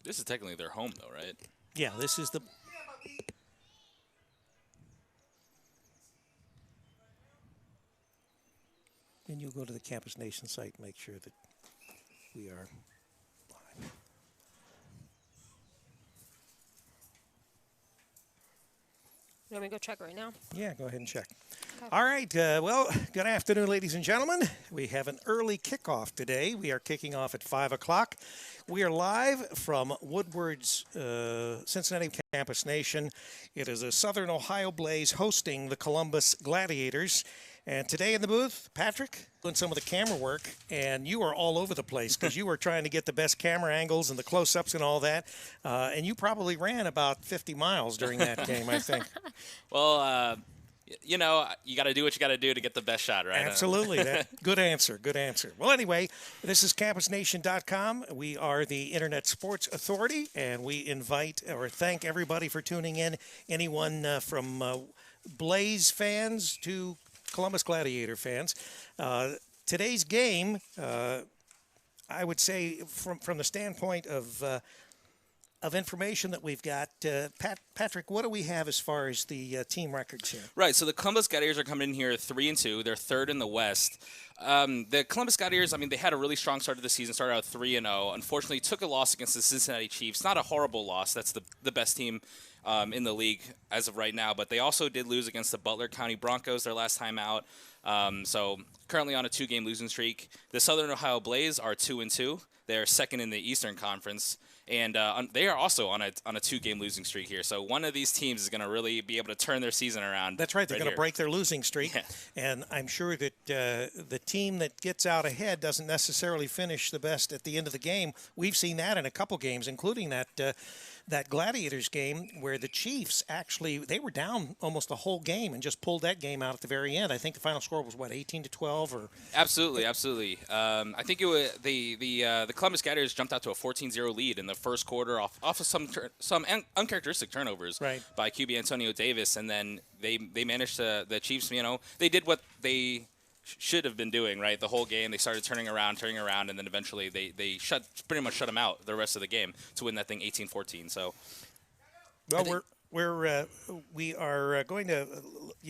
This is technically their home, though, right? Yeah, this is the... And you'll go to the Campus Nation site and make sure that we are live. You want me to go check right now? Yeah, go ahead and check. Okay. All right. Well, good afternoon, ladies and gentlemen. We have an early kickoff today. We are kicking off at 5 o'clock. We are live from Woodward's Cincinnati Campus Nation. It is a Southern Ohio Blaze hosting the Columbus Gladiators. And today in the booth, Patrick, doing some of the camera work, and you are all over the place because you were trying to get the best camera angles and the close-ups and all that. And you probably ran about 50 miles during that game, I think. Well, you know, you got to do what you got to do to get the best shot, right? Absolutely. Good answer. Good answer. Well, anyway, this is CampusNation.com. We are the Internet Sports Authority, and we invite or thank everybody for tuning in, anyone from Blaze fans to Columbus Gladiator fans. Today's game, I would say, from the standpoint of information that we've got, Patrick, what do we have as far as the team records here? Right, so the Columbus Gladiators are coming in here 3-2. They're third in the West. The Columbus Gladiators, I mean, they had a really strong start to the season, started out 3-0. Unfortunately, took a loss against the Cincinnati Chiefs. Not a horrible loss. That's the best team in the league as of right now. But they also did lose against the Butler County Broncos their last time out. So currently on a 2-game losing streak. The Southern Ohio Blaze are 2-2. They're second in the Eastern Conference. And they are also on a 2-game losing streak here. So one of these teams is going to really be able to turn their season around. That's right. They're going to break their losing streak. Yeah. And I'm sure that the team that gets out ahead doesn't necessarily finish the best at the end of the game. We've seen that in a couple games, including that Gladiators game where the Chiefs actually, they were down almost the whole game and just pulled that game out at the very end. I think the final score was, what, 18-12? Or Absolutely, absolutely. I think it was the Columbus Gladiators jumped out to a 14-0 lead in the first quarter off of some uncharacteristic turnovers by QB Antonio Davis, and then they managed to, the Chiefs, you know, they did what they should have been doing, right? The whole game, they started turning around, and then eventually they pretty much shut them out the rest of the game to win that thing 18-14. So, well, we are going to.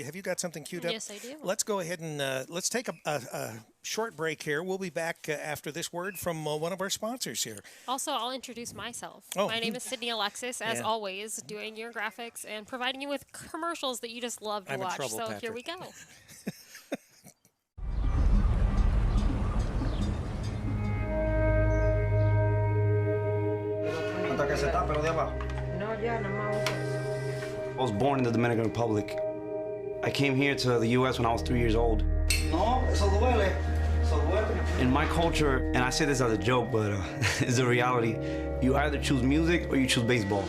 Have you got something queued up? Yes, I do. Let's go ahead and let's take a short break here. We'll be back after this word from one of our sponsors here. Also, I'll introduce myself. Oh. My name is Sydney Alexis, as always, doing your graphics and providing you with commercials that you just love to I'm in watch. trouble, So Patrick. here we go. I was born in the Dominican Republic. I came here to the U.S. when I was 3 years old. In my culture, and I say this as a joke, but it's a reality, you either choose music or you choose baseball.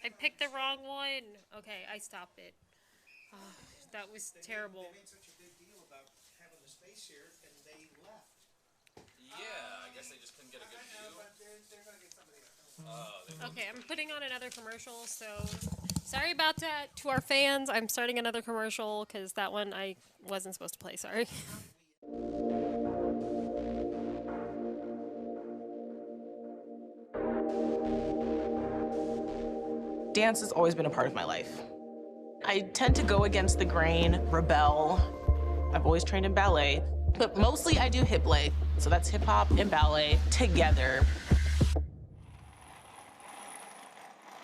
I picked the wrong one. Okay, I stopped it. Oh, that was terrible. They made such a big deal about having the space here, and they left. yeah, I guess they just couldn't get a good view. They're going to get somebody else. Okay, I'm putting on another commercial, so sorry about that to our fans. I'm starting another commercial because that one I wasn't supposed to play, sorry. Dance has always been a part of my life. I tend to go against the grain, rebel. I've always trained in ballet, but mostly I do hip play. So that's hip hop and ballet together.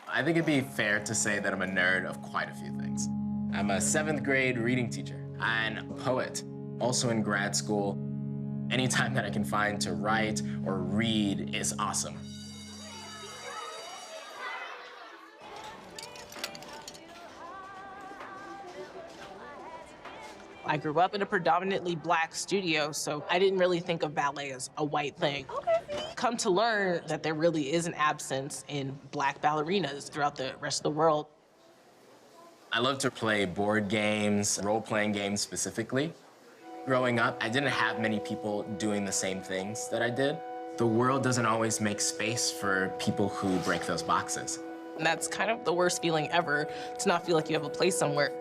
I think it'd be fair to say that I'm a nerd of quite a few things. I'm a 7th grade reading teacher and poet, also in grad school. Anytime that I can find to write or read is awesome. I grew up in a predominantly black studio, so I didn't really think of ballet as a white thing. Come to learn that there really is an absence in black ballerinas throughout the rest of the world. I love to play board games, role-playing games specifically. Growing up, I didn't have many people doing the same things that I did. The world doesn't always make space for people who break those boxes. And that's kind of the worst feeling ever, to not feel like you have a place somewhere.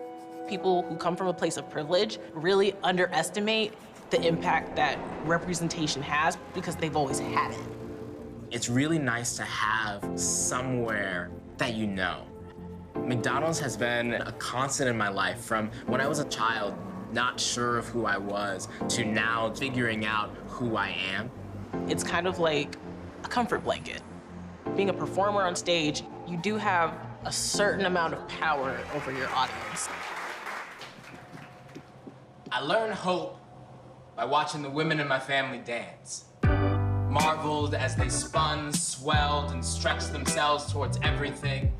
People who come from a place of privilege really underestimate the impact that representation has because they've always had it. It's really nice to have somewhere that you know. McDonald's has been a constant in my life from when I was a child, not sure of who I was, to now figuring out who I am. It's kind of like a comfort blanket. Being a performer on stage, you do have a certain amount of power over your audience. I learned hope by watching the women in my family dance. Marveled as they spun, swelled, and stretched themselves towards everything.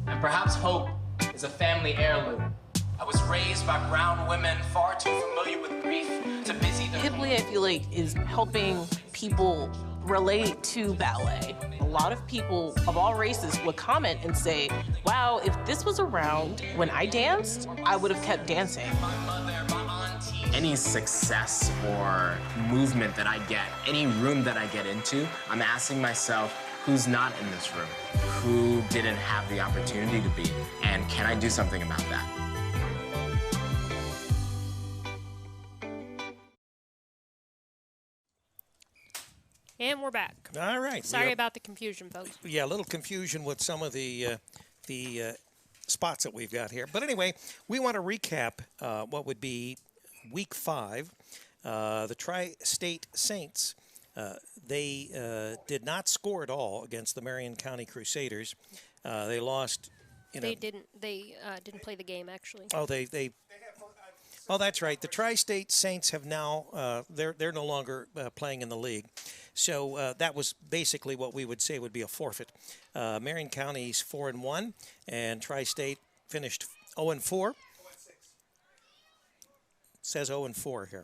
And perhaps hope is a family heirloom. I was raised by brown women far too familiar with grief to busy their... Hip play, I feel like, is helping people relate to ballet. A lot of people of all races would comment and say, wow, if this was around when I danced, I would have kept dancing. Any success or movement that I get, any room that I get into, I'm asking myself, who's not in this room? Who didn't have the opportunity to be? And can I do something about that? And we're back. All right. Sorry about the confusion, folks. Yeah, a little confusion with some of the spots that we've got here. But anyway, we want to recap what would be Week 5. The Tri-State Saints, they did not score at all against the Marion County Crusaders. They lost. They didn't play the game, actually. Oh, they. Oh, that's right. The Tri-State Saints have now they're no longer playing in the league, so that was basically what we would say would be a forfeit. Marion County's 4-1, and Tri-State finished 0-4. Says 0-4 here.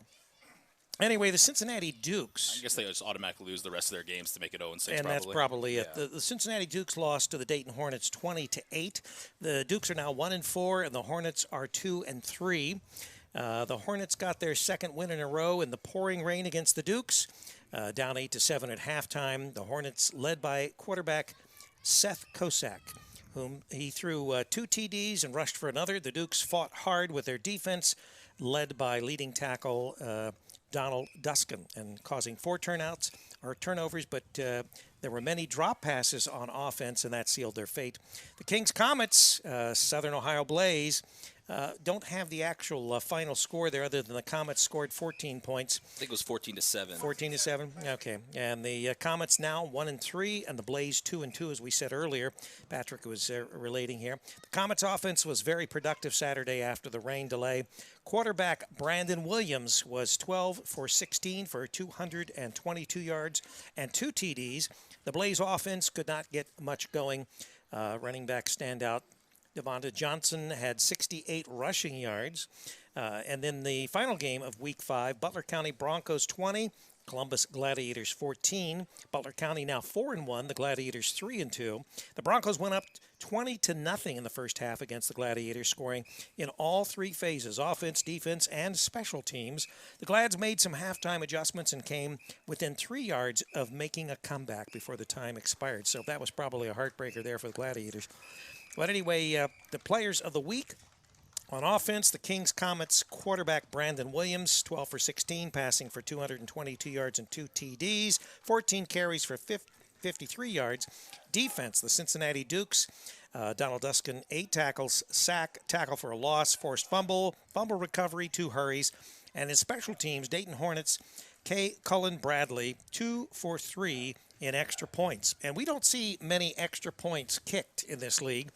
Anyway, the Cincinnati Dukes. I guess they just automatically lose the rest of their games to make it 0-6. And probably. that's probably it. Yeah. The Cincinnati Dukes lost to the Dayton Hornets 20-8. The Dukes are now 1-4, and the Hornets are 2-3. The Hornets got their second win in a row in the pouring rain against the Dukes, down 8-7 at halftime. The Hornets led by quarterback Seth Kosak, whom he threw 2 TDs and rushed for another. The Dukes fought hard with their defense, led by leading tackle Donald Duskin, and causing 4 turnovers, but there were many drop passes on offense, and that sealed their fate. The Kings Comets, Southern Ohio Blaze, don't have the actual final score there, other than the Comets scored 14 points. I think it was 14-7. 14-7. Okay, and the Comets now 1-3, and the Blaze 2-2, as we said earlier. Patrick was relating here. The Comets' offense was very productive Saturday after the rain delay. Quarterback Brandon Williams was 12 for 16 for 222 yards and 2 TDs. The Blaze offense could not get much going. Running back standout Devonta Johnson had 68 rushing yards. And then the final game of Week 5, Butler County Broncos 20, Columbus Gladiators 14. Butler County now 4-1, the Gladiators 3-2. The Broncos went up 20-0 in the first half against the Gladiators, scoring in all 3 phases, offense, defense, and special teams. The Glads made some halftime adjustments and came within 3 yards of making a comeback before the time expired. So that was probably a heartbreaker there for the Gladiators. But anyway, the players of the week. On offense, the Kings Comets quarterback Brandon Williams, 12 for 16, passing for 222 yards and 2 TDs, 14 carries for 53 yards. Defense, the Cincinnati Dukes, Donald Duskin, 8 tackles, sack, tackle for a loss, forced fumble, fumble recovery, 2 hurries. And in special teams, Dayton Hornets, K. Cullen Bradley, 2 for 3 in extra points. And we don't see many extra points kicked in this league.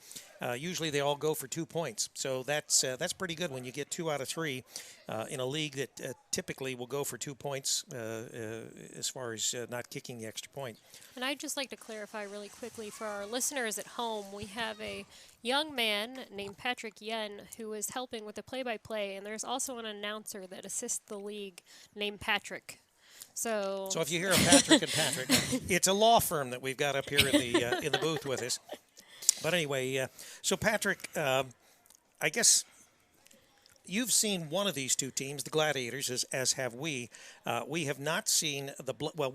Usually they all go for 2 points. So that's pretty good when you get 2 out of 3 in a league that typically will go for 2 points as far as not kicking the extra point. And I'd just like to clarify really quickly for our listeners at home, we have a young man named Patrick Yen who is helping with the play-by-play, and there's also an announcer that assists the league named Patrick. So if you hear of Patrick and Patrick, it's a law firm that we've got up here in the booth with us. But anyway, so Patrick, I guess you've seen one of these 2 teams, the Gladiators, as have we. We have not seen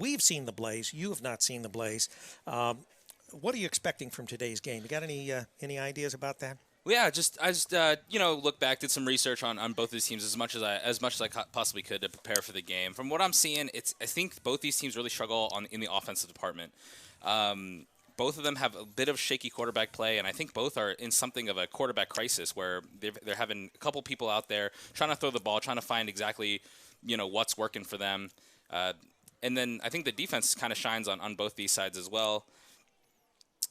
we've seen the Blaze. You have not seen the Blaze. What are you expecting from today's game? You got any ideas about that? Well, yeah, I just look back, did some research on both these teams as much as I possibly could to prepare for the game. From what I'm seeing, I think both these teams really struggle in the offensive department. Both of them have a bit of shaky quarterback play, and I think both are in something of a quarterback crisis where they're having a couple people out there trying to throw the ball, trying to find exactly what's working for them. And then I think the defense kind of shines on both these sides as well.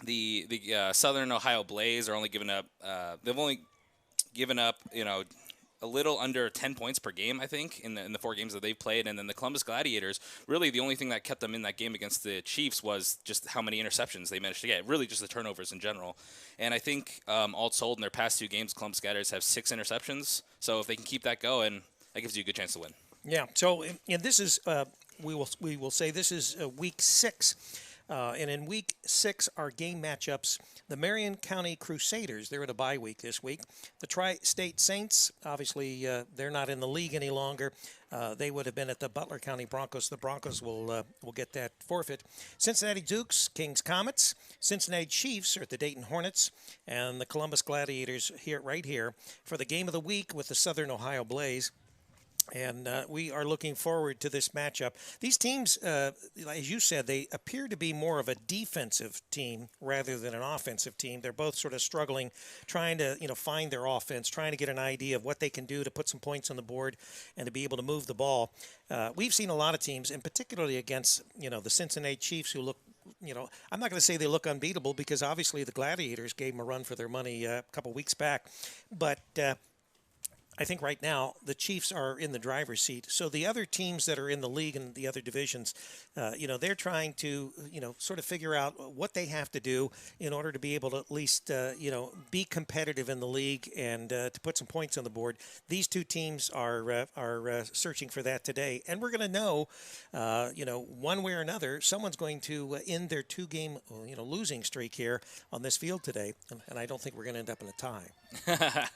The Southern Ohio Blaze are only giving up. They've only given up, a little under 10 points per game, I think, in the 4 games that they've played. And then the Columbus Gladiators, really the only thing that kept them in that game against the Chiefs was just how many interceptions they managed to get. Really, just the turnovers in general. And I think all told, in their past 2 games, Columbus Gladiators have 6 interceptions. So if they can keep that going, that gives you a good chance to win. Yeah. So, and this is we will say this is week 6. And in week 6, our game matchups, the Marion County Crusaders, they're in a bye week this week. The Tri-State Saints, obviously, they're not in the league any longer. They would have been at the Butler County Broncos. The Broncos will get that forfeit. Cincinnati Dukes, Kings Comets. Cincinnati Chiefs are at the Dayton Hornets. And the Columbus Gladiators right here for the game of the week with the Southern Ohio Blaze. And we are looking forward to this matchup. These teams, as you said, they appear to be more of a defensive team rather than an offensive team. They're both sort of struggling, trying to find their offense, trying to get an idea of what they can do to put some points on the board and to be able to move the ball. We've seen a lot of teams, and particularly against the Cincinnati Chiefs, who look. I'm not going to say they look unbeatable because obviously the Gladiators gave them a run for their money a couple weeks back, but. I think right now the Chiefs are in the driver's seat. So the other teams that are in the league and the other divisions, they're trying to, sort of figure out what they have to do in order to be able to at least, be competitive in the league and to put some points on the board. These 2 teams are searching for that today. And we're going to know, one way or another, someone's going to end their 2-game, losing streak here on this field today. And I don't think we're going to end up in a tie.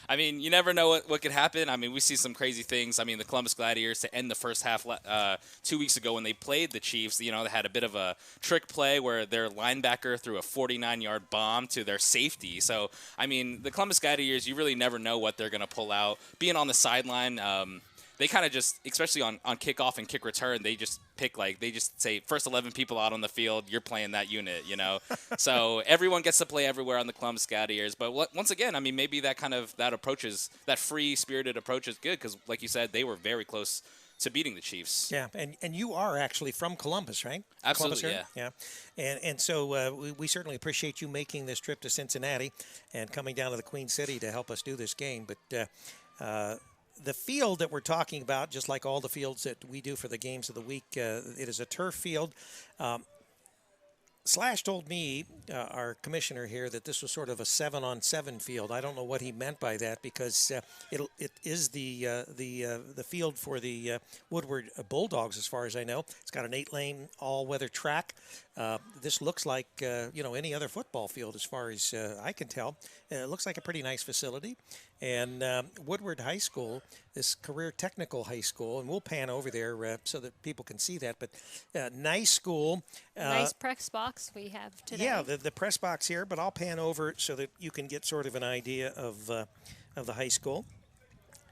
I mean, you never know what could happen. I mean, we see some crazy things. I mean, the Columbus Gladiators to end the first half 2 weeks ago when they played the Chiefs, they had a bit of a trick play where their linebacker threw a 49-yard bomb to their safety. So, I mean, the Columbus Gladiators, you really never know what they're going to pull out. Being on the sideline, they kind of just, especially on kickoff and kick return, they just pick, they just say, first 11 people out on the field, you're playing that unit, So everyone gets to play everywhere on the Columbus Gladiators. But once again, I mean, maybe that free-spirited approach is good because, like you said, they were very close to beating the Chiefs. Yeah, and you are actually from Columbus, right? Absolutely, yeah. And so we certainly appreciate you making this trip to Cincinnati and coming down to the Queen City to help us do this game. But the field that we're talking about, just like all the fields that we do for the games of the week, it is a turf field. Slash told me, our commissioner here, that this was sort of a 7-on-7 field. I don't know what he meant by that because it is the field for the Woodward Bulldogs, as far as I know. It's got an 8-lane all-weather track. This looks like any other football field, as far as I can tell. It looks like a pretty nice facility. And Woodward High School, this career technical high school, and we'll pan over there so that people can see that. But nice school. Nice press box we have today. Yeah, the press box here, but I'll pan over so that you can get sort of an idea of the high school.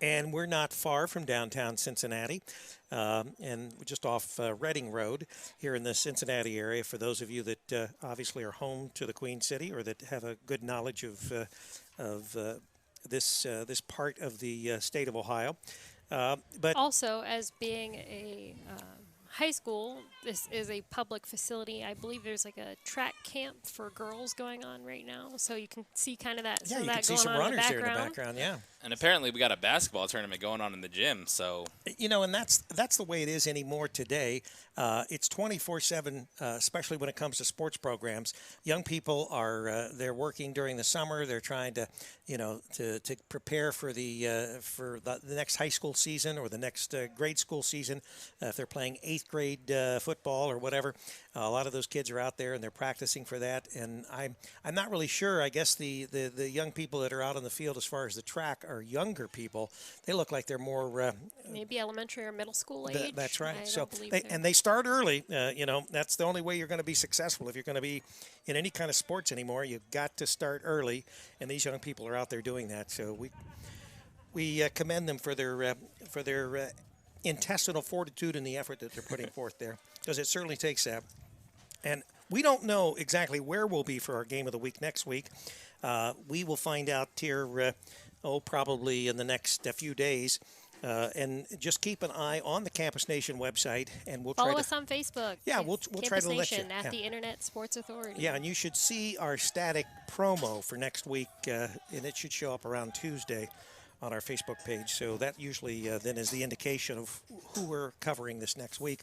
And we're not far from downtown Cincinnati, and just off Reading Road here in the Cincinnati area. For those of you that obviously are home to the Queen City or that have a good knowledge of this part of the state of Ohio. But also, as being a high school, this is a public facility. I believe there's like a track camp for girls going on right now, so you can see kind of that. Yeah, you that can see going some on runners in there in the background. Yeah. And apparently we got a basketball tournament going on in the gym, so. And that's the way it is anymore today. It's 24/7, especially when it comes to sports programs. Young people are they're working during the summer. They're trying to to prepare for the next high school season or the next grade school season. If they're playing 8th grade football or whatever, a lot of those kids are out there and they're practicing for that. And I'm not really sure. I guess the young people that are out on the field as far as the track are younger people. They look like they're more maybe elementary or middle school age. That's right. I So don't believe so. they start early. That's the only way you're going to be successful. If you're going to be in any kind of sports anymore, you've got to start early. And these young people are out there doing that. So we commend them for their intestinal fortitude and the effort that they're putting forth there, because it certainly takes that. And we don't know exactly where we'll be for our game of the week next week. We will find out here, probably in the next few days. And just keep an eye on the Campus Nation website, and we'll Follow try us on Facebook. Yeah, we'll try to let you. Campus Nation at the Internet Sports Authority. Yeah, and you should see our static promo for next week, and it should show up around Tuesday on our Facebook page. So that usually then is the indication of who we're covering this next week.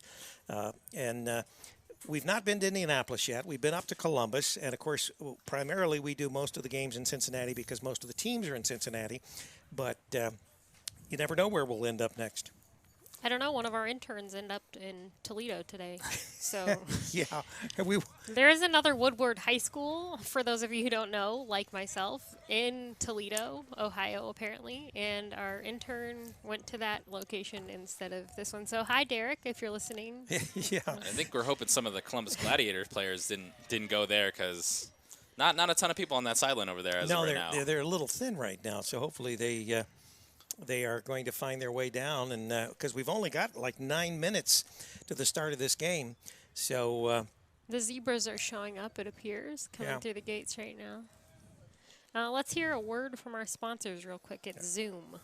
We've not been to Indianapolis yet. We've been up to Columbus. And, of course, primarily we do most of the games in Cincinnati because most of the teams are in Cincinnati. But you never know where we'll end up next. I don't know. One of our interns ended up in Toledo today. So yeah. There is another Woodward High School, for those of you who don't know, like myself, in Toledo, Ohio, apparently. And our intern went to that location instead of this one. So hi, Derek, if you're listening. Yeah. I think we're hoping some of the Columbus Gladiators players didn't go there because not a ton of people on that sideline over there as of right now. They're a little thin right now. So hopefully they are going to find their way down, and because we've only got like 9 minutes to the start of this game. So the Zebras are showing up, it appears, coming through the gates right now. Let's hear a word from our sponsors real quick. It's Zoom.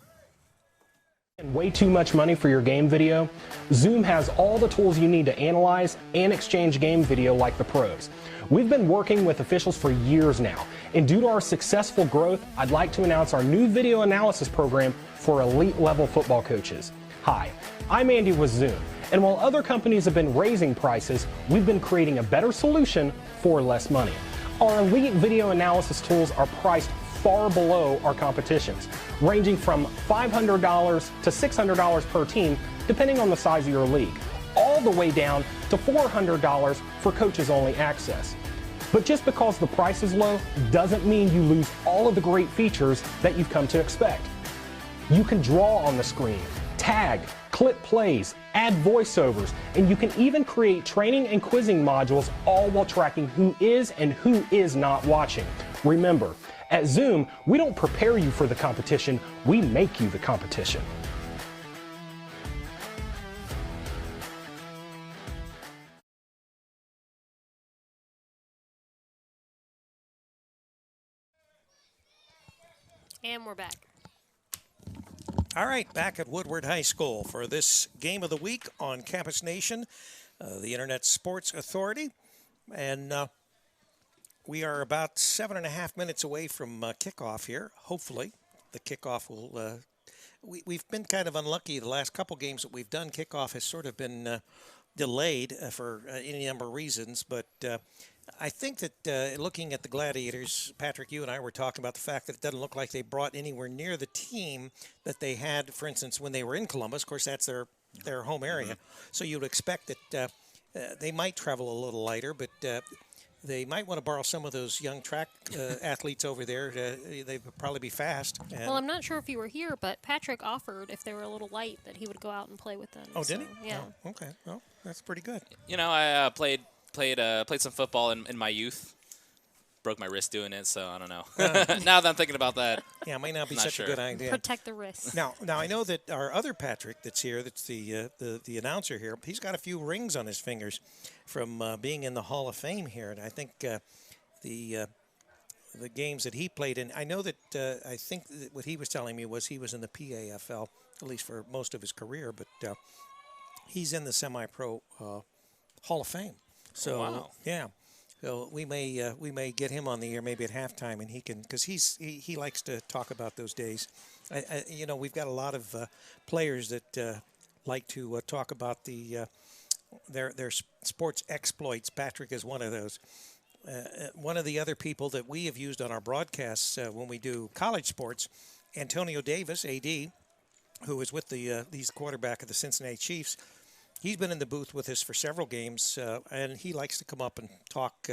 And way too much money for your game video? Zoom has all the tools you need to analyze and exchange game video like the pros. We've been working with officials for years now, and due to our successful growth, I'd like to announce our new video analysis program for elite level football coaches. Hi, I'm Andy with Zoom, and while other companies have been raising prices, we've been creating a better solution for less money. Our elite video analysis tools are priced far below our competition's, ranging from $500 to $600 per team, depending on the size of your league, all the way down to $400 for coaches-only access. But just because the price is low doesn't mean you lose all of the great features that you've come to expect. You can draw on the screen, tag, clip plays, add voiceovers, and you can even create training and quizzing modules, all while tracking who is and who is not watching. Remember, at Zoom, we don't prepare you for the competition, we make you the competition. And we're back. All right, back at Woodward High School for this game of the week on Campus Nation, the Internet Sports Authority. And we are about 7.5 minutes away from kickoff here. Hopefully, the kickoff will. We've been kind of unlucky the last couple games that we've done. Kickoff has sort of been delayed for any number of reasons, but I think that looking at the Gladiators, Patrick, you and I were talking about the fact that it doesn't look like they brought anywhere near the team that they had, for instance, when they were in Columbus. Of course, that's their home area. So you'd expect that they might travel a little lighter, but they might want to borrow some of those young track athletes over there. They would probably be fast. Well, I'm not sure if you were here, but Patrick offered, if they were a little light, that he would go out and play with them. Oh, did he? Yeah. Oh, okay. Well, that's pretty good. You know, I played some football in my youth. Broke my wrist doing it, so I don't know. Now that I'm thinking about that, yeah, it might not be not such sure. a good idea. Protect the wrist. Now I know that our other Patrick that's here, that's the announcer here. He's got a few rings on his fingers from being in the Hall of Fame here, and I think the games that he played in. I know that I think that what he was telling me was he was in the PAFL at least for most of his career, but he's in the semi-pro Hall of Fame. So wow. Yeah. So we may get him on the air maybe at halftime, and he can, because he likes to talk about those days. You know, we've got a lot of players that like to talk about their sports exploits. Patrick is one of those. One of the other people that we have used on our broadcasts when we do college sports, Antonio Davis, AD, who is with he's quarterback of the Cincinnati Chiefs. He's been in the booth with us for several games, and he likes to come up and talk.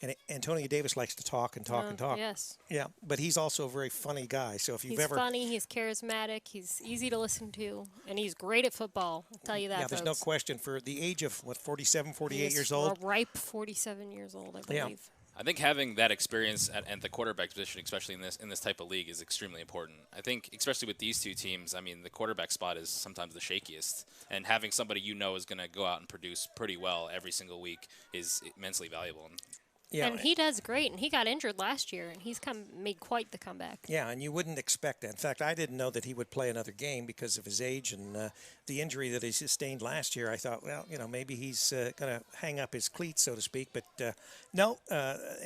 And Antonio Davis likes to talk and talk and talk. Yes. Yeah, but he's also a very funny guy. So if you've He's ever funny, he's charismatic, he's easy to listen to, and he's great at football. I'll tell you that. yeah, there's no folks. question for the age of 47, 48 He is years old. a ripe 47 years old, I Yeah. believe. I think having that experience at the quarterback position, especially in this type of league, is extremely important. I think, especially with these two teams, I mean, the quarterback spot is sometimes the shakiest, and having somebody you know is going to go out and produce pretty well every single week is immensely valuable. Yeah, And he does great, and he got injured last year, and he's made quite the comeback. yeah, and you wouldn't expect that. In fact, I didn't know that he would play another game because of his age and the injury that he sustained last year. I thought, well, maybe he's going to hang up his cleats, so to speak. But no,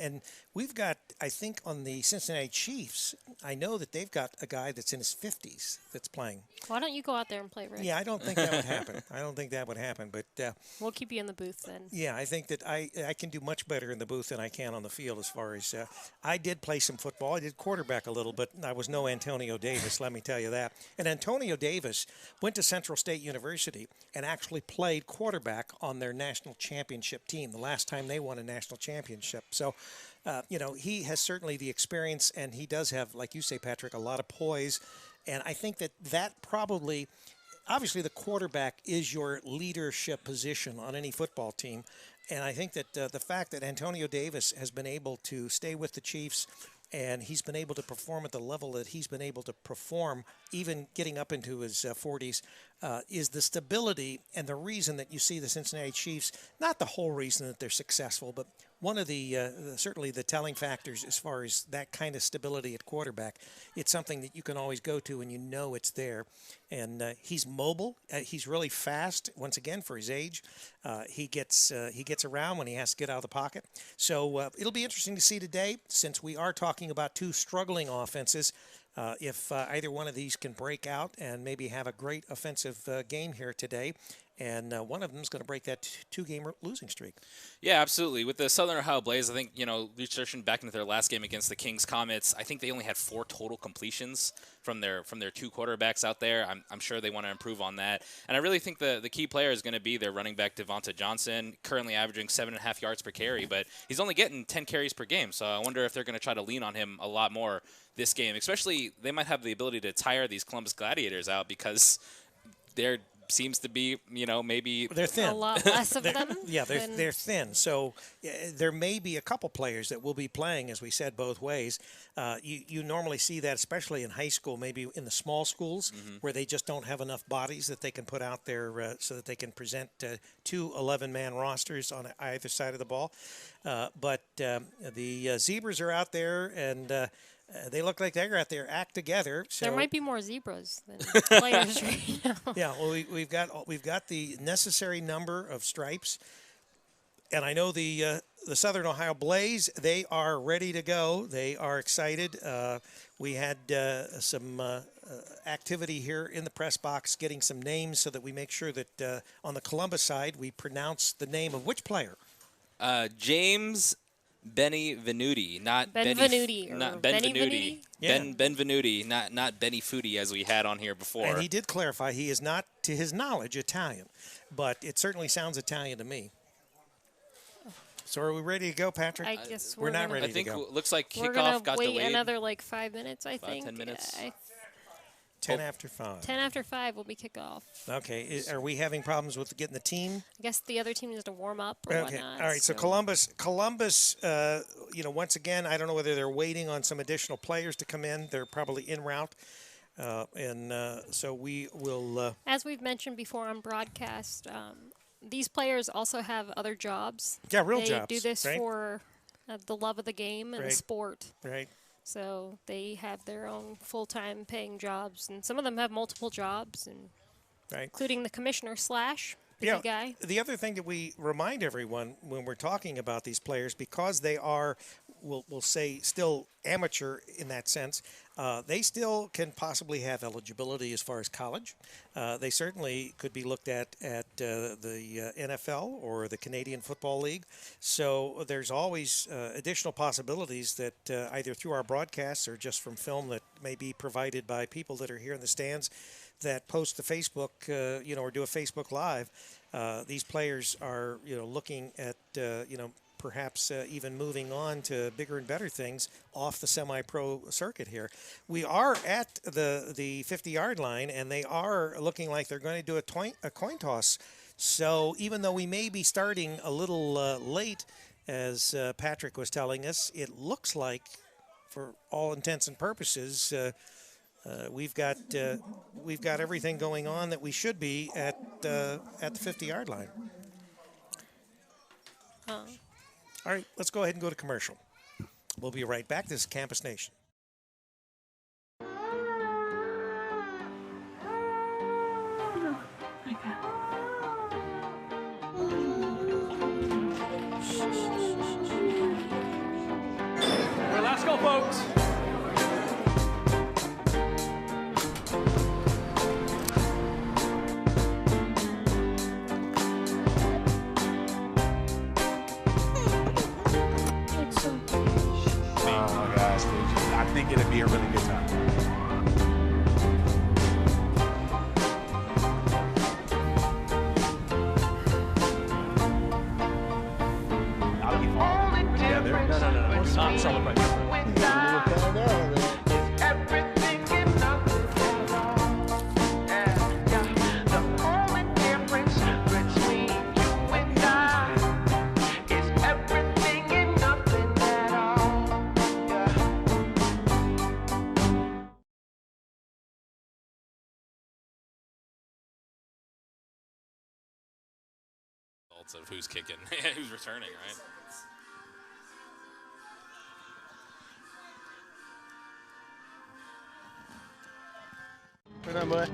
and we've got, I think, on the Cincinnati Chiefs, I know that they've got a guy that's in his 50s that's playing. Why don't you go out there and play, Rick? Yeah, I don't think that would happen. I don't think that would happen. But We'll keep you in the booth then. yeah, I think that I can do much better in the booth than I can on the field as far as I did play some football. I did quarterback a little, but I was no Antonio Davis, let me tell you that. And Antonio Davis went to Central State University and actually played quarterback on their national championship team the last time they won a national championship. So, he has certainly the experience, and he does have, like you say, Patrick, a lot of poise. And I think that probably – obviously, the quarterback is your leadership position on any football team. And I think that the fact that Antonio Davis has been able to stay with the Chiefs and he's been able to perform at the level that he's been able to perform, even getting up into his 40s, is the stability and the reason that you see the Cincinnati Chiefs, not the whole reason that they're successful, but one of the certainly the telling factors as far as that kind of stability at quarterback. It's something that you can always go to and you know it's there. And he's mobile. He's really fast. Once again, for his age, he gets around when he has to get out of the pocket. So it'll be interesting to see today, since we are talking about two struggling offenses. If either one of these can break out and maybe have a great offensive game here today. And one of them is going to break that two-game losing streak. Yeah, absolutely. With the Southern Ohio Blaze, I think, researching back into their last game against the Kings Comets, I think they only had 4 total completions from their 2 quarterbacks out there. I'm sure they want to improve on that. And I really think the key player is going to be their running back, Devonta Johnson, currently averaging 7.5 yards per carry, but he's only getting 10 carries per game. So I wonder if they're going to try to lean on him a lot more this game. Especially, they might have the ability to tire these Columbus Gladiators out because they're seems to be, maybe they're thin. A lot less of them. Yeah, they're thin. So there may be a couple players that will be playing, as we said, both ways. You normally see that, especially in high school, maybe in the small schools, where they just don't have enough bodies that they can put out there so that they can present 2 11-man rosters on either side of the ball. But the Zebras are out there, and they look like they're out there act together. So There might be more zebras than players right now. yeah, well, we've got the necessary number of stripes, and I know the Southern Ohio Blaze. They are ready to go. They are excited. We had some activity here in the press box, getting some names so that we make sure that on the Columbus side we pronounce the name of which player. James Benvenuti, not Benvenuti, not Benny Benvenuti. Yeah. Benvenuti, not Benny Footy as we had on here before. And he did clarify he is not, to his knowledge, Italian, but it certainly sounds Italian to me. So are we ready to go, Patrick? I guess we're not ready I think to go. looks like We're kickoff gonna got wait delayed. another 5 minutes, I think. 10 minutes. 10 after 5. 10 after 5 will be kickoff. Okay. Are we having problems with getting the team? I guess the other team needs to warm up or Okay. whatnot. All right. So Columbus. Once again, I don't know whether they're waiting on some additional players to come in. They're probably en route, so we will. As we've mentioned before on broadcast, these players also have other jobs. Yeah, real they jobs. They do this right? for the love of the game and Right. the sport. Right. So they have their own full-time paying jobs, and some of them have multiple jobs, and Right. including the commissioner / busy guy. The other thing that we remind everyone when we're talking about these players, because they are, we'll say, still amateur in that sense, they still can possibly have eligibility as far as college. They certainly could be looked at the NFL or the Canadian Football League. So there's always additional possibilities that either through our broadcasts or just from film that may be provided by people that are here in the stands, that post to Facebook, or do a Facebook Live, these players are, looking at, perhaps even moving on to bigger and better things off the semi-pro circuit here. We are at the 50-yard line, and they are looking like they're going to do a coin toss. So even though we may be starting a little late, as Patrick was telling us, it looks like, for all intents and purposes, we've got everything going on that we should be at the 50-yard line. All right, let's go ahead and go to commercial. We'll be right back. This is Campus Nation. Let's go, folks. Oh, guys, I think it'd be a really good time. I'll keep all together. No. Let's not celebrate. Of who's kicking, who's returning, right? Right on, bud.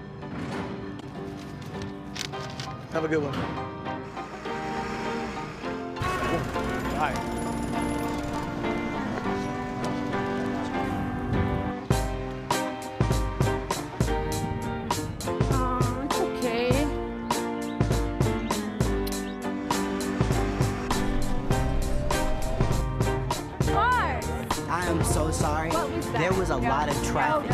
Have a good one. Bye. It's okay. I am so sorry. There was a lot of traffic.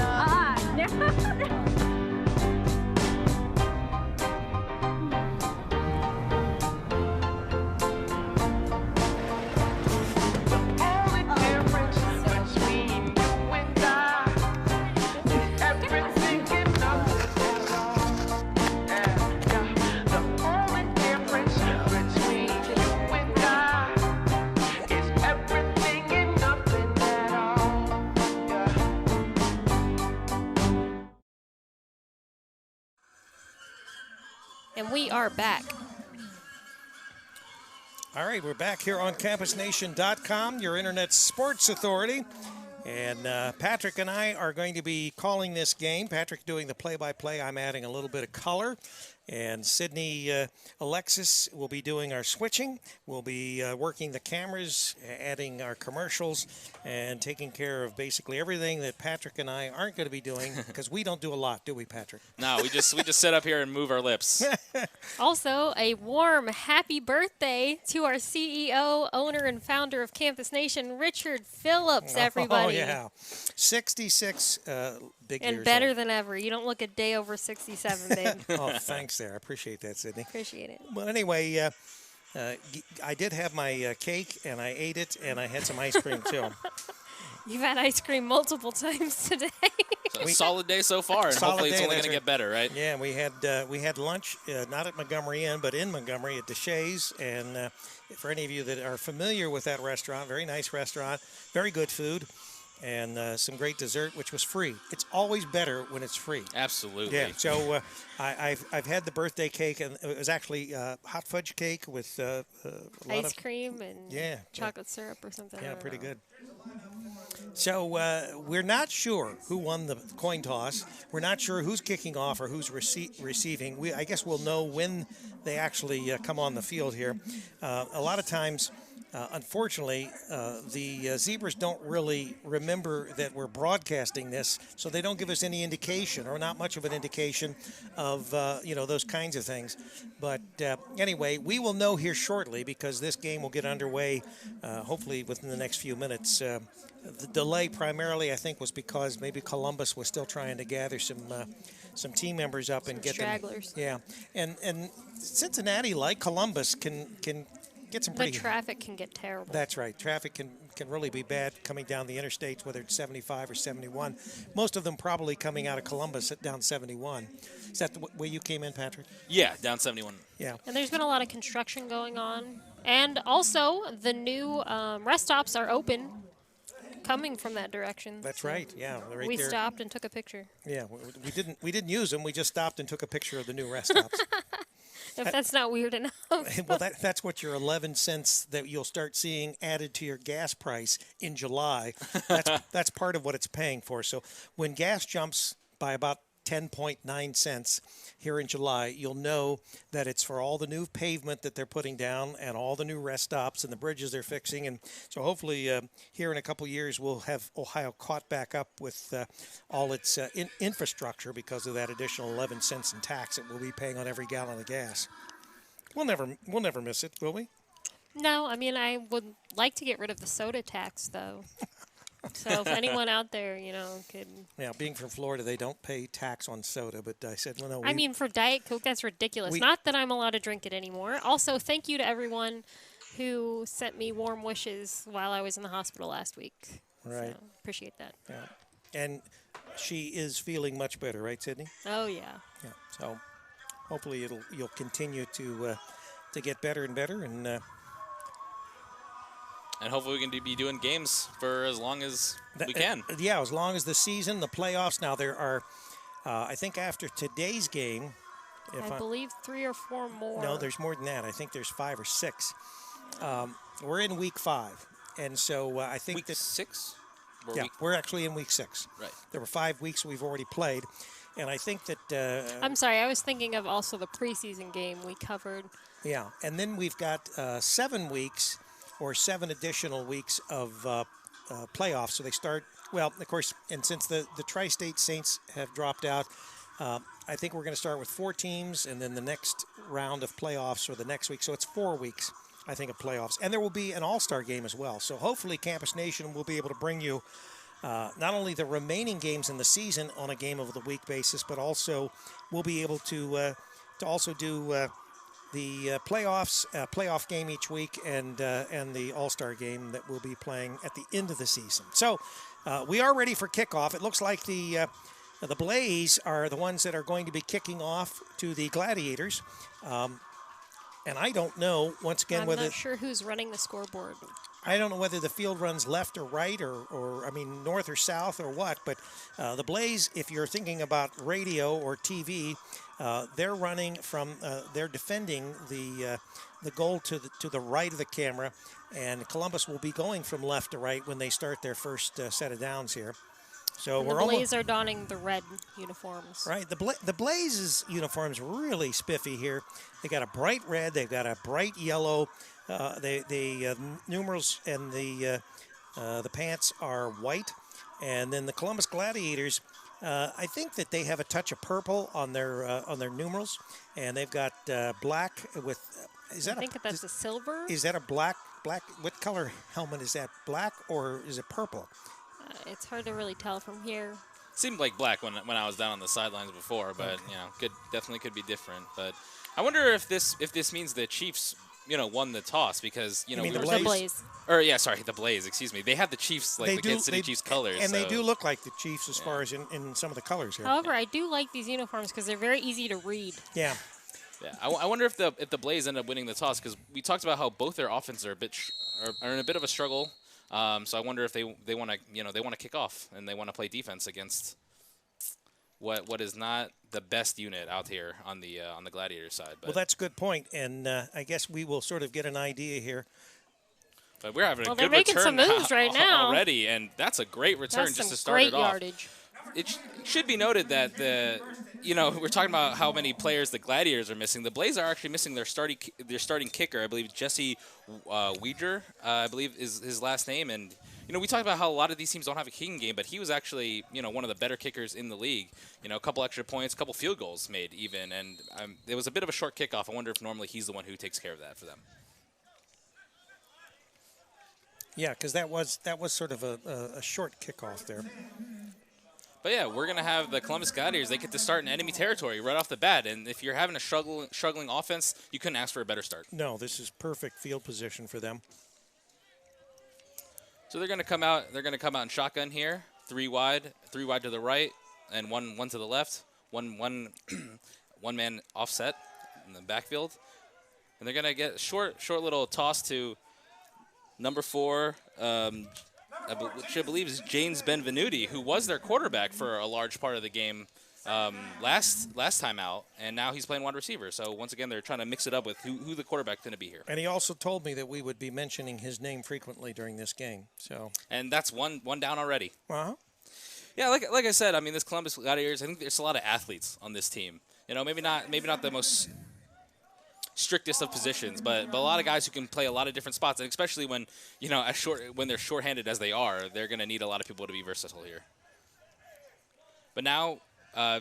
And we are back. All right, we're back here on campusnation.com, your internet sports authority. And Patrick and I are going to be calling this game. Patrick doing the play-by-play. I'm adding a little bit of color. And Sydney Alexis will be doing our switching. We'll be working the cameras, adding our commercials, and taking care of basically everything that Patrick and I aren't going to be doing, because we don't do a lot, do we, Patrick? No, we just sit up here and move our lips. Also, a warm happy birthday to our CEO, owner, and founder of Campus Nation, Richard Phillips, everybody. Oh, yeah. 66 big years and better old. than ever. You don't look a day over 67, babe. Oh, thanks there. I appreciate that, Sydney. Appreciate it. Well, anyway, I did have my cake, and I ate it, and I had some ice cream, too. You've had ice cream multiple times today. So solid day so far, and hopefully it's only going to get better, right? Yeah, we had lunch, not at Montgomery Inn, but in Montgomery at Deshays. And for any of you that are familiar with that restaurant, very nice restaurant, very good food, and some great dessert, which was free. It's always better when it's free. Absolutely. Yeah. So I've had the birthday cake, and it was actually hot fudge cake with a lot ice of cream and chocolate syrup or something. Yeah, pretty good. So we're not sure who won the coin toss. We're not sure who's kicking off or who's receiving. I guess we'll know when they actually come on the field here. A lot of times, unfortunately, the Zebras don't really remember that we're broadcasting this, so they don't give us any indication, or not much of an indication of those kinds of things. But anyway, we will know here shortly, because this game will get underway hopefully within the next few minutes. The delay primarily, I think, was because maybe Columbus was still trying to gather some some team members up and get stragglers. them. Yeah, and Cincinnati, like Columbus, can get some pretty. The traffic can get terrible. That's right. Traffic can really be bad coming down the interstates, whether it's 75 or 71. Most of them probably coming out of Columbus at down 71. Is that the way you came in, Patrick? Yeah, down 71. Yeah. And there's been a lot of construction going on. And also, the new rest stops are open, coming from that direction. That's right. Yeah, they're right we there. stopped and took a picture. Yeah, we didn't use them. We just stopped and took a picture of the new rest stops. If that's not weird enough. Well, that's what your 11 cents that you'll start seeing added to your gas price in July. That's part of what it's paying for. So when gas jumps by about 10.9 cents here in July, you'll know that it's for all the new pavement that they're putting down and all the new rest stops and the bridges they're fixing. And so hopefully here in a couple years we'll have Ohio caught back up with all its infrastructure because of that additional 11 cents in tax that we'll be paying on every gallon of gas. We'll never miss it, will we? No, I mean, I would like to get rid of the soda tax, though. So if anyone out there, could... Yeah, being from Florida, they don't pay tax on soda, but I said, well, no. I mean, for Diet Coke, that's ridiculous. Not that I'm allowed to drink it anymore. Also, thank you to everyone who sent me warm wishes while I was in the hospital last week. Right. So, appreciate that. Yeah. And she is feeling much better, right, Sydney? Oh, yeah. Yeah. So hopefully you'll continue to get better and better, and hopefully we can be doing games for as long as we can. Yeah, as long as the season, the playoffs. Now there are, I think after today's game, I believe 3 or 4 more. No, there's more than that. I think there's 5 or 6. We're in week 5, and so I think week 6. We're actually in week 6. Right. There were 5 weeks we've already played, and I think that. I'm sorry, I was thinking of also the preseason game we covered. Yeah, and then we've got 7 weeks. Or 7 additional weeks of playoffs. So they start, well, of course, and since the Tri-State Saints have dropped out, I think we're going to start with 4 teams and then the next round of playoffs or the next week. So it's 4 weeks, I think, of playoffs. And there will be an all-star game as well. So hopefully Campus Nation will be able to bring you not only the remaining games in the season on a game of the week basis, but also we'll be able to also do the playoffs, playoff game each week, and the All-Star game that we'll be playing at the end of the season. So we are ready for kickoff. It looks like the Blaze are the ones that are going to be kicking off to the Gladiators. And I don't know, once again, I'm not sure who's running the scoreboard. I don't know whether the field runs left or right or I mean, north or south or what, but the Blaze, if you're thinking about radio or TV, they're running from, they're defending the goal to the right of the camera, and Columbus will be going from left to right when they start their first set of downs here. So and the Blaze are donning the red uniforms. Right. The Blaze's uniforms really spiffy here. They got a bright red. They've got a bright yellow. The numerals and the pants are white, and then the Columbus Gladiators. I think that they have a touch of purple on their numerals, and they've got black with. I think that's a silver. Is that a black? What color helmet is that? Black or is it purple? It's hard to really tell from here. Seemed like black when I was down on the sidelines before, but definitely could be different. But I wonder if this means the Chiefs, won the toss because you mean the Blaze. Or the Blaze. Excuse me. They have the Chiefs the Kansas City Chiefs colors, and they do look like the Chiefs as far as in some of the colors here. However, I do like these uniforms because they're very easy to read. Yeah. Yeah, I wonder if the Blaze end up winning the toss because we talked about how both their offenses are are in a bit of a struggle. So I wonder if they want to they want to kick off and they want to play defense against what is not the best unit out here on the Gladiator side. But well, that's a good point, and I guess we will sort of get an idea here. But we're having a good they're making return some moves right now already, and that's a great return that's just to some start great it off. Yardage. It should be noted that we're talking about how many players the Gladiators are missing. The Blaze are actually missing their starting kicker. I believe Jesse Weidger, I believe is his last name. And we talked about how a lot of these teams don't have a kicking game, but he was actually one of the better kickers in the league. A couple extra points, a couple field goals made even, and it was a bit of a short kickoff. I wonder if normally he's the one who takes care of that for them. Yeah, because that was sort of a short kickoff there. But yeah, we're going to have the Columbus Gladiators. They get to start in enemy territory right off the bat. And if you're having a struggling offense, you couldn't ask for a better start. No, this is perfect field position for them. So they're going to come out. They're going to come out in shotgun here, 3 wide to the right, and one to the left. One man offset in the backfield, and they're going to get short little toss to number 4. Which I believe is James Benvenuti, who was their quarterback for a large part of the game last time out, and now he's playing wide receiver. So once again, they're trying to mix it up with who the quarterback's going to be here. And he also told me that we would be mentioning his name frequently during this game. So. And that's one down already. Uh-huh. Yeah, like I said, I mean, this Columbus Gladiators, I think there's a lot of athletes on this team. You know, maybe not the most strictest of positions, but a lot of guys who can play a lot of different spots, and especially when, you know, when they're shorthanded as they are, they're going to need a lot of people to be versatile here. But now,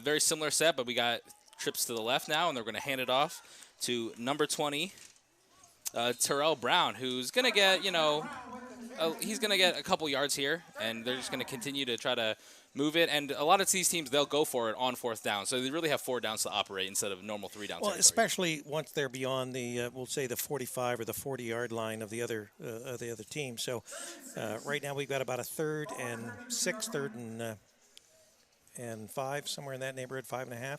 very similar set, but we got trips to the left now, and they're going to hand it off to number 20, Terrell Brown, who's going to get, you know, he's going to get a couple yards here, and they're just going to continue to try to move it. And a lot of these teams, they'll go for it on 4th down. So they really have 4 downs to operate instead of normal 3 downs. Well, especially once they're beyond the, we'll say the 45 or the 40-yard line of the other team. So right now we've got about a 3rd and 6, 3rd and 5, somewhere in that neighborhood, 5.5.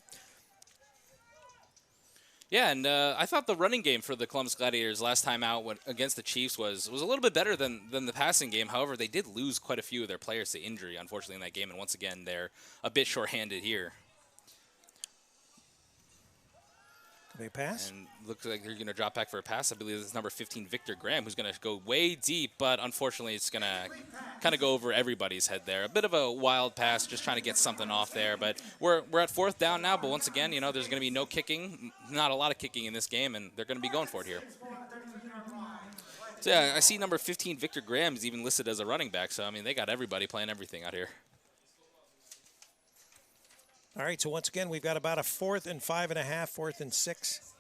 Yeah, and I thought the running game for the Columbus Gladiators last time out against the Chiefs was a little bit better than the passing game. However, they did lose quite a few of their players to injury, unfortunately, in that game. And once again, they're a bit shorthanded here. They pass? And looks like they're going to drop back for a pass. I believe it's number 15, Victor Graham, who's going to go way deep, but unfortunately it's going to kind of go over everybody's head there. A bit of a wild pass, just trying to get something off there. But we're at 4th down now, but once again, you know, there's going to be no kicking, not a lot of kicking in this game, and they're going to be going for it here. So yeah, I see number 15, Victor Graham, is even listed as a running back. So, I mean, they got everybody playing everything out here. All right, so once again, we've got about a 4th and 5.5, 4th and 6.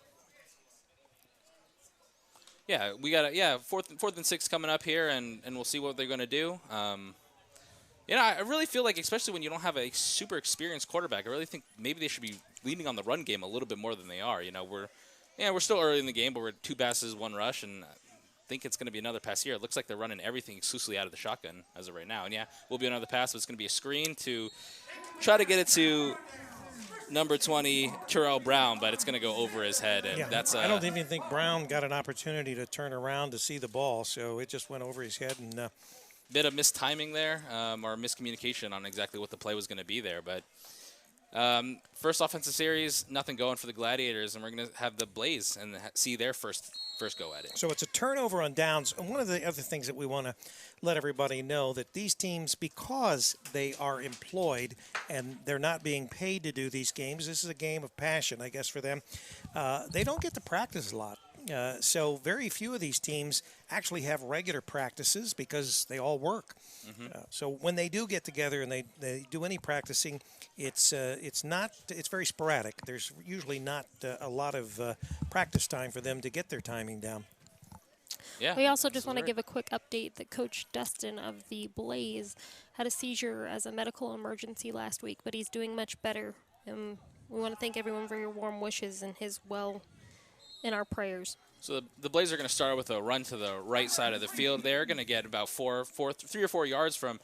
Yeah, we got fourth and 6 coming up here, and we'll see what they're going to do. You know, I really feel like, especially when you don't have a super experienced quarterback, I really think maybe they should be leaning on the run game a little bit more than they are. You know, we're still early in the game, but we're 2 passes, 1 rush, and I think it's going to be another pass here. It looks like they're running everything exclusively out of the shotgun as of right now. And yeah, will be another pass, but it's going to be a screen to try to get it to number 20, Terrell Brown, but it's going to go over his head. And that's I don't even think Brown got an opportunity to turn around to see the ball, so it just went over his head. And bit of mistiming there, or miscommunication on exactly what the play was going to be there. But first offensive series, nothing going for the Gladiators, and we're going to have the Blaze and see their first go at it. So it's a turnover on downs. And one of the other things that we want to let everybody know, that these teams, because they are employed and they're not being paid to do these games, this is a game of passion, I guess, for them. They don't get to practice a lot. So very few of these teams actually have regular practices because they all work. So when they do get together and they do any practicing, it's very sporadic. There's usually not a lot of practice time for them to get their timing down. Yeah. We also just want to give a quick update that Coach Dustin of the Blaze had a seizure as a medical emergency last week, but he's doing much better. And we want to thank everyone for your warm wishes and his well in our prayers. So the Blaze are going to start with a run to the right side of the field. They're going to get about 3 or 4 yards from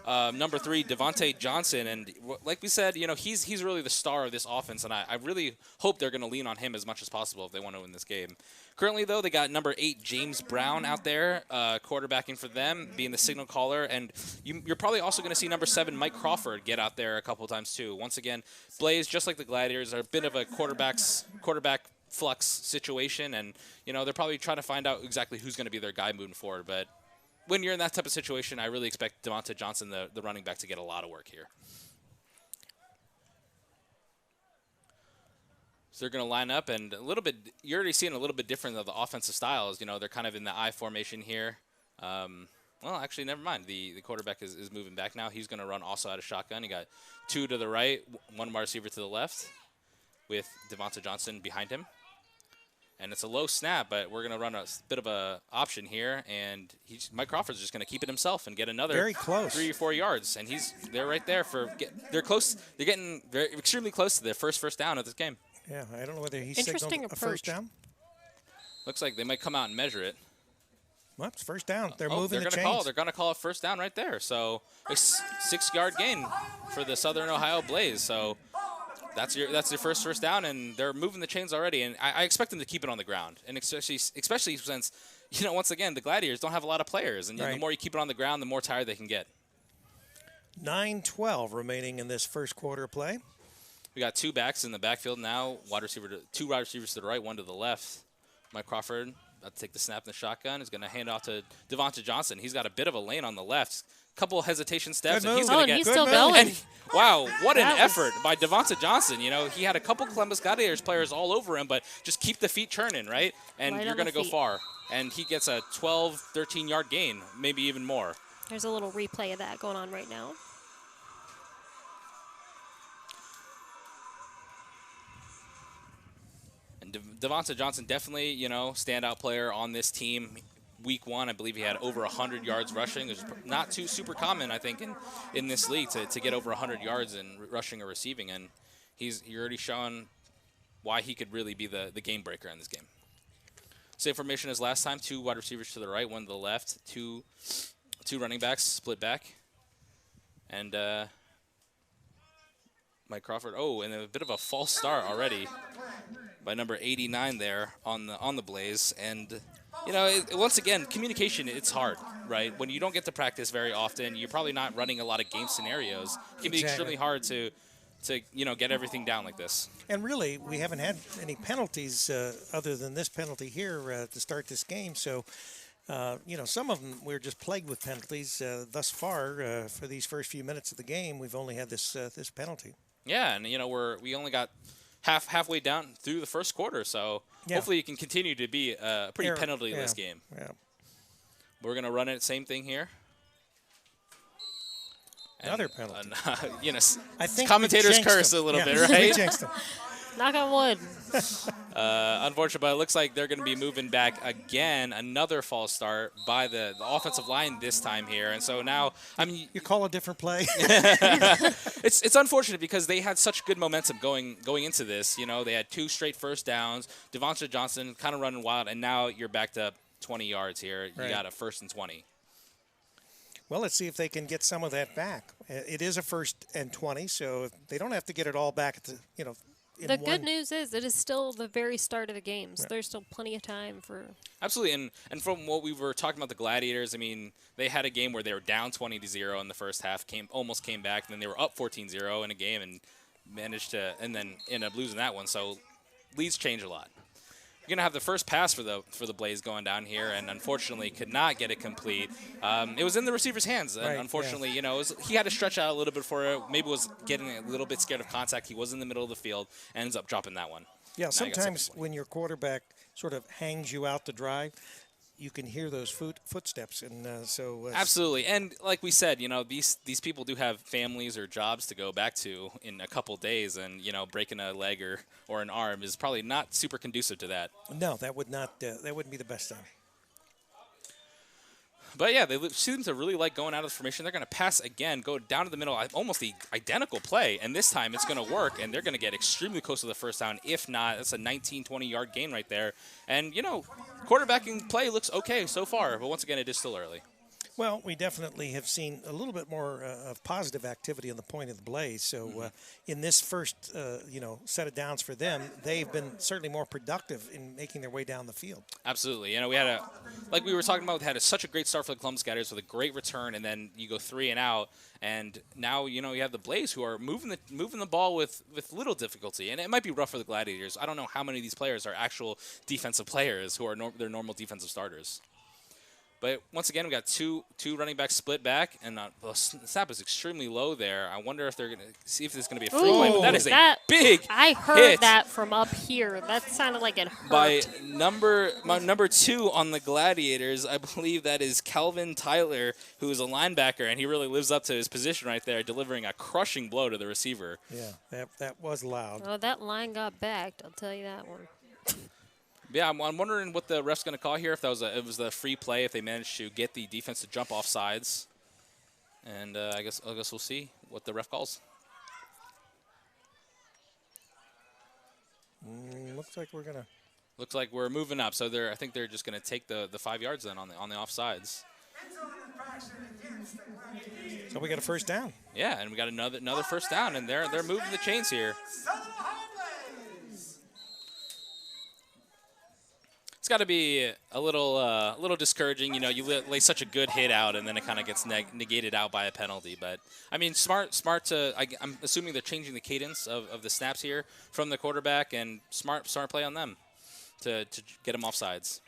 number 3, Devontae Johnson. And like we said, you know, he's really the star of this offense, and I really hope they're going to lean on him as much as possible if they want to win this game. Currently, though, they got number 8, James Brown, out there, quarterbacking for them, being the signal caller. And you're probably also going to see number 7, Mike Crawford, get out there a couple of times, too. Once again, Blaze, just like the Gladiators, are a bit of a quarterback flux situation, and you know, they're probably trying to find out exactly who's going to be their guy moving forward. But when you're in that type of situation, I really expect Devontae Johnson, the running back, to get a lot of work here. So they're going to line up, and a little bit, you're already seeing a little bit different of the offensive styles. You know, they're kind of in the I formation here. Well, actually, never mind. The quarterback is moving back now. He's going to run also out of shotgun. He got 2 to the right, 1 wide receiver to the left, with Devontae Johnson behind him. And it's a low snap, but we're going to run a bit of a option here, and Mike Crawford's just going to keep it himself and get another very close 3 or 4 yards, and they're right there they're close. They're getting extremely close to their first down of this game. Yeah, I don't know whether he signaled a first down. Looks like they might come out and measure it. Well, it's first down. They're moving the chains. They're going to call a first down right there. So a 6-yard gain for the Southern Ohio Blaze. So that's your first down, and they're moving the chains already. And I expect them to keep it on the ground, and especially since once again the Gladiators don't have a lot of players, and the more you keep it on the ground, the more tired they can get. 9:12 remaining in this first quarter of play. We got 2 backs in the backfield now. 2 wide receivers to the right, 1 to the left. Mike Crawford about to take the snap in the shotgun. Is going to hand off to Devonta Johnson. He's got a bit of a lane on the left. Couple hesitation steps, and he's going to get. He's still going. Wow, what an effort by Devonta Johnson. He had a couple Columbus Gladiators players all over him, but just keep the feet churning, right? And you're going to go far. And he gets a 12, 13-yard gain, maybe even more. There's a little replay of that going on right now. And Devonta Johnson definitely, standout player on this team. Week 1, I believe he had over 100 yards rushing. It's not too super common, I think, in this league to get over 100 yards in rushing or receiving. And you're already showing why he could really be the game breaker in this game. Same formation as last time. 2 wide receivers to the right, 1 to the left. Two running backs split back. And Mike Crawford. Oh, and a bit of a false start already by number 89 there on the Blaze. And once again, communication, it's hard, right? When you don't get to practice very often, you're probably not running a lot of game scenarios. It can be extremely hard to get everything down like this. And really, we haven't had any penalties other than this penalty here to start this game. So, some of them we're just plagued with penalties thus far. For these first few minutes of the game, we've only had this penalty. Yeah, and we only got halfway down through the first quarter, so hopefully it can continue to be a pretty penalty-less game. Yeah. We're going to run it, same thing here. Another penalty. I think commentators curse a little bit, right? Knock on wood. Unfortunately, but it looks like they're going to be moving back again. Another false start by the offensive line this time here. And so now, you call a different play. It's unfortunate because they had such good momentum going into this. They had 2 straight first downs. Devonta Johnson kind of running wild, and now you're backed up 20 yards here. You got a 1st and 20. Well, let's see if they can get some of that back. It is a 1st and 20, so they don't have to get it all back at the good news is it is still the very start of the game, so there's still plenty of time for. Absolutely, and from what we were talking about the Gladiators, they had a game where they were down 20-0 in the first half, almost came back, and then they were up 14-0 in a game and managed to, and then end up losing that one. So leads change a lot. You're going to have the first pass for the Blaze going down here, and unfortunately could not get it complete. It was in the receiver's hands, and unfortunately, he had to stretch out a little bit for it. Maybe was getting a little bit scared of contact. He was in the middle of the field and ends up dropping that one. Yeah, sometimes when your quarterback sort of hangs you out to dry, you can hear those footsteps, and absolutely. And like we said, these people do have families or jobs to go back to in a couple days, and breaking a leg or an arm is probably not super conducive to that. No, that would not. That wouldn't be the best time. But yeah, they seem to really like going out of the formation. They're going to pass again, go down to the middle, almost the identical play, and this time it's going to work, and they're going to get extremely close to the first down. If not, that's a 19, 20-yard gain right there. And, quarterbacking play looks okay so far, but once again, it is still early. Well, we definitely have seen a little bit more of positive activity on the point of the Blaze. So in this first, set of downs for them, they've been certainly more productive in making their way down the field. Absolutely. We had like we were talking about, had such a great start for the Columbus Gladiators with a great return, and then you go 3 and out, and now you have the Blaze who are moving the ball with little difficulty, and it might be rough for the Gladiators. I don't know how many of these players are actual defensive players who are their normal defensive starters. But once again, we got two running backs split back, and the snap is extremely low there. I wonder if they're going to see if there's going to be a free play. But that is a big I heard hit that from up here. That sounded like it hurt. By number 2 on the Gladiators, I believe that is Calvin Tyler, who is a linebacker, and he really lives up to his position right there, delivering a crushing blow to the receiver. Yeah, that was loud. Oh, that line got backed. I'll tell you that one. Yeah, I'm wondering what the ref's going to call here. If that was it was the free play, if they managed to get the defense to jump off sides. And I guess we'll see what the ref calls. Looks like we're gonna. Looks like we're moving up. So I think they're just going to take the 5 yards then on the offsides. So we got a first down. Yeah, and we got another first down, and they're moving the chains here. It's got to be a little discouraging. You know, you lay such a good hit out, and then it kind of gets negated out by a penalty. But I mean, smart to. I'm assuming they're changing the cadence of the snaps here from the quarterback, and smart play on them to get them off sides.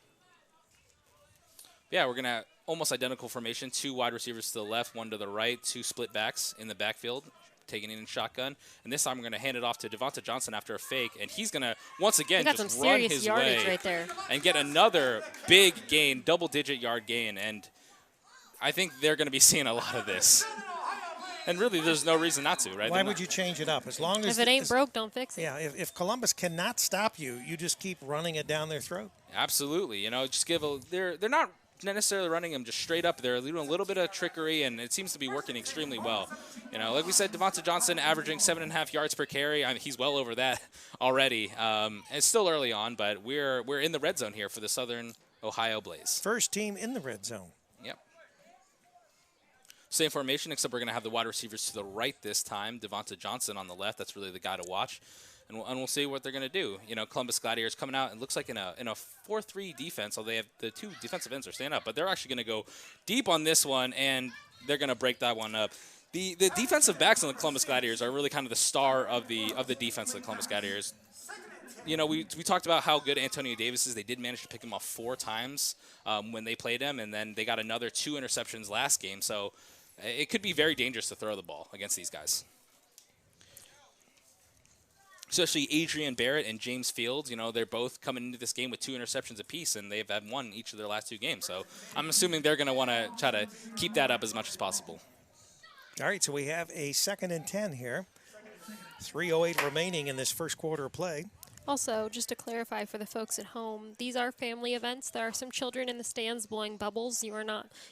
Yeah, we're gonna almost identical formation. 2 wide receivers to the left, 1 to the right, 2 split backs in the backfield, taking it in shotgun. And this time we're going to hand it off to Devonta Johnson after a fake. And he's going to, once again, just run his way right there. And get another big gain, double-digit yard gain. And I think they're going to be seeing a lot of this. And really, there's no reason not to, right? Why would you change it up? As long as if it ain't broke, don't fix it. Yeah, if Columbus cannot stop you, you just keep running it down their throat. Absolutely. You know, just give a – they're not necessarily running them just straight up. They're doing a little bit of trickery, and it seems to be working extremely well. You know, like we said, Devonta Johnson averaging 7.5 yards per carry. I mean, he's well over that already. It's still early on, but we're in the red zone here for the Southern Ohio Blaze. First team in the red zone. Yep. Same formation, except we're going to have the wide receivers to the right this time. Devonta Johnson on the left. That's really the guy to watch. And we'll see what they're going to do. You know, Columbus Gladiators coming out. It looks like in a 4-3 defense, although they have the 2 defensive ends are staying up. But they're actually going to go deep on this one, and they're going to break that one up. The defensive backs on the Columbus Gladiators are really kind of the star of the defense of the Columbus Gladiators. You know, we talked about how good Antonio Davis is. They did manage to pick him off 4 times when they played him, and then they got another 2 interceptions last game. So it could be very dangerous to throw the ball against these guys. Especially Adrian Barrett and James Fields, you know, they're both coming into this game with 2 interceptions apiece, and they've had 1 each of their last 2 games. So I'm assuming they're going to want to try to keep that up as much as possible. All right, so we have a 2nd and 10 here. 3:08 remaining in this first quarter of play. Also, just to clarify for the folks at home, these are family events. There are some children in the stands blowing bubbles. Your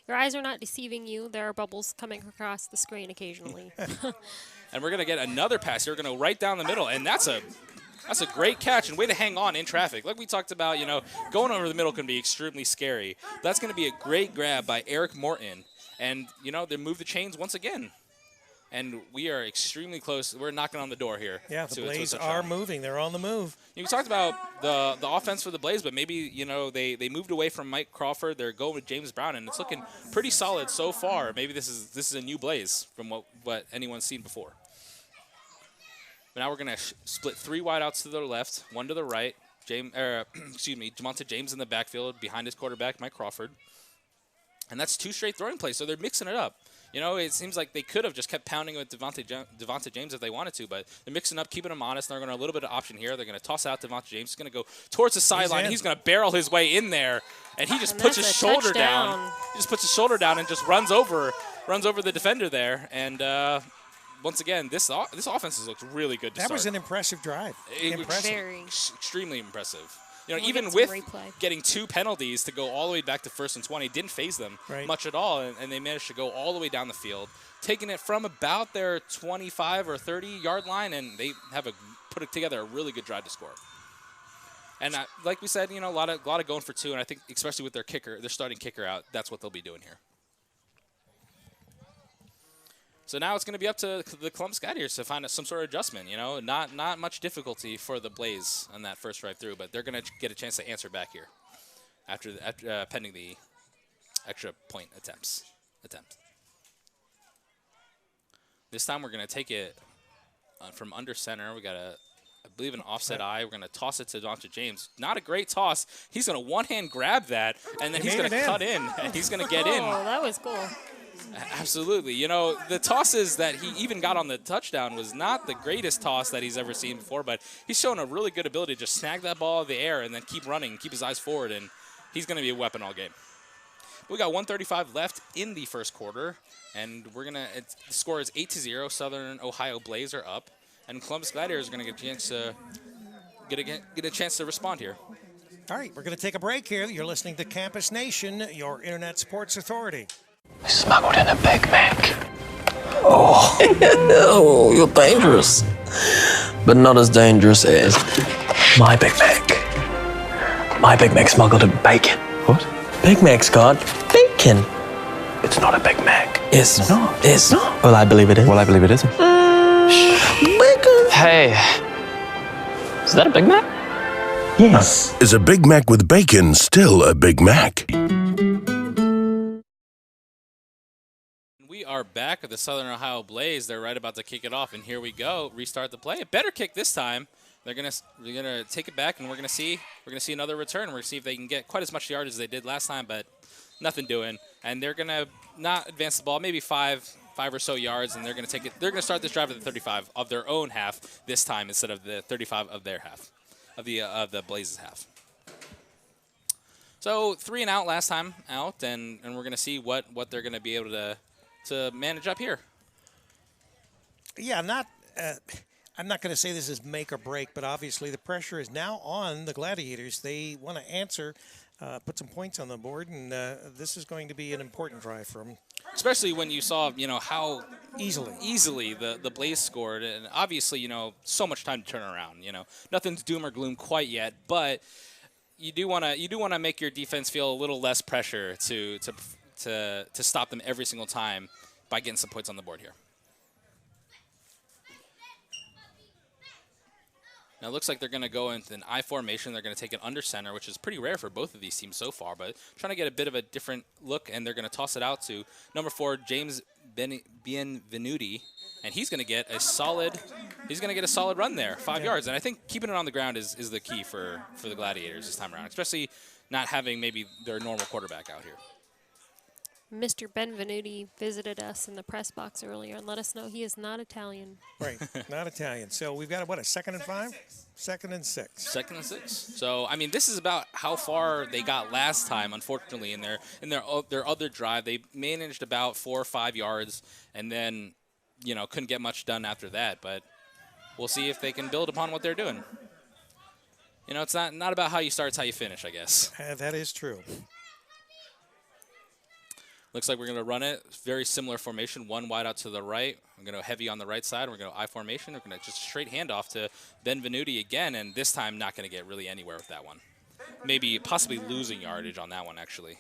eyes are not deceiving you. There are bubbles coming across the screen occasionally. And we're going to get another pass here. We're going to go right down the middle, and that's a great catch and way to hang on in traffic. Like we talked about, you know, going over the middle can be extremely scary. That's going to be a great grab by Eric Morton. And, you know, they move the chains once again. And we are extremely close. We're knocking on the door here. Yeah, the Blaze are moving. They're on the move. You talked about the offense for the Blaze, but maybe, you know, they moved away from Mike Crawford. They're going with James Brown, and it's looking pretty solid so far. Maybe this is a new Blaze from what anyone's seen before. But now we're going to split 3 wideouts to the left, 1 to the right. Devonta James in the backfield behind his quarterback, Mike Crawford. And that's 2 straight throwing plays, so they're mixing it up. You know, it seems like they could have just kept pounding with Devonta James if they wanted to, but they're mixing up, keeping him honest. They're going to a little bit of option here. They're going to toss out Devonta James. He's going to go towards the sideline. He's going to barrel his way in there, and he just puts his shoulder down. He just puts his shoulder down and just runs over the defender there. And once again, this offense has looked really good to start. That was an impressive drive. Very. Extremely impressive. You know, even with getting 2 penalties to go all the way back to 1st and 20, didn't phase them much at all, and they managed to go all the way down the field, taking it from about their 25 or 30-yard line, and they have put together a really good drive to score. And like we said, you know, a lot of going for 2, and I think especially with their starting kicker out, that's what they'll be doing here. So now it's going to be up to the Columbus Gladiators to find some sort of adjustment. You know, not much difficulty for the Blaze on that first drive through, but they're going to get a chance to answer back here after pending the extra point attempt. This time we're going to take it from under center. We got I believe an offset eye. We're going to toss it to Devonta James. Not a great toss. He's going to one-hand grab that, and then he's going to cut in, and he's going to get in. Oh, that was cool. Absolutely. You know, the tosses that he even got on the touchdown was not the greatest toss that he's ever seen before, but he's shown a really good ability to just snag that ball in the air and then keep running, keep his eyes forward, and he's going to be a weapon all game. We got 1:35 left in the first quarter, and the score is 8-0. Southern Ohio Blaze are up, and Columbus Gladiators are going to get a chance to respond here. All right, we're going to take a break here. You're listening to Campus Nation, your internet sports authority. I smuggled in a Big Mac. Oh, oh, you're dangerous. But not as dangerous as my Big Mac. My Big Mac smuggled in bacon. What? Big Mac's got bacon. It's not a Big Mac. It's not. It's not. Well, I believe it is. Well, I believe it isn't. Bacon. Hey, is that a Big Mac? Yes. Is a Big Mac with bacon still a Big Mac? We are back at the Southern Ohio Blaze. They're right about to kick it off, and here we go. Restart the play. A better kick this time. They're gonna take it back, and we're gonna see another return. We're gonna see if they can get quite as much yardage as they did last time, but nothing doing. And they're gonna not advance the ball, maybe five or so yards, and they're gonna take it. They're gonna start this drive at the 35 of their own half this time instead of the 35 of their half, of the Blazes half. So 3 and out last time out, and we're gonna see what they're gonna be able to manage up here. Yeah, I'm not going to say this is make or break, but obviously the pressure is now on the Gladiators. They want to answer, put some points on the board, and this is going to be an important drive for them. Especially when you saw, how easily the Blaze scored, and obviously, so much time to turn around. Nothing's doom or gloom quite yet, but you do want to make your defense feel a little less pressure to stop them every single time by getting some points on the board here. Now it looks like they're going to go into an I formation. They're going to take it under center, which is pretty rare for both of these teams so far, but trying to get a bit of a different look, and they're going to toss it out to number 4, James Bienvenuti, and he's going to get a solid run there, 5 yards. And I think keeping it on the ground is the key for the Gladiators this time around, especially not having maybe their normal quarterback out here. Mr. Benvenuti visited us in the press box earlier and let us know he is not Italian. Right, not Italian. So we've got, a 2nd and 5? 2nd and 6. 2nd and 6. So, this is about how far they got last time, unfortunately, in their other drive. They managed about 4 or 5 yards and then, couldn't get much done after that. But we'll see if they can build upon what they're doing. It's not about how you start, it's how you finish, I guess. That is true. Looks like we're going to run it. Very similar formation. 1 wide out to the right. We're going to heavy on the right side. We're going to I formation. We're going to just straight handoff to Benvenuti again, and this time not going to get really anywhere with that one. Maybe possibly losing yardage on that one, actually.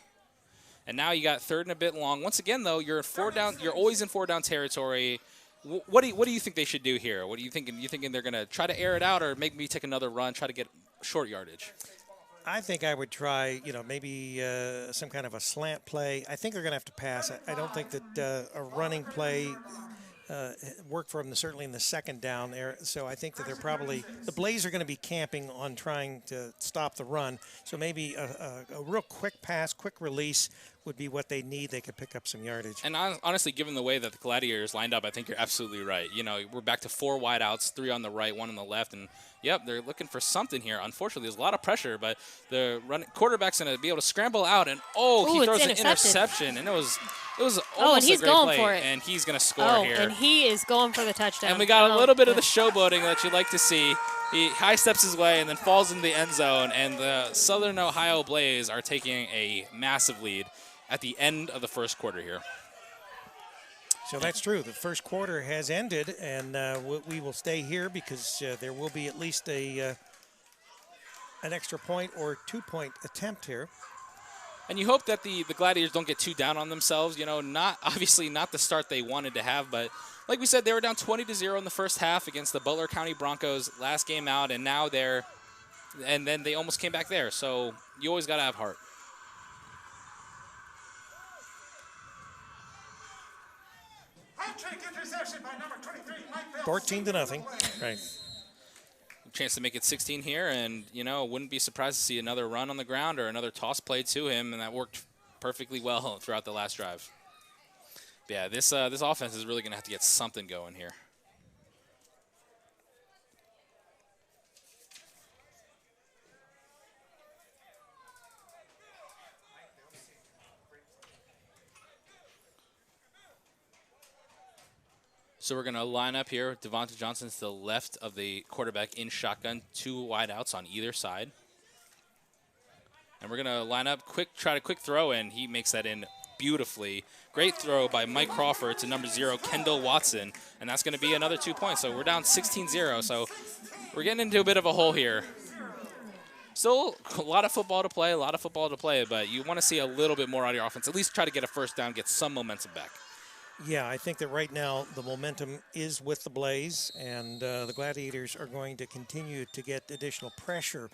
And now you got 3rd and a bit long. Once again, though, you're 4 down. You're always in 4 down territory. What do you think they should do here? What are you thinking? You thinking they're going to try to air it out or maybe take another run, try to get short yardage? I think I would try, maybe some kind of a slant play. I think they're going to have to pass. I don't think that a running play worked for them, certainly in the 2nd down there. So I think that the Blaze are going to be camping on trying to stop the run. So maybe a real quick pass, quick release would be what they need. They could pick up some yardage. And honestly, given the way that the Gladiators lined up, I think you're absolutely right. We're back to 4 wideouts, 3 on the right, 1 on the left, and yep, they're looking for something here. Unfortunately, there's a lot of pressure, but the quarterback's going to be able to scramble out, and he throws an interception, and it was almost and a great going play, for it. and he's going to score here. And he is going for the touchdown. And we got a little bit of the showboating that you'd like to see. He high steps his way and then falls into the end zone, and the Southern Ohio Blaze are taking a massive lead at the end of the 1st quarter here. So that's true. The 1st quarter has ended, and we will stay here because there will be at least an extra point or 2-point attempt here. And you hope that the Gladiators don't get too down on themselves. Obviously not the start they wanted to have, but like we said, they were down 20-0 in the 1st half against the Butler County Broncos last game out, and now and then they almost came back there. So you always got to have heart. Interception by number 23, Mike Bell. 14-0. Right. Chance to make it 16 here, and wouldn't be surprised to see another run on the ground or another toss play to him, and that worked perfectly well throughout the last drive. But yeah, this offense is really going to have to get something going here. So we're going to line up here. Devonta Johnson to the left of the quarterback in shotgun, 2 wideouts on either side. And we're going to line up, try to quick throw, and he makes that in beautifully. Great throw by Mike Crawford to number 0, Kendall Watson, and that's going to be another 2 points. So we're down 16-0, so we're getting into a bit of a hole here. Still a lot of football to play, but you want to see a little bit more out of your offense. At least try to get a first down, get some momentum back. Yeah, I think that right now the momentum is with the Blaze, and the Gladiators are going to continue to get additional pressure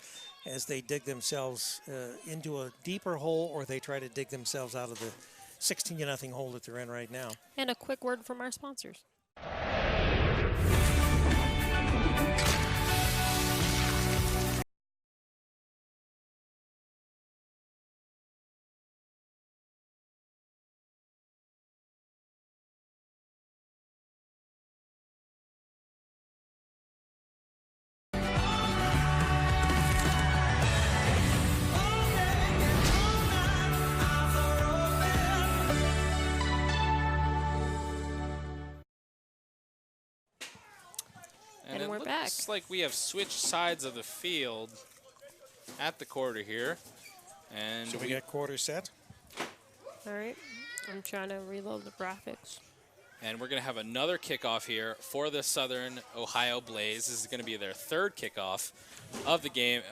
as they dig themselves into a deeper hole, or they try to dig themselves out of the 16-0 hole that they're in right now. And a quick word from our sponsors. And we're back. Looks like we have switched sides of the field at the quarter here. And so we got quarter set. All right. I'm trying to reload the graphics. And we're going to have another kickoff here for the Southern Ohio Blaze. This is going to be their third kickoff of the game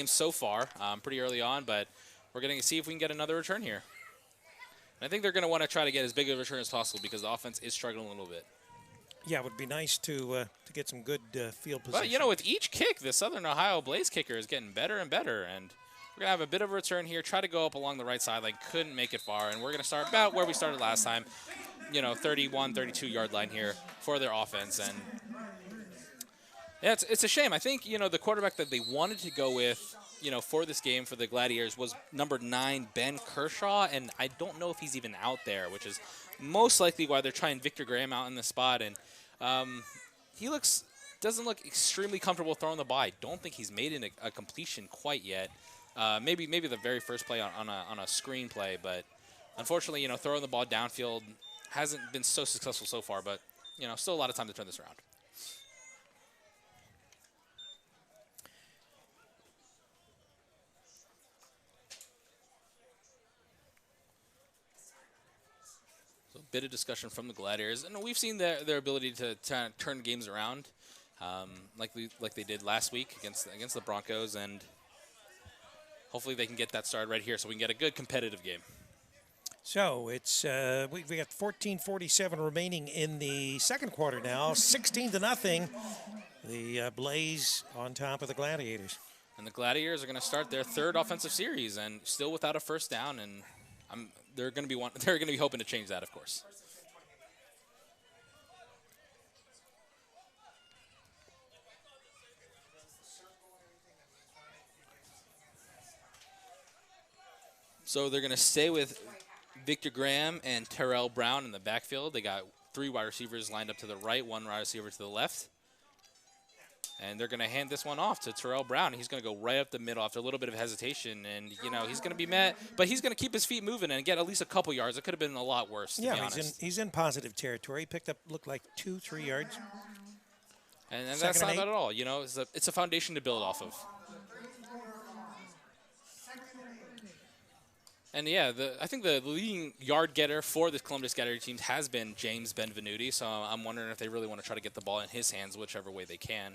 so far. Pretty early on, but we're going to see if we can get another return here. And I think they're going to want to try to get as big of a return as possible because the offense is struggling a little bit. Yeah, it would be nice to get some good field position. But, you know, with each kick, the Southern Ohio Blaze kicker is getting better and better. And we're going to have a bit of a return here, try to go up along the right sideline. Couldn't make it far. And we're going to start about where we started last time, 31, 32-yard line here for their offense. And yeah, it's a shame. I think, the quarterback that they wanted to go with, for this game for the Gladiators was number 9, Ben Kershaw. And I don't know if he's even out there, which is most likely why they're trying Victor Graham out in the spot. And he doesn't look extremely comfortable throwing the ball. I don't think he's made a completion quite yet. Maybe the very first play on a screen play, but unfortunately, throwing the ball downfield hasn't been so successful so far. But still a lot of time to turn this around. Bit of discussion from the Gladiators, and we've seen their ability to turn games around, like they did last week against the Broncos, and hopefully they can get that started right here so we can get a good competitive game. So it's we got 14:47 remaining in the second quarter now, 16-0. The Blaze on top of the Gladiators, and the Gladiators are going to start their third offensive series, and still without a first down, and they're going to be hoping to change that, of course. So they're going to stay with Victor Graham and Terrell Brown in the backfield. They got 3 wide receivers lined up to the right, 1 wide receiver to the left. And they're going to hand this one off to Terrell Brown. He's going to go right up the middle after a little bit of hesitation. And, he's going to be mad, but he's going to keep his feet moving and get at least a couple yards. It could have been a lot worse, to be honest. He's in positive territory. He picked up, looked like 2-3 yards. And that's not bad at all. It's a foundation to build off of. And, yeah, I think the leading yard getter for the Columbus Gladiator team has been James Benvenuti. So I'm wondering if they really want to try to get the ball in his hands whichever way they can.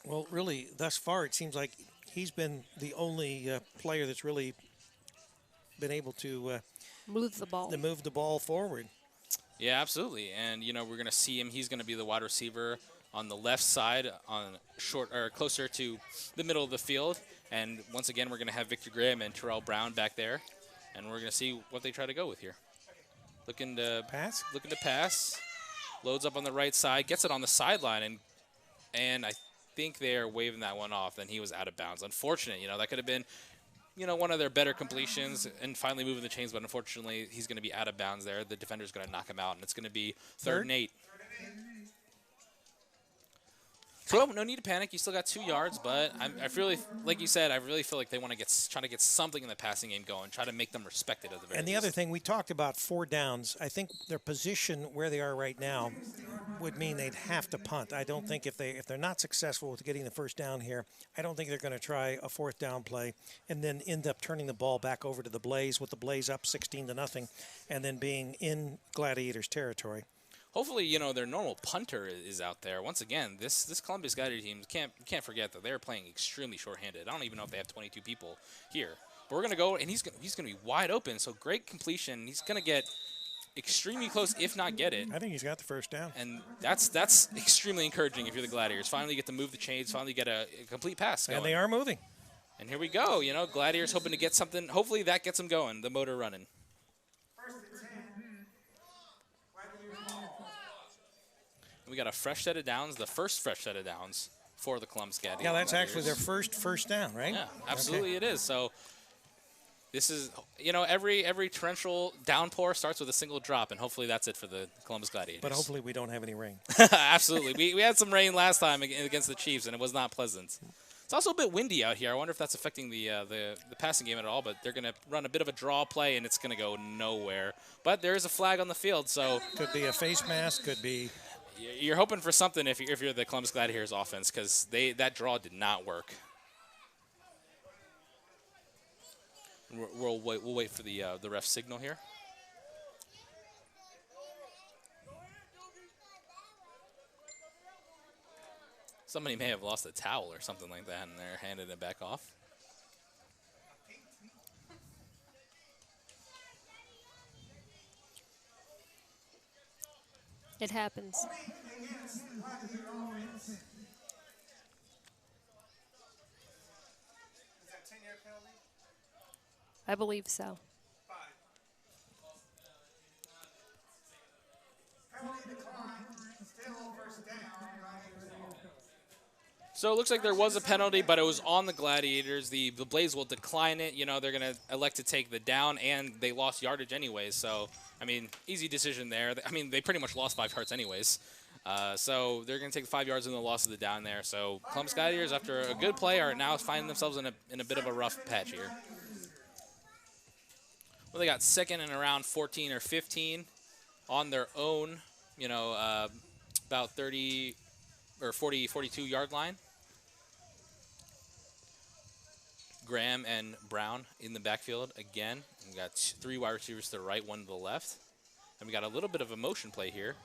Well, really, thus far, it seems like he's been the only player that's really been able to move the ball forward. Yeah, absolutely. And, we're going to see him. He's going to be the wide receiver on the left side, closer to the middle of the field. And once again, we're going to have Victor Graham and Terrell Brown back there. And we're going to see what they try to go with here. Looking to pass. Loads up on the right side. Gets it on the sideline. And I think they're waving that one off. Then he was out of bounds. Unfortunate. That could have been, one of their better completions and finally moving the chains. But unfortunately, he's going to be out of bounds there. The defender's going to knock him out. And it's going to be 3rd and 8. So no need to panic. You still got 2 yards, but I really, like you said, I really feel like they want to try to get something in the passing game going, try to make them respected at the very And the least. other thing, we talked about 4 downs. I think their position where they are right now would mean they'd have to punt. I don't think if they're not successful with getting the first down here, I don't think they're going to try a 4th down play and then end up turning the ball back over to the Blaze with the Blaze up 16-0 and then being in Gladiators territory. Hopefully, their normal punter is out there. Once again, this Columbus Gladiator team can't forget that they're playing extremely shorthanded. I don't even know if they have 22 people here. But we're gonna go, and he's gonna be wide open. So great completion. He's gonna get extremely close, if not get it. I think he's got the first down. And that's extremely encouraging if you're the Gladiators. Finally get to move the chains. Finally get a complete pass going. And they are moving. And here we go. Gladiators hoping to get something. Hopefully that gets them going. The motor running. We got a fresh set of downs, the first fresh set of downs for the Columbus Gladiators. Yeah, that's actually their first down, right? Yeah, absolutely it is. So this is, every torrential downpour starts with a single drop, and hopefully that's it for the Columbus Gladiators. But hopefully we don't have any rain. Absolutely. We had some rain last time against the Chiefs, and it was not pleasant. It's also a bit windy out here. I wonder if that's affecting the passing game at all, but they're going to run a bit of a draw play, and it's going to go nowhere. But there is a flag on the field, so. Could be a face mask, could be. You're hoping for something if you're the Columbus Gladiators offense, because that draw did not work. We'll wait for the ref signal here. Somebody may have lost a towel or something like that, and they're handing it back off. It happens. I believe so. So it looks like there was a penalty, but it was on the Gladiators. The Blaze will decline it. They're going to elect to take the down, and they lost yardage anyways. So, easy decision there. They pretty much lost 5 yards anyways. So they're going to take the 5 yards and the loss of the down there. So Columbus Gladiators, after a good play, are now finding themselves in a bit of a rough patch here. Well, they got second and around 14 or 15 on their own, about 30 or 40, 42-yard line. Graham and Brown in the backfield again. We got 3 wide receivers to the right, 1 to the left. And we got a little bit of a motion play here.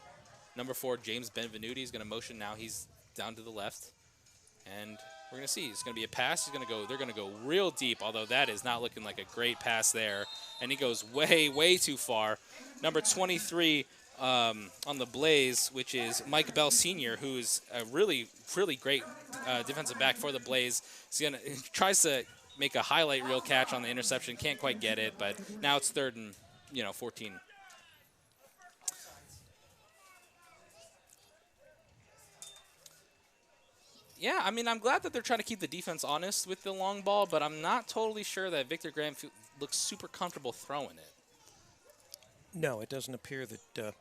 Number 4, James Benvenuti, is going to motion now. He's down to the left. And we're going to see. It's going to be a pass. They're going to go real deep, although that is not looking like a great pass there. And he goes way, way too far. Number 23 on the Blaze, which is Mike Bell Sr., who is a really, really great defensive back for the Blaze. He tries to make a highlight reel catch on the interception. Can't quite get it, but now it's 3rd and 14. Yeah, I'm glad that they're trying to keep the defense honest with the long ball, but I'm not totally sure that Victor Graham looks super comfortable throwing it. No, it doesn't appear that.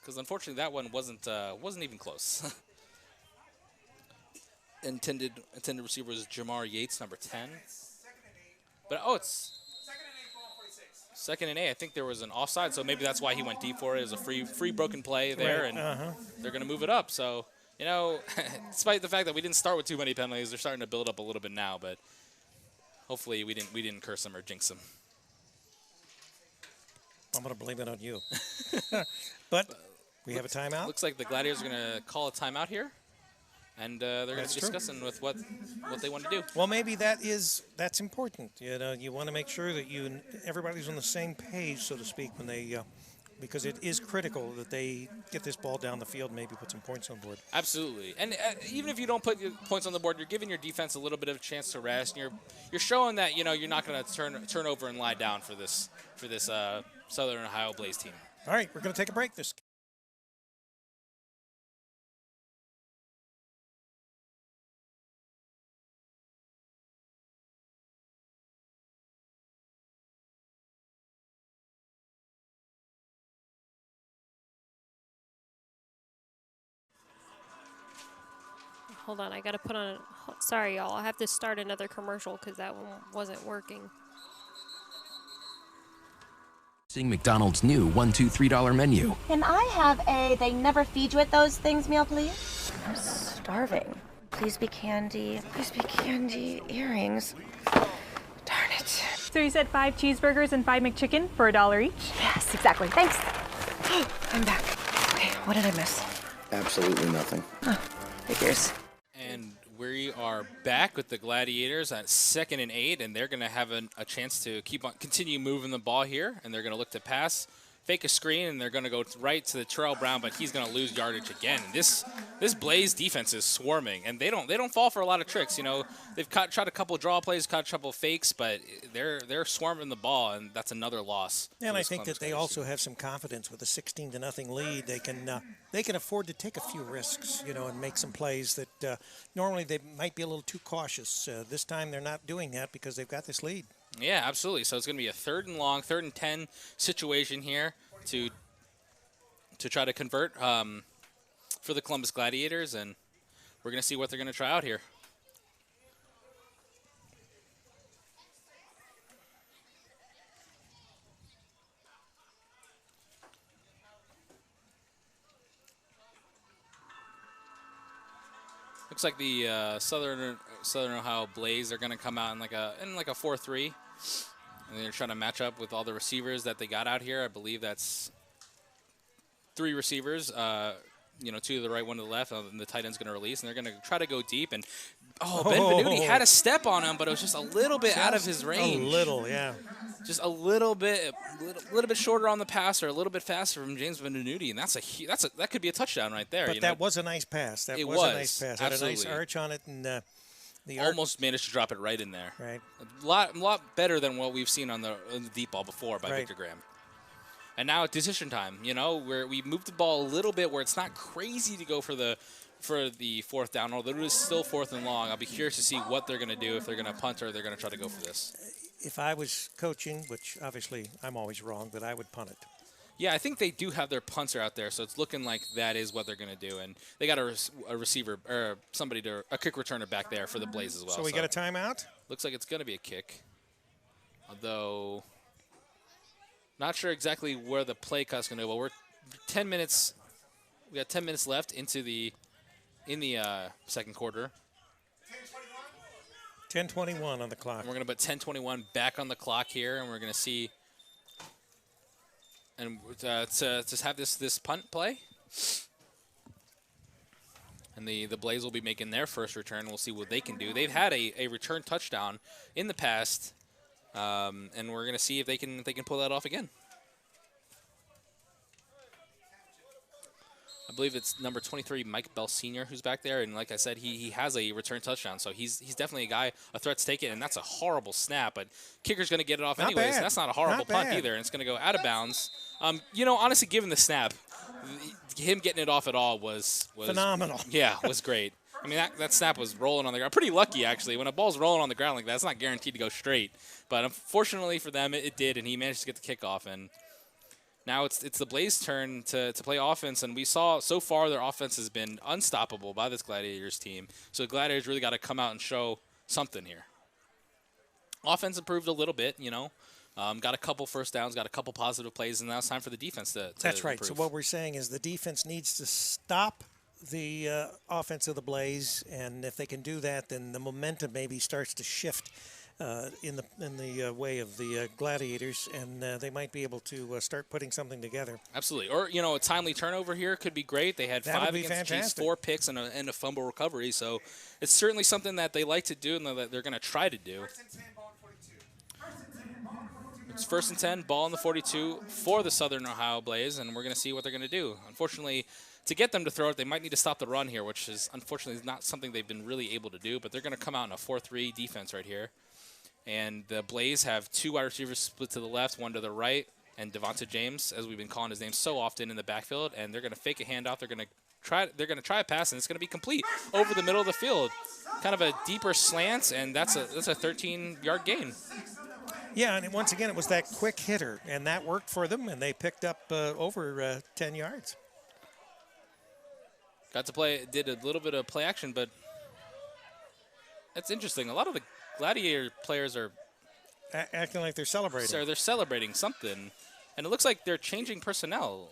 Because unfortunately, that one wasn't even close. Intended receiver was Jamar Yates, number 10. But it's 2nd and 8. I think there was an offside, so maybe that's why he went deep for it. It was a free broken play there, right. And they're going to move it up. So, despite the fact that we didn't start with too many penalties, they're starting to build up a little bit now. But hopefully, we didn't curse them or jinx them. I'm going to blame it on you. But we have a timeout. Looks like the Gladiators are going to call a timeout here. And they're going to be discussing with what they want to do. Well, maybe that's important. You want to make sure that everybody's on the same page, so to speak, when they because it is critical that they get this ball down the field, maybe put some points on board. Absolutely. And even if you don't put your points on the board, you're giving your defense a little bit of a chance to rest. And you're showing that you're not going to turn over and lie down for this Southern Ohio Blaze team. All right, we're going to take a break. hold on. I got to put on. Sorry, y'all. I have to start another commercial because that one wasn't working. Seeing McDonald's new $1, $2, $3 menu. Can I have a they never feed you at those things meal, please? I'm starving. Please be candy. Please be candy. Earrings. Darn it. So you said 5 cheeseburgers and 5 McChicken for $1 each? Yes, exactly. Thanks. I'm back. Okay, what did I miss? Absolutely nothing. Oh, figures. And we are back with the Gladiators at 2nd and 8, and they're going to have a chance to continue moving the ball here, and they're going to look to pass, fake a screen, and they're going to go right to the Terrell Brown, but he's going to lose yardage again. This Blaze defense is swarming, and they don't fall for a lot of tricks. You know, they've tried a couple of draw plays, caught a couple of fakes, but they're swarming the ball, and that's another loss. And I think that they also have some confidence with a 16-0 lead. They can afford to take a few risks, you know, and make some plays that normally they might be a little too cautious. This time they're not doing that because they've got this lead. Yeah, absolutely. So it's going to be a 3rd and long, 3rd and 10 situation here to try to convert for the Columbus Gladiators, and we're going to see what they're going to try out here. Looks like the Southern Ohio Blaze are going to come out in like a 4-3, and they're trying to match up with all the receivers that they got out here. I believe that's 3 receivers. You know, 2 to the right, 1 to the left, and the tight end's going to release, and they're going to try to go deep. And Benvenuti had a step on him, but it was just a little bit out of his range. A little, yeah. Just a little bit shorter on the pass, or a little bit faster from James Benvenuti, and that could be a touchdown right there. But that was a nice pass. That was a nice pass. Absolutely. Had a nice arch on it, and the almost managed to drop it right in there. Right. A lot better than what we've seen on the deep ball before by Victor Graham. And now it's decision time, you know, where we moved the ball a little bit where it's not crazy to go for the 4th down, although it is still 4th and long. I'll be curious to see what they're going to do, if they're going to punt or they're going to try to go for this. If I was coaching, which obviously I'm always wrong, but I would punt it. Yeah, I think they do have their punter out there, so it's looking like that is what they're going to do. And they got a receiver, or a kick returner back there for the Blaze as well. So we got a timeout? Looks like it's going to be a kick, although not sure exactly where the play cut's going to go. Well, we're 10 minutes. We got 10 minutes left in the 2nd quarter. 10:21 on the clock. And we're going to put 10:21 back on the clock here, and we're going to see and to just have this punt play. And the Blaze will be making their first return. We'll see what they can do. They've had a return touchdown in the past. And we're going to see if they can pull that off again. I believe it's number 23, Mike Bell Sr., who's back there. And like I said, he has a return touchdown. So he's definitely a threat to take it. And that's a horrible snap. But kicker's going to get it off anyways. And that's not a horrible punt either. And it's going to go out of bounds. You know, honestly, given the snap, him getting it off at all was phenomenal. Yeah, was great. I mean, that snap was rolling on the ground. Pretty lucky, actually. When a ball's rolling on the ground like that, it's not guaranteed to go straight. But unfortunately for them, it did, and he managed to get the kickoff. And now it's the Blaze turn to play offense. And we saw so far their offense has been unstoppable by this Gladiators team. So the Gladiators really got to come out and show something here. Offense improved a little bit, you know. Got a couple first downs, got a couple positive plays, and now it's time for the defense to That's right. improve. So what we're saying is the defense needs to stop the offense of the Blaze, and if they can do that, then the momentum maybe starts to shift in the way of the Gladiators, and they might be able to start putting something together. Absolutely. Or, you know, a timely turnover here could be great. They had 5 against the Chiefs, 4 picks, and a fumble recovery. So it's certainly something that they like to do and that they're going to try to do. It's 1st and 10, ball in the 42 for the Southern Ohio Blaze, and we're going to see what they're going to do. Unfortunately, to get them to throw it, they might need to stop the run here, which is unfortunately not something they've been really able to do, but they're going to come out in a 4-3 defense right here. And the Blaze have 2 wide receivers split to the left, 1 to the right, and Devonta James, as we've been calling his name so often, in the backfield, and they're going to fake a handoff. They're going to try a pass, and it's going to be complete over the middle of the field. Kind of a deeper slant, and that's a 13-yard gain. Yeah, and once again, it was that quick hitter, and that worked for them, and they picked up over 10 yards. Got to play, did a little bit of play action, but That's interesting. A lot of the Gladiator players are acting like they're celebrating. So they're celebrating something, and it looks like they're changing personnel.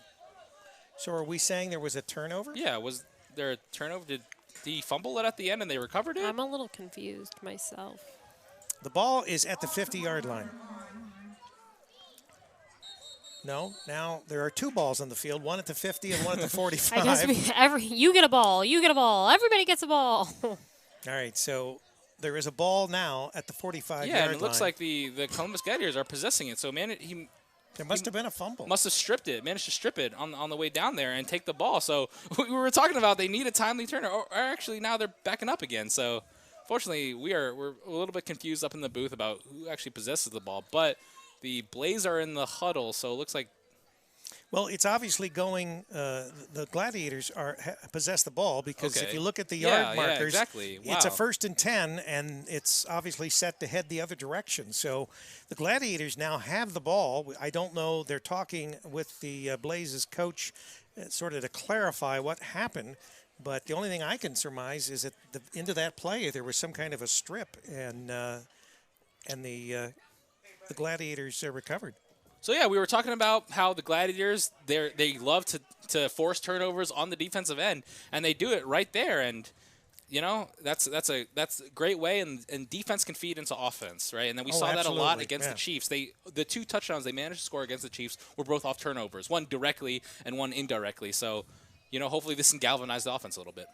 So are we saying there was a turnover? Yeah, was there a turnover? Did he fumble it at the end and they recovered it? I'm a little confused myself. The ball is at the 50-yard line. No, now there are 2 balls on the field, one at the 50 and one at the 45. I guess you get a ball, you get a ball, everybody gets a ball. All right, so there is a ball now at the 45-yard line. Yeah, and it looks like the Columbus Gladiators are possessing it. So, there must have been a fumble. Must have stripped it, managed to strip it on the way down there and take the ball. So we were talking about they need a timely turner. Or actually, now they're backing up again. So fortunately, we're a little bit confused up in the booth about who actually possesses the ball. But the Blaze are in the huddle, so it looks like. Well, it's obviously going. The Gladiators possess the ball because if you look at the yard markers, exactly. Wow. It's a 1st and 10, and it's obviously set to head the other direction. So the Gladiators now have the ball. I don't know. They're talking with the Blazes coach, sort of to clarify what happened. But the only thing I can surmise is that into that play there was some kind of a strip, and the Gladiators recovered. So, yeah, we were talking about how the Gladiators, they love to force turnovers on the defensive end, and they do it right there. And, you know, that's a great way, and defense can feed into offense, right? And then we saw that a lot against the Chiefs. The 2 touchdowns they managed to score against the Chiefs were both off turnovers, one directly and one indirectly. So, you know, hopefully this can galvanize the offense a little bit.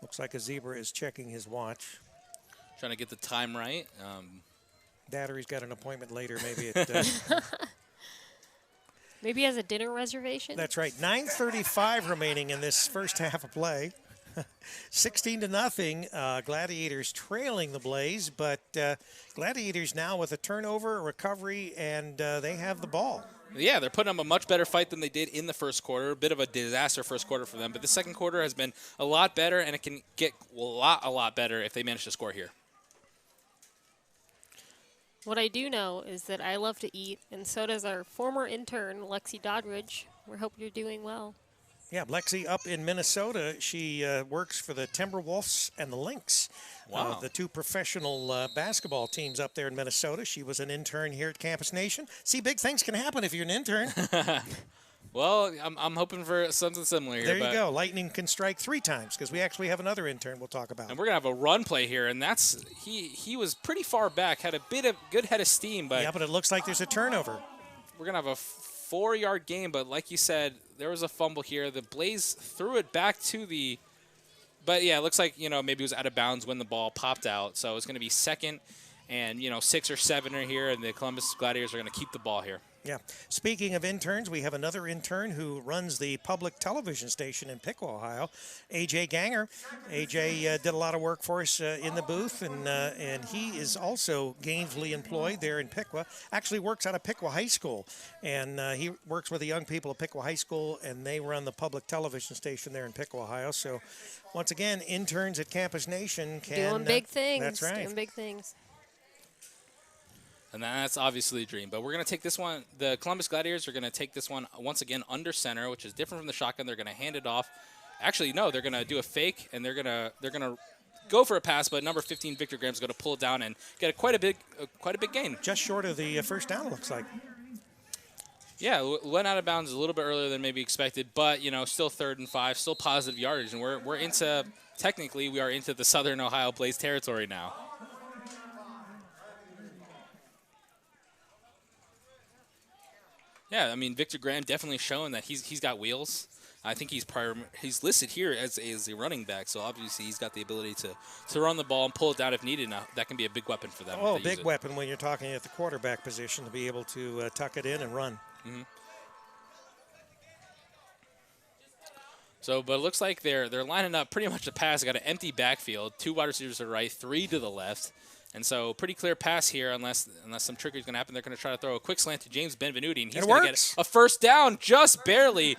Looks like a zebra is checking his watch. Trying to get the time right. That or he's got an appointment later, maybe at maybe he has a dinner reservation. That's right. 9:35 remaining in this first half of play. 16-0. Gladiators trailing the Blaze, but Gladiators now with a turnover, a recovery, and they have the ball. Yeah, they're putting up a much better fight than they did in the first quarter. A bit of a disaster first quarter for them, but the second quarter has been a lot better, and it can get a lot better if they manage to score here. What I do know is that I love to eat, and so does our former intern, Lexi Doddridge. We hope you're doing well. Yeah, Lexi up in Minnesota. She works for the Timberwolves and the Lynx. Wow. The 2 professional basketball teams up there in Minnesota. She was an intern here at Campus Nation. See, big things can happen if you're an intern. Well, I'm hoping for something similar here. There you go. Lightning can strike 3 times because we actually have another intern we'll talk about. And we're going to have a run play here, and that's he was pretty far back, had a good head of steam. But yeah, but it looks like there's a turnover. We're going to have a 4-yard game, but like you said, there was a fumble here. The Blaze threw it back to the – but, yeah, it looks like, you know, maybe it was out of bounds when the ball popped out. So it's going to be 2nd and, you know, 6 or 7 are here, and the Columbus Gladiators are going to keep the ball here. Yeah. Speaking of interns, we have another intern who runs the public television station in Piqua, Ohio, A.J. Ganger. A.J. did a lot of work for us in the booth, and he is also gainfully employed there in Piqua. Actually works out of Piqua High School, and he works with the young people at Piqua High School, and they run the public television station there in Piqua, Ohio. So, once again, interns at Campus Nation can doing big things. That's right. Doing big things. And that's obviously a dream. But we're going to take this one. The Columbus Gladiators are going to take this one once again under center, which is different from the shotgun. They're going to hand it off. Actually, no, they're going to do a fake, and they're going to go for a pass. But number 15, Victor Graham's going to pull it down and get quite a big gain. Just short of the first down, it looks like. Yeah, went out of bounds a little bit earlier than maybe expected, but you know, still 3rd and 5, still positive yardage, and we're into technically we are into the Southern Ohio Blaze territory now. Yeah, I mean, Victor Graham definitely showing that he's got wheels. I think he's listed here as a running back, so obviously he's got the ability to run the ball and pull it down if needed. Now, that can be a big weapon for them. Oh, big weapon when you're talking at the quarterback position to be able to tuck it in and run. Mm-hmm. So, but it looks like they're lining up pretty much a pass. They got an empty backfield, 2 wide receivers to the right, 3 to the left. And so pretty clear pass here unless some trickery is going to happen. They're going to try to throw a quick slant to James Benvenuti, and he's going to get a first down just barely.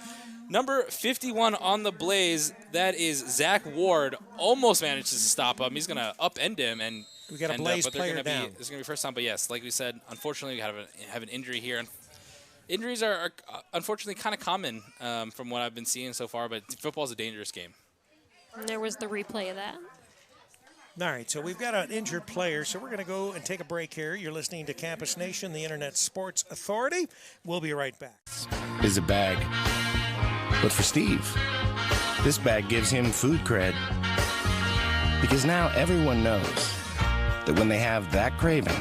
Number 51 on the Blaze, that is Zach Ward, almost manages to stop him. He's going to upend him. And we got a Blaze player down. It's going to be first down, but yes, like we said, unfortunately we have an injury here. Injuries are unfortunately kind of common from what I've been seeing so far, but football is a dangerous game. And there was the replay of that. All right, so we've got an injured player, so we're going to go and take a break here. You're listening to Campus Nation, the Internet Sports Authority. We'll be right back. Is a bag. But for Steve, this bag gives him food cred. Because now everyone knows that when they have that craving,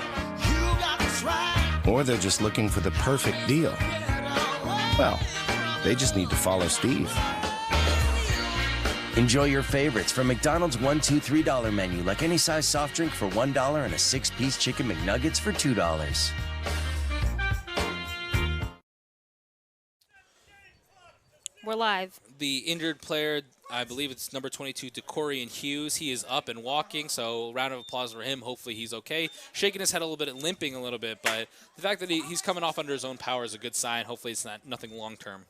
or they're just looking for the perfect deal, well, they just need to follow Steve. Enjoy your favorites from McDonald's $1, $2, $3 menu, like any size soft drink for $1 and a 6-piece chicken McNuggets for $2. We're live. The injured player, I believe it's number 22, DeCorian Hughes. He is up and walking, so round of applause for him. Hopefully he's okay. Shaking his head a little bit, limping a little bit, but the fact that he's coming off under his own power is a good sign. Hopefully it's nothing long-term.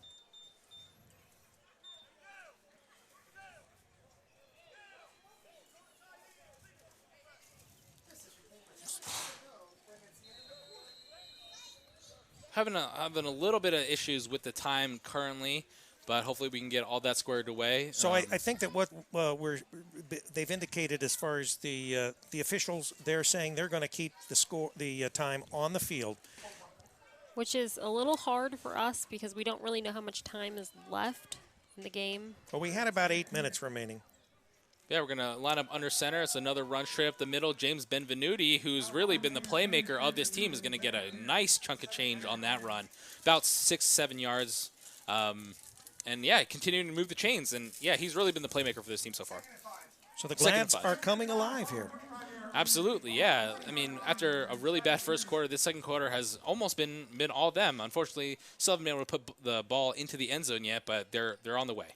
Having a little bit of issues with the time currently, but hopefully we can get all that squared away. So I think that what they've indicated as far as the officials, they're saying they're going to keep the time on the field, which is a little hard for us because we don't really know how much time is left in the game. Well, we had about 8 minutes remaining. Yeah, we're going to line up under center. It's another run straight up the middle. James Benvenuti, who's really been the playmaker of this team, is going to get a nice chunk of change on that run. About 6-7 yards. And, yeah, continuing to move the chains. And, yeah, he's really been the playmaker for this team so far. So the Glads are coming alive here. Absolutely, yeah. I mean, after a really bad first quarter, this second quarter has almost been all them. Unfortunately, still haven't been able to put the ball into the end zone yet, but they're on the way.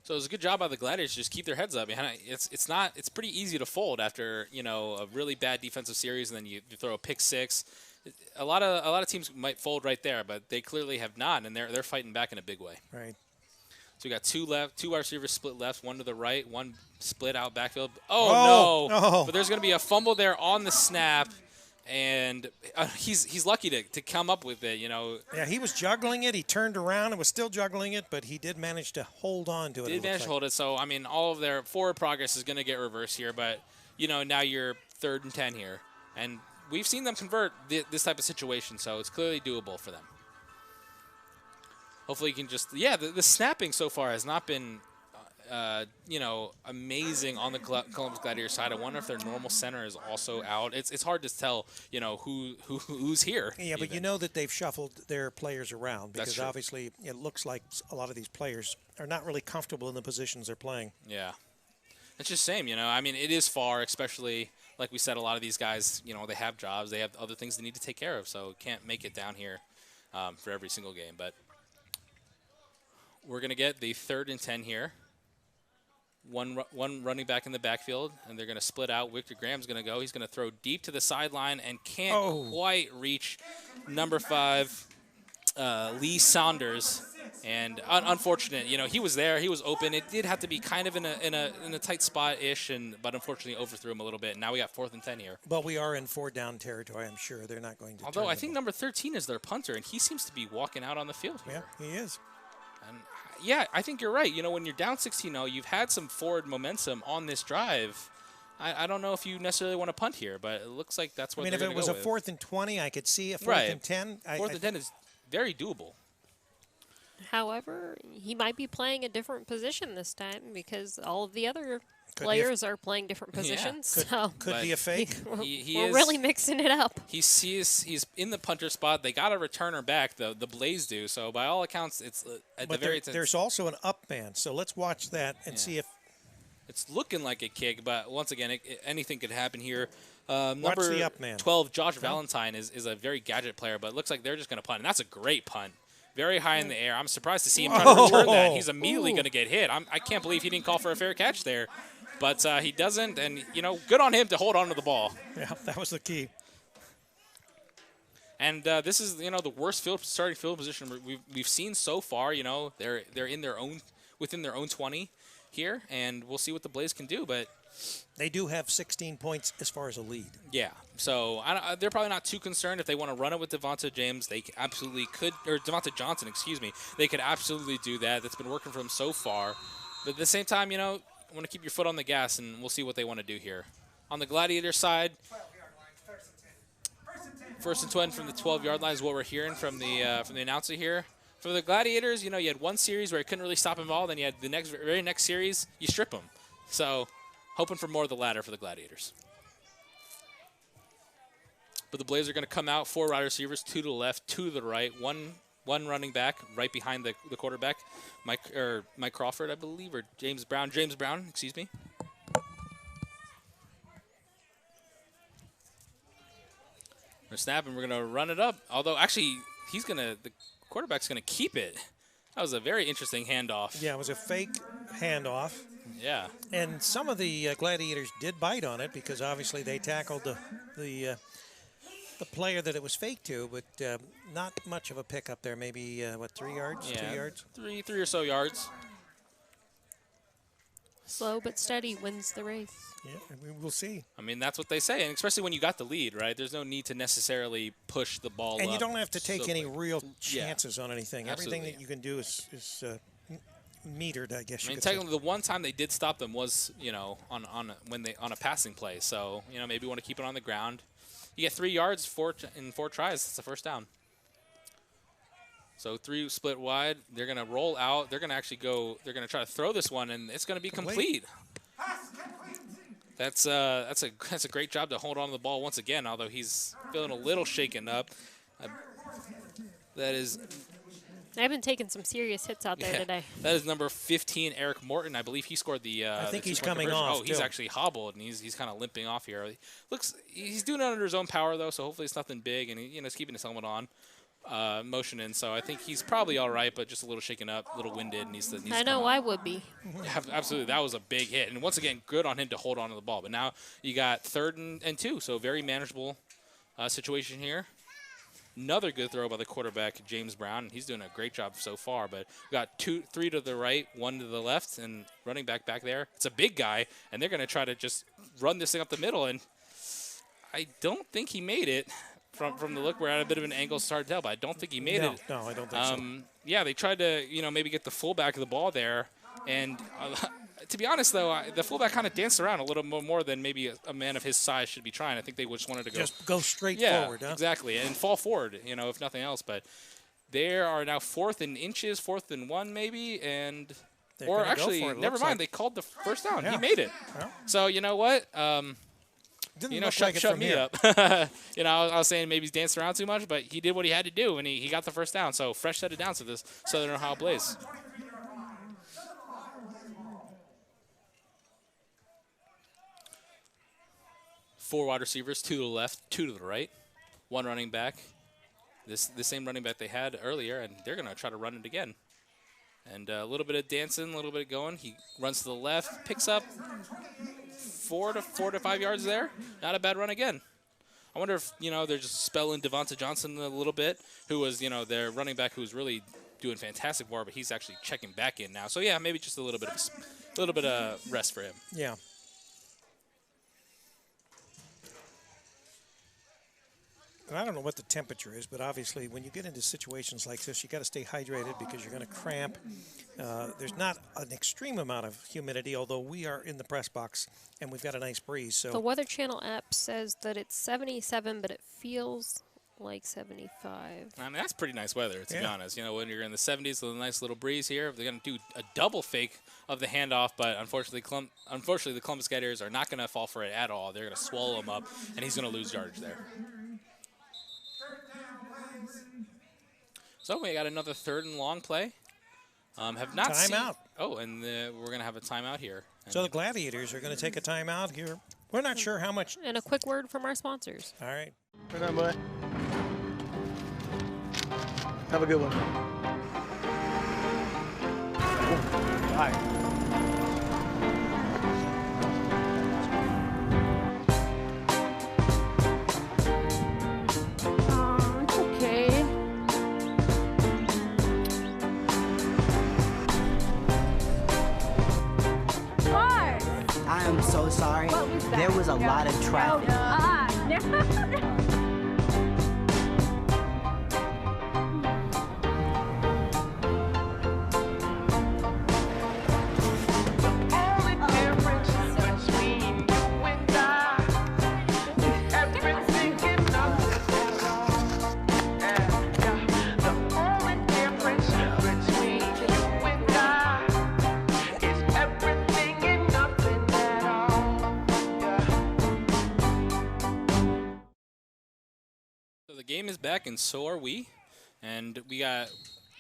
So it was a good job by the Gladiators to just keep their heads up. It's pretty easy to fold after, you know, a really bad defensive series, and then you throw a pick six. A lot of teams might fold right there, but they clearly have not, and they're fighting back in a big way. Right. So we got two left, two wide receivers split left, one to the right, one split out backfield. Oh no! But there's going to be a fumble there on the snap. And he's lucky to come up with it, you know. Yeah, he was juggling it. He turned around and was still juggling it, but he did manage to hold on to it. Did manage to hold it. So, I mean, all of their forward progress is going to get reversed here. But, you know, now you're 3rd and 10 here. And we've seen them convert this type of situation, so it's clearly doable for them. Hopefully you can just – yeah, the snapping so far has not been – you know, amazing on the Columbus Gladiators side. I wonder if their normal center is also out. It's hard to tell, you know, who's here. Yeah, even. But you know that they've shuffled their players around because obviously it looks like a lot of these players are not really comfortable in the positions they're playing. Yeah. It's just the same, you know. I mean, it is far, especially, like we said, a lot of these guys, you know, they have jobs. They have other things they need to take care of, so can't make it down here for every single game. But we're going to get the 3rd and 10 here. One running back in the backfield, and they're going to split out. Victor Graham's going to go. He's going to throw deep to the sideline and can't quite reach number 5, Lee Saunders. And unfortunate, you know, he was there. He was open. It did have to be kind of in a tight spot-ish, but unfortunately overthrew him a little bit. And now we got 4th and 10 here. But we are in 4-down territory. I'm sure they're not going to. Although I think number 13 is their punter, and he seems to be walking out on the field here. Yeah, he is. And yeah, I think you're right. You know, when you're down 16-0, you've had some forward momentum on this drive. I don't know if you necessarily want to punt here, but it looks like that's what they're going to go with. I mean, if it was a 4th and 20, I could see a 4th and 10. 4th and 10 is very doable. However, he might be playing a different position this time because all of the other players are playing different positions. Yeah. Could be a fake. We're really mixing it up. He's in the punter spot. They got a returner back. The Blaze do. So by all accounts, it's at the very. There's also an up man. So let's watch that and see if it's looking like a kick. But once again, anything could happen here. Watch the up man. 12, Josh Valentine is a very gadget player, but it looks like they're just going to punt, and that's a great punt. Very high in the air. I'm surprised to see him try to return that. He's immediately going to get hit. I can't believe he didn't call for a fair catch there. But he doesn't, and, you know, good on him to hold on to the ball. Yeah, that was the key. And this is, you know, the worst starting field position we've seen so far. You know, they're in within their own 20 here, and we'll see what the Blaze can do. But They do have 16 points as far as a lead. Yeah, so they're probably not too concerned. If they want to run it with Devonta James, they absolutely could, or Devonta Johnson, excuse me. They could absolutely do that. That's been working for them so far. But at the same time, you know, I want to keep your foot on the gas, and we'll see what they want to do here. On the Gladiator side, first and 10 from the 12-yard line is what we're hearing from the announcer here. For the Gladiators, you know, you had one series where you couldn't really stop them all. Then you had the very next series, you strip them. So hoping for more of the latter for the Gladiators. But the Blazers are going to come out, 4 wide receivers, 2 to the left, 2 to the right, one running back right behind the quarterback, Mike Crawford, I believe, or James Brown, excuse me. We're snapping, we're going to run it up. Although, actually, the quarterback's going to keep it. That was a very interesting handoff. Yeah, it was a fake handoff. Yeah. And some of the Gladiators did bite on it because obviously they tackled the player that it was fake to, but not much of a pickup there. Maybe, 3 yards, yeah, 2 yards? Three or so yards. Slow but steady wins the race. Yeah, we'll see. I mean, that's what they say, and especially when you got the lead, right? There's no need to necessarily push the ball And up you don't have to take so any quick. real chances on anything. Absolutely. Everything that you can do is metered, I guess you could technically, the one time they did stop them was, you know, on a passing play. So, you know, maybe you want to keep it on the ground. You get 3 yards in 4 tries. That's the first down. So 3 split wide. They're going to roll out. They're going to actually go. They're going to try to throw this one, and it's going to be complete. That's a great job to hold on to the ball once again. Although he's feeling a little shaken up. That is. I've been taking some serious hits out there today. That is number 15, Eric Morton. I believe he scored the. I think he's 2-point coming conversion. off. Oh, he's actually hobbled, and he's kind of limping off here. He's doing it under his own power though, so hopefully it's nothing big, and he's keeping his helmet on, motioning. So I think he's probably all right, but just a little shaken up, a little winded, and needs to. I know I would be. Yeah, absolutely, that was a big hit, and once again, good on him to hold on to the ball. But now you got 3rd and 2, so very manageable situation here. Another good throw by the quarterback, James Brown, and he's doing a great job so far. But we got 3 to the right, 1 to the left, and running back there. It's a big guy, and they're going to try to just run this thing up the middle. And I don't think he made it from the look. We're at a bit of an angle, it's hard to tell, but I don't think he made it. No, I don't think so. Yeah, they tried to, maybe get the fullback of the ball there, and to be honest, though, the fullback kind of danced around a little more than maybe a man of his size should be trying. I think they just wanted to go straight forward, huh? Exactly, and fall forward, if nothing else. But they are now 4th in inches, 4th and 1 maybe, and or actually, never mind. They called the first down. Yeah. He made it. Yeah. So you know what? Shut me up. I was saying maybe he's danced around too much, but he did what he had to do, and he got the first down. So fresh set of downs to this Southern Ohio Blaze. Four wide receivers, 2 to the left, 2 to the right, 1 running back. The same running back they had earlier, and they're going to try to run it again. And a little bit of dancing, a little bit of going. He runs to the left, picks up 4 to 5 yards there. Not a bad run again. I wonder if, they're just spelling Devonta Johnson a little bit, who was, their running back who was really doing fantastic for, but he's actually checking back in now. So, yeah, maybe just a little bit of rest for him. Yeah. I don't know what the temperature is, but obviously when you get into situations like this, you got to stay hydrated because you're going to cramp. There's not an extreme amount of humidity, although we are in the press box and we've got a nice breeze. So the Weather Channel app says that it's 77, but it feels like 75. I mean, that's pretty nice weather, to be honest. When you're in the 70s with a nice little breeze here, they're going to do a double fake of the handoff, but unfortunately the Columbus Gladiators are not going to fall for it at all. They're going to swallow him up, and he's going to lose yardage there. So we got another 3rd and long play. Have not timeout. Oh, and we're going to have a timeout here. So the Gladiators are going to take a timeout here. We're not sure how much. And a quick word from our sponsors. All right. Right on, boy. Have a good one. Bye. sorry. There was a lot of traffic. The game is back, and so are we. And we got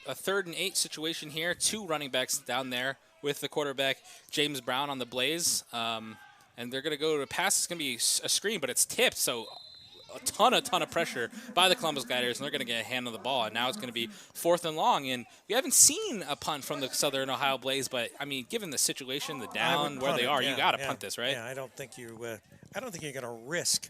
a 3rd and 8 situation here. 2 running backs down there with the quarterback, James Brown, on the Blaze. And they're going to go to pass. It's going to be a screen, but it's tipped. So a ton of pressure by the Columbus Gladiators, and they're going to get a hand on the ball. And now it's going to be 4th and long. And we haven't seen a punt from the Southern Ohio Blaze, but, I mean, given the situation, the down, where they are, you got to punt this, right? Yeah, I don't think you're going to risk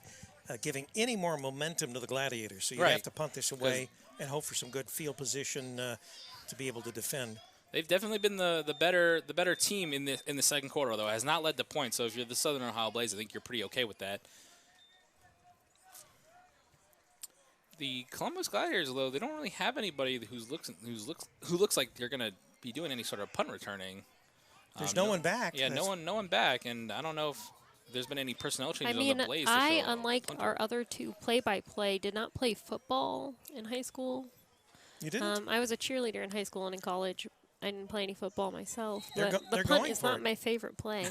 giving any more momentum to the Gladiators. So you have to punt this away and hope for some good field position to be able to defend. They've definitely been the better team in the second quarter, although it has not led to points. So if you're the Southern Ohio Blaze, I think you're pretty okay with that. The Columbus Gladiators, though, they don't really have anybody who looks like they're going to be doing any sort of punt returning. There's no one back. Yeah, no one back, and I don't know if there's been any personnel changes I mean, on the Blaze. unlike our other 2 play-by-play, did not play football in high school. You didn't? I was a cheerleader in high school and in college. I didn't play any football myself. They're the punt is not my favorite play.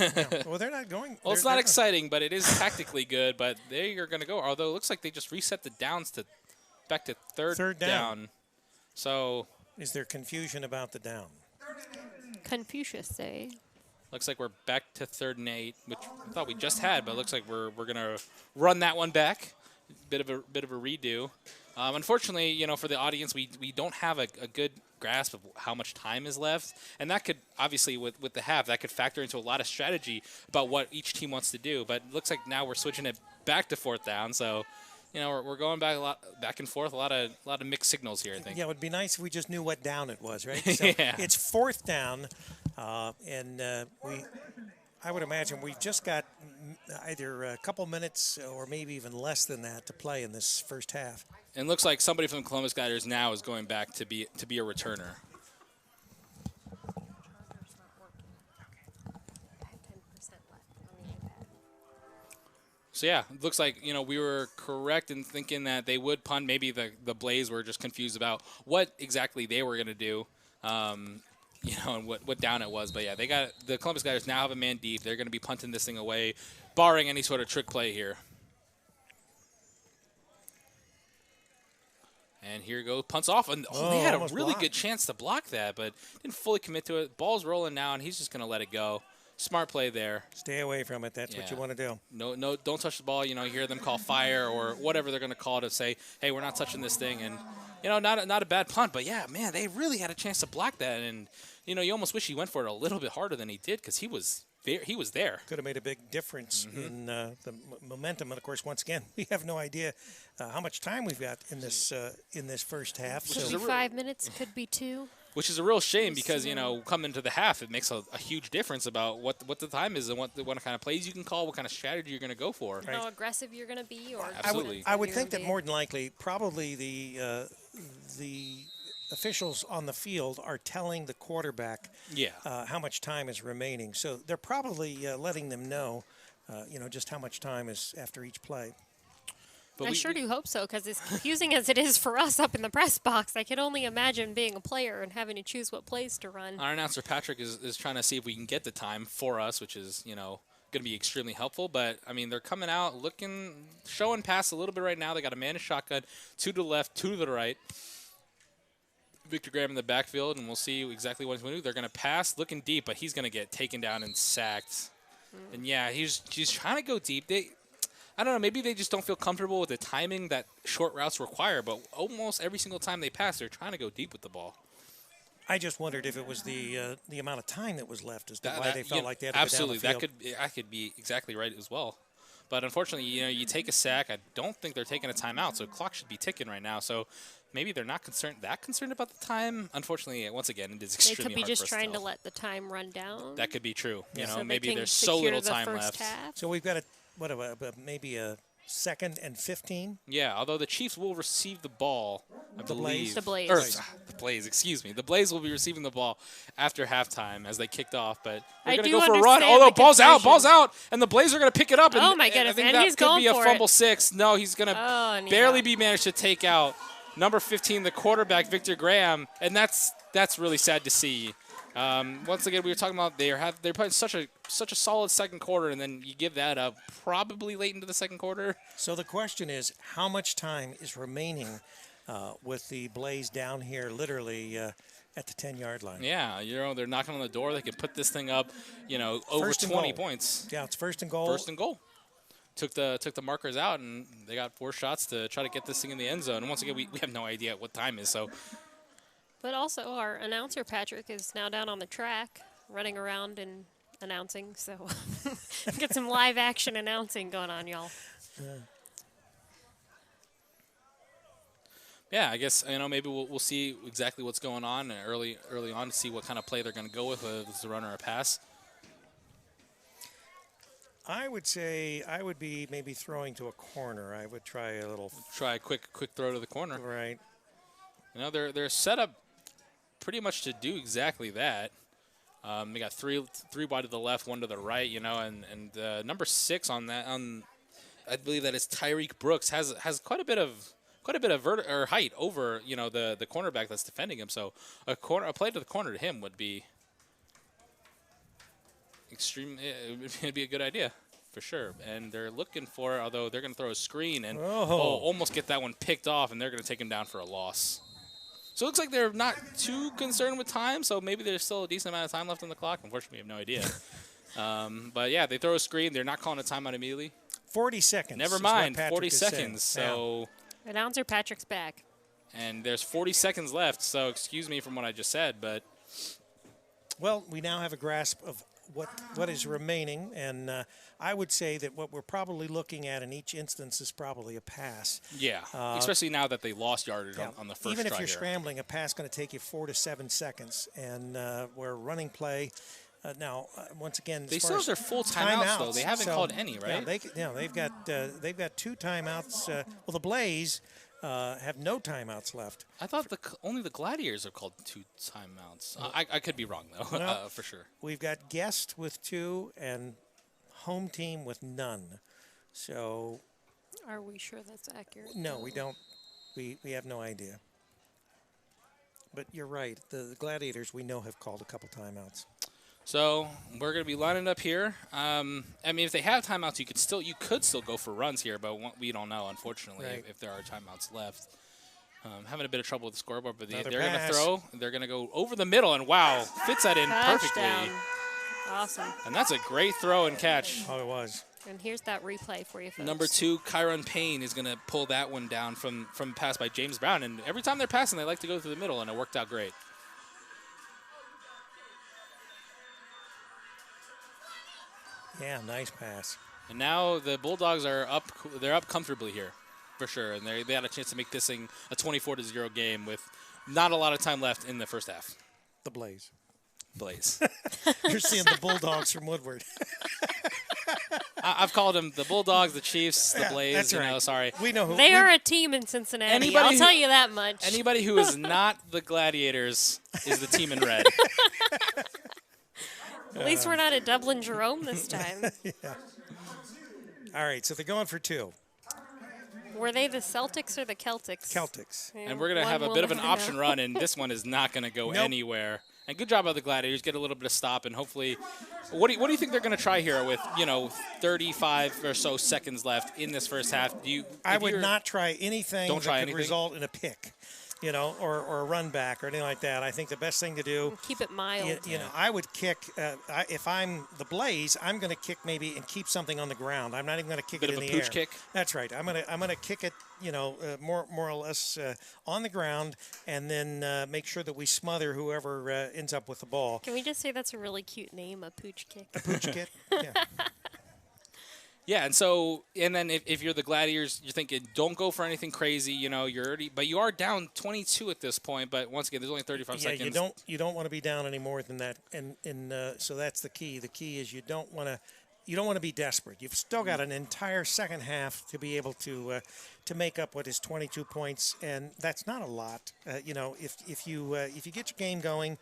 Well, they're not going. Well, it's not exciting, but it is tactically good. But they are going to go. Although it looks like they just reset the downs back to third down. So is there confusion about the down? Confucius say. Looks like we're back to 3rd and 8, which I thought we just had, but it looks like we're going to run that one back. Bit of a redo. Unfortunately, you know, for the audience, we don't have a good grasp of how much time is left, and that could obviously with the half that could factor into a lot of strategy about what each team wants to do. But it looks like now we're switching it back to 4th down, so. You know, we're going back and forth. A lot of mixed signals here, I think. Yeah, it would be nice if we just knew what down it was, right? So yeah. It's 4th down, and I would imagine we've just got either a couple minutes or maybe even less than that to play in this first half. And it looks like somebody from Columbus Gladiators now is going back to be a returner. So, yeah, it looks like, you know, we were correct in thinking that they would punt. Maybe the Blaze were just confused about what exactly they were going to do, you know, and what down it was. But, yeah, the Columbus Gladiators now have a man deep. They're going to be punting this thing away, barring any sort of trick play here. And here goes, punts off. And they had a really good chance to block that, but didn't fully commit to it. Ball's rolling now, and he's just going to let it go. Smart play there. Stay away from it. That's what you want to do. No, don't touch the ball. You know, you hear them call fire or whatever they're going to call to say, hey, we're not touching this thing. And, you know, not a bad punt. But, yeah, man, they really had a chance to block that. And, you know, you almost wish he went for it a little bit harder than he did because he was there. Could have made a big difference in the momentum. And, of course, once again, we have no idea how much time we've got in this first half. Could be 5 minutes, could be 2. Which is a real shame because, you know, coming to the half, it makes a huge difference about what the time is and what kind of plays you can call, what kind of strategy you're going to go for. Right. How aggressive you're going to be. Or absolutely. I would think that more than likely, probably the officials on the field are telling the quarterback how much time is remaining. So they're probably letting them know, you know, just how much time is after each play. But I sure do hope so, because as confusing as it is for us up in the press box, I can only imagine being a player and having to choose what plays to run. Our announcer, Patrick, is trying to see if we can get the time for us, which is, you know, going to be extremely helpful. But, I mean, they're coming out, showing pass a little bit right now. They got a man in shotgun, 2 to the left, 2 to the right. Victor Graham in the backfield, and we'll see exactly what he's going to do. They're going to pass, looking deep, but he's going to get taken down and sacked. And, yeah, he's trying to go deep. I don't know, maybe they just don't feel comfortable with the timing that short routes require, but almost every single time they pass, they're trying to go deep with the ball. I just wondered if it was the amount of time that was left as to why they felt like they had to go down the field. Absolutely, I could be exactly right as well. But unfortunately, you know, you take a sack. I don't think they're taking a timeout, so clock should be ticking right now. So maybe they're not that concerned about the time. Unfortunately, once again, it is extremely They could be hard just for us to trying to tell. let the time run down. That could be true. You know, So maybe they can there's so little secure the time first left. half. So we've got maybe a 2nd and 15. Yeah, although the Chiefs will receive the ball, I believe. The Blaze. Or, the Blaze, excuse me. The Blaze will be receiving the ball after halftime as they kicked off, but they're going to go for a run. Although ball's out, and the Blaze are going to pick it up. Oh and, my goodness, I think and that he's could going be a for fumble it. 6. No, he's going to barely be managed to take out number 15, the quarterback, Victor Graham, and that's really sad to see. Once again, we were talking about they're playing such a solid second quarter, and then you give that up probably late into the second quarter. So the question is, how much time is remaining with the Blaze down here, literally at the 10-yard line? Yeah, they're knocking on the door. They can put this thing up, over 20 points. Yeah, it's first and goal. First and goal. Took the markers out, and they got 4 shots to try to get this thing in the end zone. And once again, we have no idea what time is, so. But also, our announcer, Patrick, is now down on the track, running around and announcing. So get some live action announcing going on, y'all. Yeah, I guess maybe we'll see exactly what's going on early on to see what kind of play they're going to go with, whether it's a run or a pass. I would say I would be maybe throwing to a corner. I would try a quick throw to the corner. Right. They're set up pretty much to do exactly that. They got three wide to the left, 1 to the right, and number 6 on that, I believe that is Tyreek Brooks, has quite a bit of height over the cornerback that's defending him. So a play to the corner to him would be it'd be a good idea for sure. And they're looking for, although they're going to throw a screen and almost get that one picked off, and they're going to take him down for a loss. So it looks like they're not too concerned with time, so maybe there's still a decent amount of time left on the clock. Unfortunately, we have no idea. But yeah, they throw a screen. They're not calling a timeout immediately. 40 seconds. Never mind, 40 seconds. So announcer Patrick's back. And there's 40 seconds left, so excuse me from what I just said, but. Well, we now have a grasp of what is remaining, and I would say that what we're probably looking at in each instance is probably a pass. Yeah, especially now that they lost yardage on the first Even if try you're here. scrambling, a pass is going to take you 4 to 7 seconds, and we're running play. Now, once again, they still have their full timeouts, though. They haven't called any, right? Yeah, they've got 2 timeouts. Well, the Blaze have no timeouts left. I thought only the Gladiators have called 2 timeouts. I could be wrong, though, well, for sure. We've got guest with 2 and home team with none. So. Are we sure that's accurate? No, we don't. We have no idea. But you're right. The Gladiators, we know, have called a couple timeouts. So we're going to be lining up here. I mean, if they have timeouts, you could still go for runs here, but we don't know, unfortunately, if there are timeouts left. Having a bit of trouble with the scoreboard, but they're going to throw. They're going to go over the middle, and wow, fits that in perfectly. Awesome. And that's a great throw and catch. Oh, it was. And here's that replay for you folks. Number 2, Kyron Payne is going to pull that one down from pass by James Brown. And every time they're passing, they like to go through the middle, and it worked out great. Yeah, nice pass. And now the Bulldogs are up. They're up comfortably here, for sure. And they had a chance to make this thing a 24-0 game with not a lot of time left in the first half. The Blaze. You're seeing the Bulldogs from Woodward. I've called them the Bulldogs, the Chiefs, the Blaze. That's right. Sorry. We know who they are a team in Cincinnati. I'll tell you that much. Anybody who is not the Gladiators is the team in red. At least we're not at Dublin Jerome this time. Yeah. All right, so they're going for 2. Were they the Celtics or the Celtics? Celtics. Yeah, and we're going to have a bit of an option run, and this one is not going to go anywhere. And good job by the Gladiators. Get a little bit of stop, and hopefully, what do you think they're going to try here with 35 or so seconds left in this first half? I would not try anything that could anything? result in a pick. Or a run back or anything like that. I think the best thing to do. Keep it mild. I would kick. If I'm the Blaze, I'm going to kick maybe and keep something on the ground. I'm not even going to kick it in the air. Bit of a pooch kick. That's right. I'm gonna kick it. More or less on the ground, and then make sure that we smother whoever ends up with the ball. Can we just say that's a really cute name, a pooch kick? A pooch kick. Yeah. Yeah, and then if you're the Gladiators, you're thinking don't go for anything crazy. You're already, but you are down 22 at this point. But once again, there's only 35 seconds. You don't want to be down any more than that, and so that's the key. The key is you don't want to be desperate. You've still got an entire second half to be able to make up what is 22 points, and that's not a lot. If you get your game going.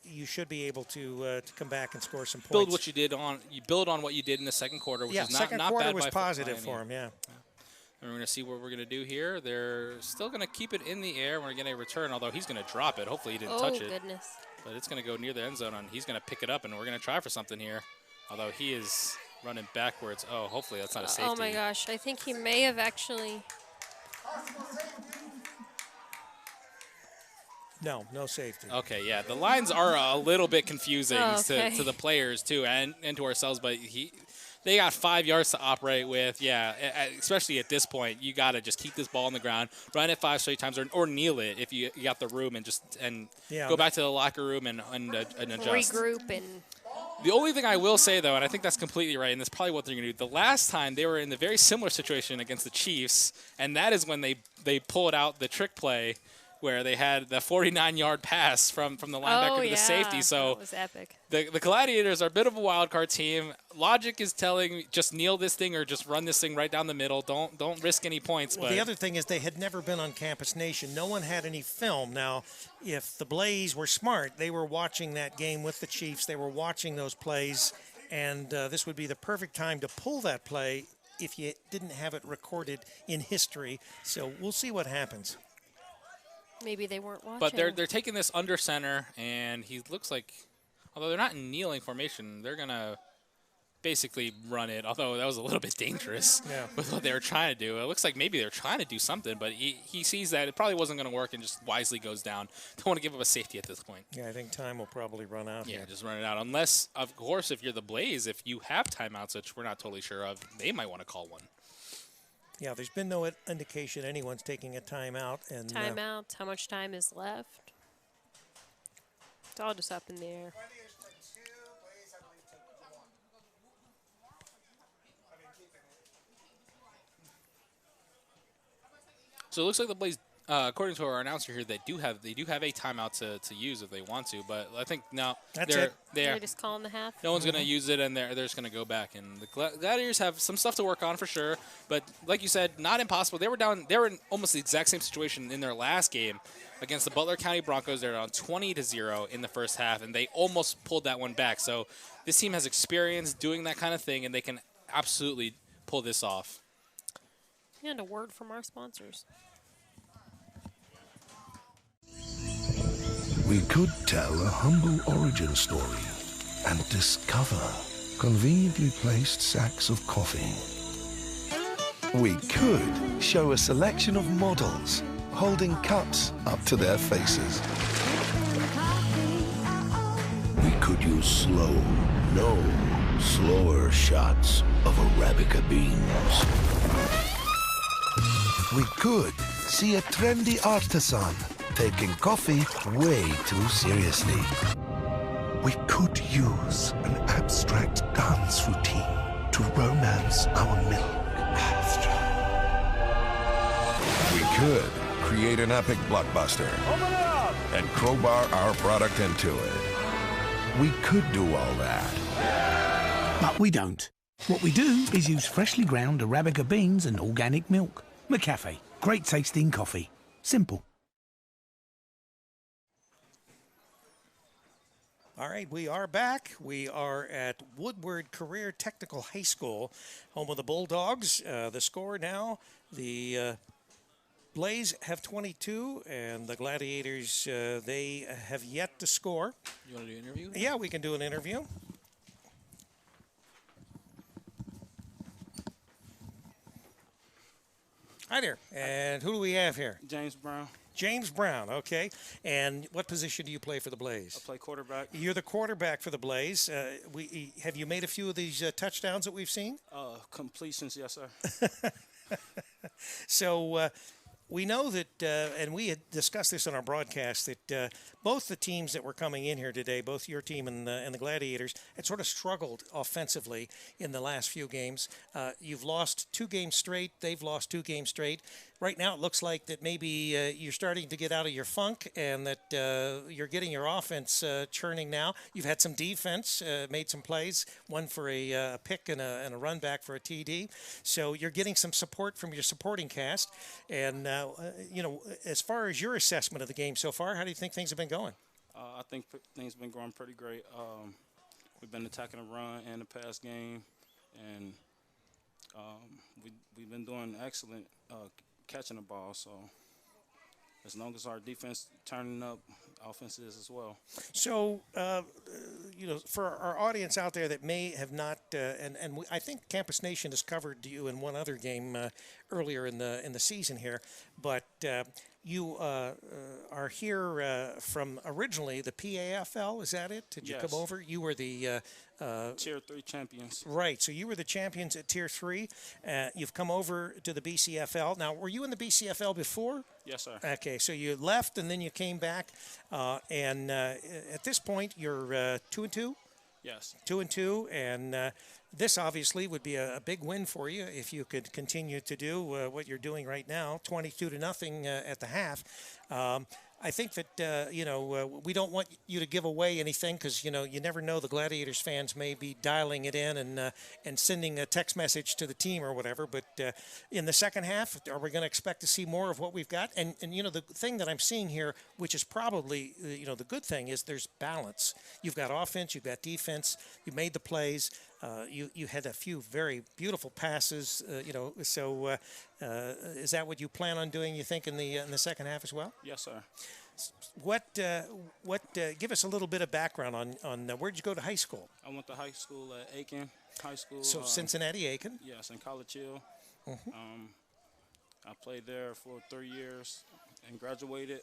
You should be able to come back and score some points. You build on what you did in the second quarter, which is not second not quarter bad was by positive for him. Yeah. And we're going to see what we're going to do here. They're still going to keep it in the air. We're going to return, although he's going to drop it. Hopefully he didn't touch it. Oh goodness! But it's going to go near the end zone, and he's going to pick it up, and we're going to try for something here. Although he is running backwards. Oh, hopefully that's not a safety. Oh my gosh! I think he may have actually. No safety. Okay, yeah. The lines are a little bit confusing okay. to the players, too, and to ourselves. But they got 5 yards to operate with. Yeah, especially at this point, you got to just keep this ball on the ground, run it 5 straight times, or kneel it if you got the room, and go back to the locker room and adjust. Regroup and. The only thing I will say, though, and I think that's completely right, and that's probably what they're going to do, the last time they were in the very similar situation against the Chiefs, and that is when they pulled out the trick play where they had the 49-yard pass from the linebacker to the safety. So that was epic. The Gladiators are a bit of a wild card team. Logic is telling just kneel this thing or just run this thing right down the middle. Don't risk any points. Well, the other thing is they had never been on Campus Nation. No one had any film. Now, if the Blaze were smart, they were watching that game with the Chiefs. They were watching those plays, and this would be the perfect time to pull that play if you didn't have it recorded in history. So we'll see what happens. Maybe they weren't watching. But they're taking this under center, and he looks like, although they're not in kneeling formation, they're going to basically run it, although that was a little bit dangerous with what they were trying to do. It looks like maybe they're trying to do something, but he sees that it probably wasn't going to work and just wisely goes down. Don't want to give up a safety at this point. Yeah, I think time will probably run out here. Just run it out. Unless, of course, if you're the Blaze, if you have timeouts, which we're not totally sure of, they might want to call one. Yeah, there's been no indication anyone's taking a timeout. Timeout, how much time is left? It's all just up in the air. So it looks like the Blaze, according to our announcer here, they do have a timeout to use if they want to. But I think now they're just calling the half. No one's going to use it, and they're just going to go back. And the Gladiators have some stuff to work on for sure. But like you said, not impossible. They were down. They were in almost the exact same situation in their last game against the Butler County Broncos. They're down 20-0 in the first half, and they almost pulled that one back. So this team has experience doing that kind of thing, and they can absolutely pull this off. And a word from our sponsors. We could tell a humble origin story and discover conveniently placed sacks of coffee. We could show a selection of models holding cups up to their faces. We could use slower shots of Arabica beans. We could see a trendy artisan taking coffee way too seriously. We could use an abstract dance routine to romance our milk. We could create an epic blockbuster and crowbar our product into it. We could do all that. But we don't. What we do is use freshly ground Arabica beans and organic milk. McCafe. Great tasting coffee. Simple. All right, we are back. We are at Woodward Career Technical High School, home of the Bulldogs. The score now, the Blaze have 22, and the Gladiators, they have yet to score. You want to do an interview? Yeah, we can do an interview. Hi there. And who do we have here? James Brown. James Brown, okay. And what position do you play for the Blaze? I play quarterback. You're the quarterback for the Blaze. Have you made a few of these touchdowns that we've seen? Completions, yes, sir. So we know that, and we had discussed this on our broadcast, that both the teams that were coming in here today, both your team and the Gladiators, had sort of struggled offensively in the last few games. You've lost 2 games straight. They've lost 2 games straight. Right now, it looks like that maybe you're starting to get out of your funk and that you're getting your offense churning now. You've had some defense, made some plays, one for a pick and a run back for a TD. So you're getting some support from your supporting cast. And, as far as your assessment of the game so far, how do you think things have been going? I think things have been going pretty great. We've been attacking the run and the pass game, and we've been doing excellent catching the ball. So as long as our defense turning up, offense is as well. So, for our audience out there that may have not, I think Campus Nation has covered you in one other game earlier in the season here, but you are here from originally the PAFL. Is that it? Did you Yes. come over? You were the Tier 3 champions. Right. So you were the champions at Tier 3. You've come over to the BCFL. Now, were you in the BCFL before? Yes, sir. Okay. So you left and then you came back, and at this point you're 2-2. Yes. 2-2, and this obviously would be a big win for you if you could continue to do what you're doing right now, 22-0 at the half. I think that, we don't want you to give away anything because, you never know. The Gladiators fans may be dialing it in and sending a text message to the team or whatever. But in the second half, are we going to expect to see more of what we've got? And the thing that I'm seeing here, which is probably, the good thing, is there's balance. You've got offense, you've got defense, you made the plays. You had a few very beautiful passes, so is that what you plan on doing, you think, in the second half as well? Yes, sir. Give us a little bit of background on where'd you go to high school? I went to high school at Aiken High School. So Cincinnati, Aiken? Yes, in College Hill. Mm-hmm. I played there for 3 years and graduated.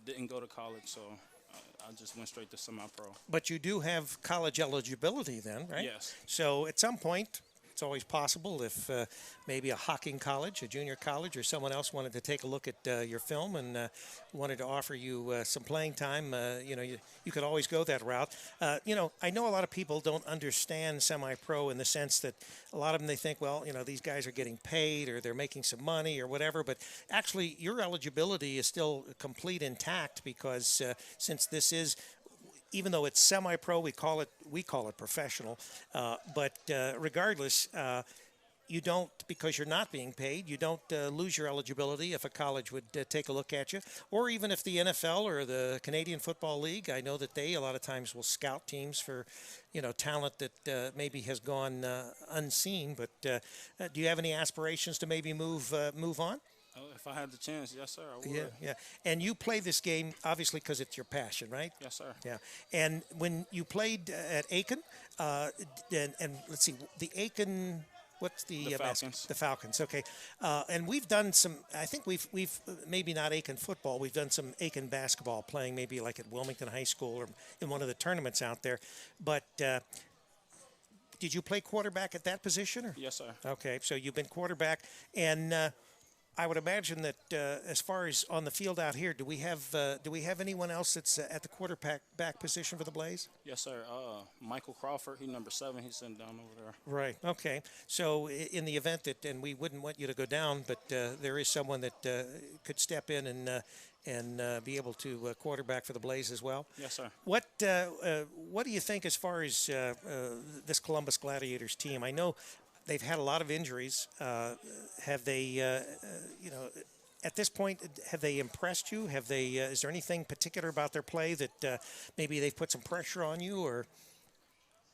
Didn't go to college, so I just went straight to semi-pro. But you do have college eligibility then, right? Yes. So at some point, it's always possible if maybe a Hocking college, a junior college, or someone else wanted to take a look at your film and wanted to offer you some playing time, you could always go that route. I know a lot of people don't understand semi-pro in the sense that a lot of them, they think, well, these guys are getting paid or they're making some money or whatever. But actually, your eligibility is still complete intact because since this is, even though it's semi-pro, we call it professional. But regardless, you don't, because you're not being paid, you don't lose your eligibility if a college would take a look at you, or even if the NFL or the Canadian Football League. I know that they a lot of times will scout teams for, talent that maybe has gone unseen. But do you have any aspirations to maybe move on? If I had the chance, yes, sir, I would. Yeah. And you play this game, obviously, because it's your passion, right? Yes, sir. Yeah. And when you played at Aiken, and let's see, the Aiken, what's the Falcons. The Falcons, okay. And we've done some, I think we've maybe not Aiken football, we've done some Aiken basketball, playing maybe like at Wilmington High School or in one of the tournaments out there. But did you play quarterback at that position? Or? Yes, sir. Okay, so you've been quarterback, and I would imagine that as far as on the field out here, do we have anyone else that's at the quarterback position for the Blaze? Yes, sir. Michael Crawford, he's number 7. He's sitting down over there. Right. Okay. So in the event that, and we wouldn't want you to go down, but there is someone that could step in and be able to quarterback for the Blaze as well. Yes, sir. What do you think as far as this Columbus Gladiators team? I know they've had a lot of injuries. Have they, at this point, have they impressed you? Have they? Is there anything particular about their play that maybe they've put some pressure on you, or?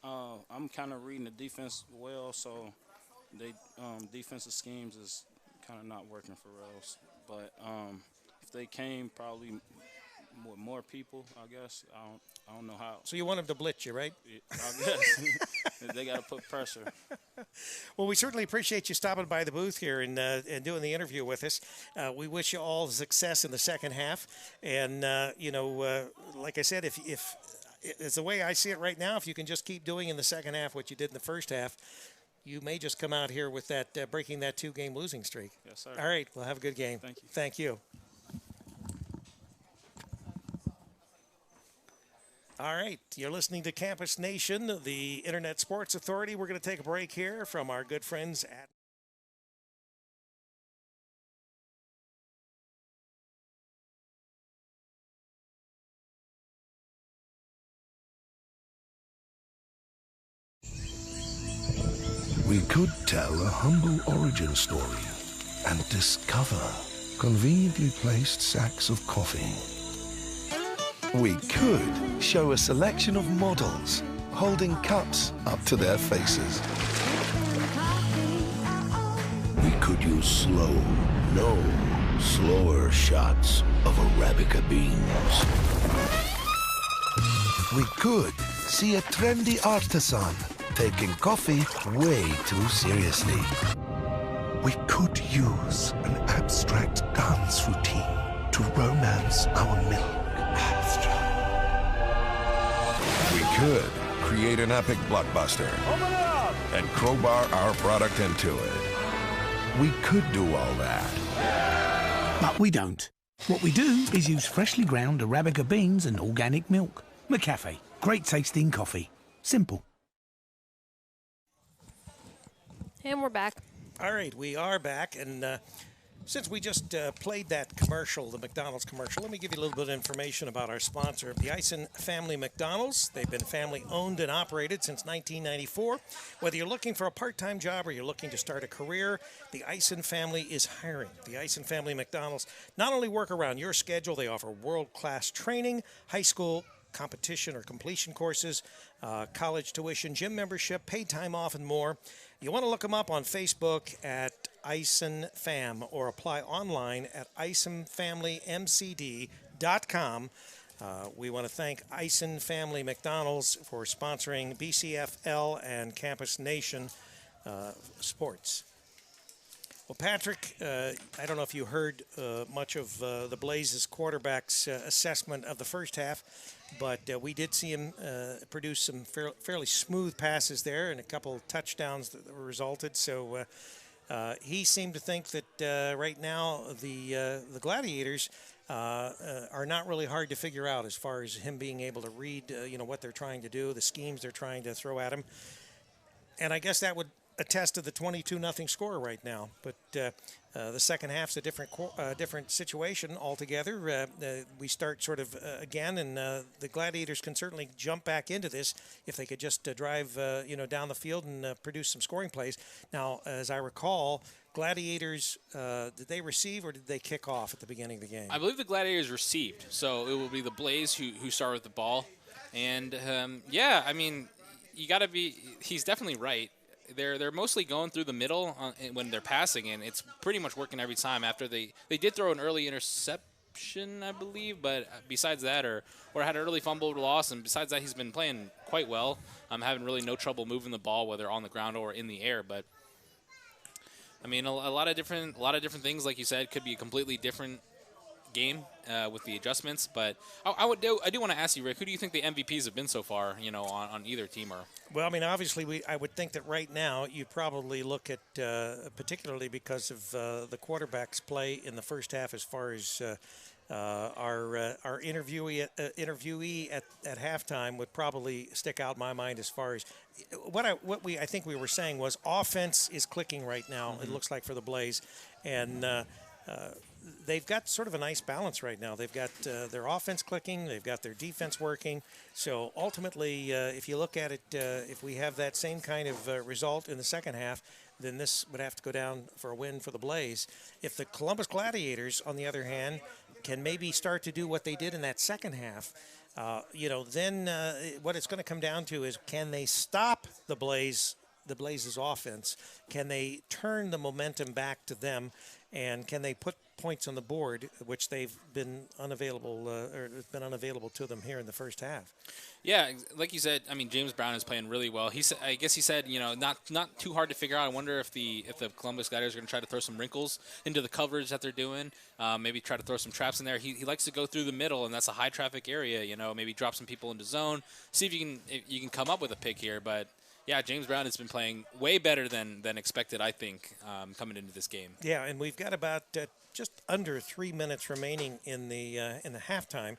I'm kind of reading the defense well, so they defensive schemes is kind of not working for us. But if they came probably with more people, I guess. I don't know how. So you want them to blitz you, right? I guess. They got to put pressure. Well, we certainly appreciate you stopping by the booth here and doing the interview with us. We wish you all success in the second half. And, like I said, if it's the way I see it right now, if you can just keep doing in the second half what you did in the first half, you may just come out here with that breaking that 2-game losing streak. Yes, sir. All right, well, have a good game. Thank you. Thank you. All right, you're listening to Campus Nation, the Internet Sports Authority. We're going to take a break here from our good friends at We could tell a humble origin story and discover conveniently placed sacks of coffee. We could show a selection of models holding cups up to their faces. We could use slower shots of Arabica beans. We could see a trendy artisan taking coffee way too seriously. We could use an abstract dance routine to romance our milk. We could create an epic blockbuster and crowbar our product into it. We could do all that. But we don't. What we do is use freshly ground Arabica beans and organic milk. McCafe. Great tasting coffee. Simple. And we're back. All right, we are back, and since we just played that commercial, the McDonald's commercial, let me give you a little bit of information about our sponsor, the Eisen Family McDonald's. They've been family-owned and operated since 1994. Whether you're looking for a part-time job or you're looking to start a career, the Eisen family is hiring. The Eisen Family McDonald's not only work around your schedule, they offer world-class training, high school competition or completion courses, college tuition, gym membership, paid time off, and more. You want to look them up on Facebook at Eisen Fam or apply online at eisenfamilymcd.com. We want to thank Eisen Family McDonald's for sponsoring BCFL and Campus Nation sports. Well, Patrick, I don't know if you heard much of the Blazes quarterback's assessment of the first half, but we did see him produce some fairly smooth passes there and a couple touchdowns that resulted. So he seemed to think that right now the Gladiators are not really hard to figure out as far as him being able to read, what they're trying to do, the schemes they're trying to throw at him. And I guess that would attest to the 22-0 score right now. But the second half's a different situation altogether. We start sort of again, and the Gladiators can certainly jump back into this if they could just drive down the field and produce some scoring plays. Now, as I recall, Gladiators, did they receive or did they kick off at the beginning of the game? I believe the Gladiators received, so it will be the Blaze who start with the ball. And, I mean, you got to be – he's definitely right. They're mostly going through the middle when they're passing, and it's pretty much working every time. After they did throw an early interception, I believe, but besides that, or had an early fumble loss, and besides that, he's been playing quite well. Having really no trouble moving the ball, whether on the ground or in the air. But I mean, a lot of different things, like you said, could be a completely different game with the adjustments. But I do want to ask you, Rick, who do you think the MVPs have been so far, on either team? Well, I mean, obviously, I would think that right now you probably look at, particularly because of the quarterback's play in the first half, as far as our interviewee at halftime would probably stick out in my mind as far as I think we were saying was offense is clicking right now. Mm-hmm. It looks like for the Blaze, and they've got sort of a nice balance right now. They've got their offense clicking. They've got their defense working. So ultimately, if you look at it, if we have that same kind of result in the second half, then this would have to go down for a win for the Blaze. If the Columbus Gladiators, on the other hand, can maybe start to do what they did in that second half, then what it's going to come down to is, can they stop the Blaze's offense? Can they turn the momentum back to them? And can they put points on the board, which they've been unavailable, or it's been unavailable to them here in the first half? Yeah, like you said, I mean, James Brown is playing really well. I guess he said, not too hard to figure out. I wonder if the Columbus Gladiators are going to try to throw some wrinkles into the coverage that they're doing. Maybe try to throw some traps in there. He likes to go through the middle, and that's a high traffic area. Maybe drop some people into zone. See if you can come up with a pick here, but. Yeah, James Brown has been playing way better than expected, I think, coming into this game. Yeah, and we've got about just under 3 minutes remaining in the halftime,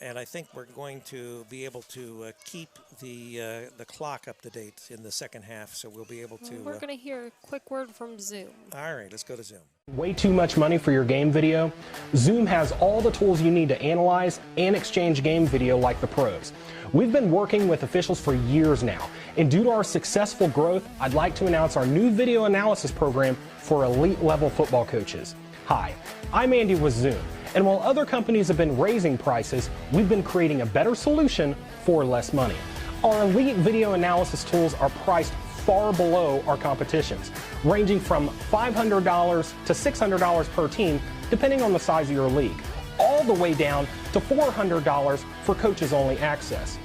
and I think we're going to be able to keep the clock up to date in the second half. So we'll be able to. We're going to hear a quick word from Zoom. All right, let's go to Zoom. Way too much money for your game video? Zoom has all the tools you need to analyze and exchange game video like the pros. We've been working with officials for years now, and due to our successful growth, I'd like to announce our new video analysis program for elite level football coaches. Hi, I'm Andy with Zoom, and while other companies have been raising prices, we've been creating a better solution for less money. Our elite video analysis tools are priced far below our competition's, ranging from $500 to $600 per team, depending on the size of your league, all the way down to $400 for coaches-only access.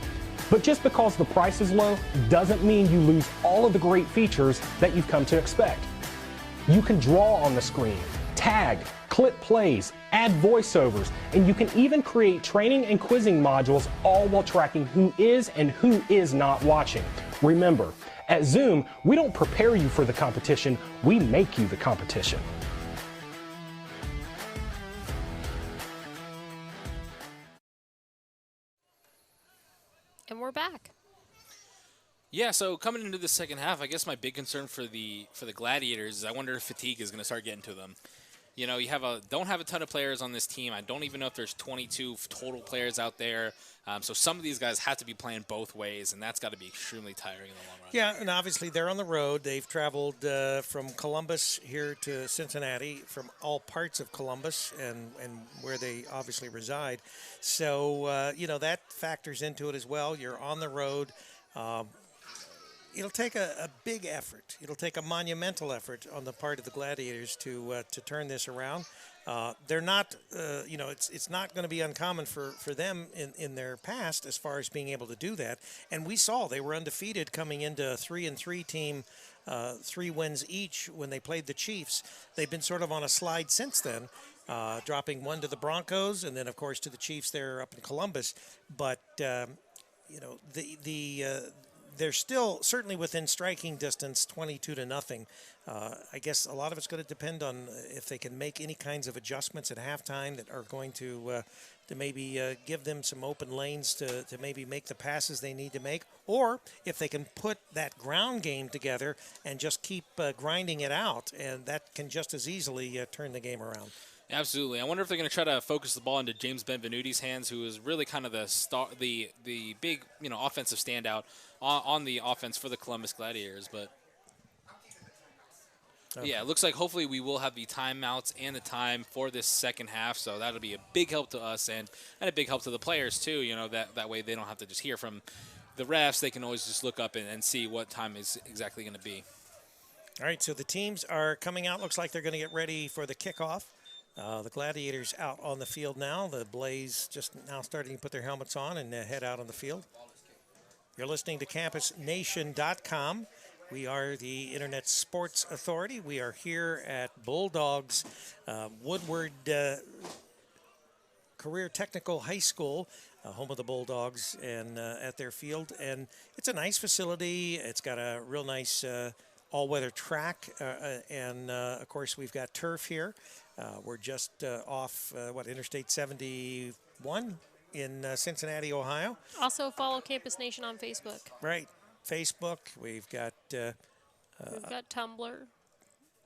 But just because the price is low doesn't mean you lose all of the great features that you've come to expect. You can draw on the screen, tag, clip plays, add voiceovers, and you can even create training and quizzing modules, all while tracking who is and who is not watching. Remember, at Zoom, we don't prepare you for the competition, we make you the competition. And we're back. Yeah, so coming into the second half, I guess my big concern for the Gladiators is I wonder if fatigue is going to start getting to them. You know, you don't have a ton of players on this team. I don't even know if there's 22 total players out there. So some of these guys have to be playing both ways, and that's got to be extremely tiring in the long run. Yeah, and obviously they're on the road. They've traveled from Columbus here to Cincinnati, from all parts of Columbus and where they obviously reside. So, you know, that factors into it as well. You're on the road. It'll take a big effort. It'll take a monumental effort on the part of the Gladiators to turn this around. They're not, you know, it's not going to be uncommon for them in their past as far as being able to do that. And we saw they were undefeated coming into a 3-3 team, 3 wins each when they played the Chiefs. They've been sort of on a slide since then, dropping 1 to the Broncos and then, of course, to the Chiefs there up in Columbus. But, you know, they're still certainly within striking distance, 22-0. I guess a lot of it's going to depend on if they can make any kinds of adjustments at halftime that are going to maybe give them some open lanes to maybe make the passes they need to make, or if they can put that ground game together and just keep grinding it out, and that can just as easily turn the game around. Absolutely. I wonder if they're going to try to focus the ball into James Benvenuti's hands, who is really kind of the big, you know, offensive standout on the offense for the Columbus Gladiators. But yeah, it looks like hopefully we will have the timeouts and the time for this second half, so that'll be a big help to us and a big help to the players too. You know, that way they don't have to just hear from the refs. They can always just look up and see what time is exactly going to be. All right, so the teams are coming out. Looks like they're going to get ready for the kickoff. The Gladiators out on the field now. The Blaze just now starting to put their helmets on and head out on the field. You're listening to CampusNation.com. We are the Internet Sports Authority. We are here at Bulldogs Woodward Career Technical High School, home of the Bulldogs, and at their field. And it's a nice facility. It's got a real nice all-weather track, and of course we've got turf here. We're just off, Interstate 71 in Cincinnati, Ohio. Also follow Campus Nation on Facebook. Right. Facebook. We've got Tumblr.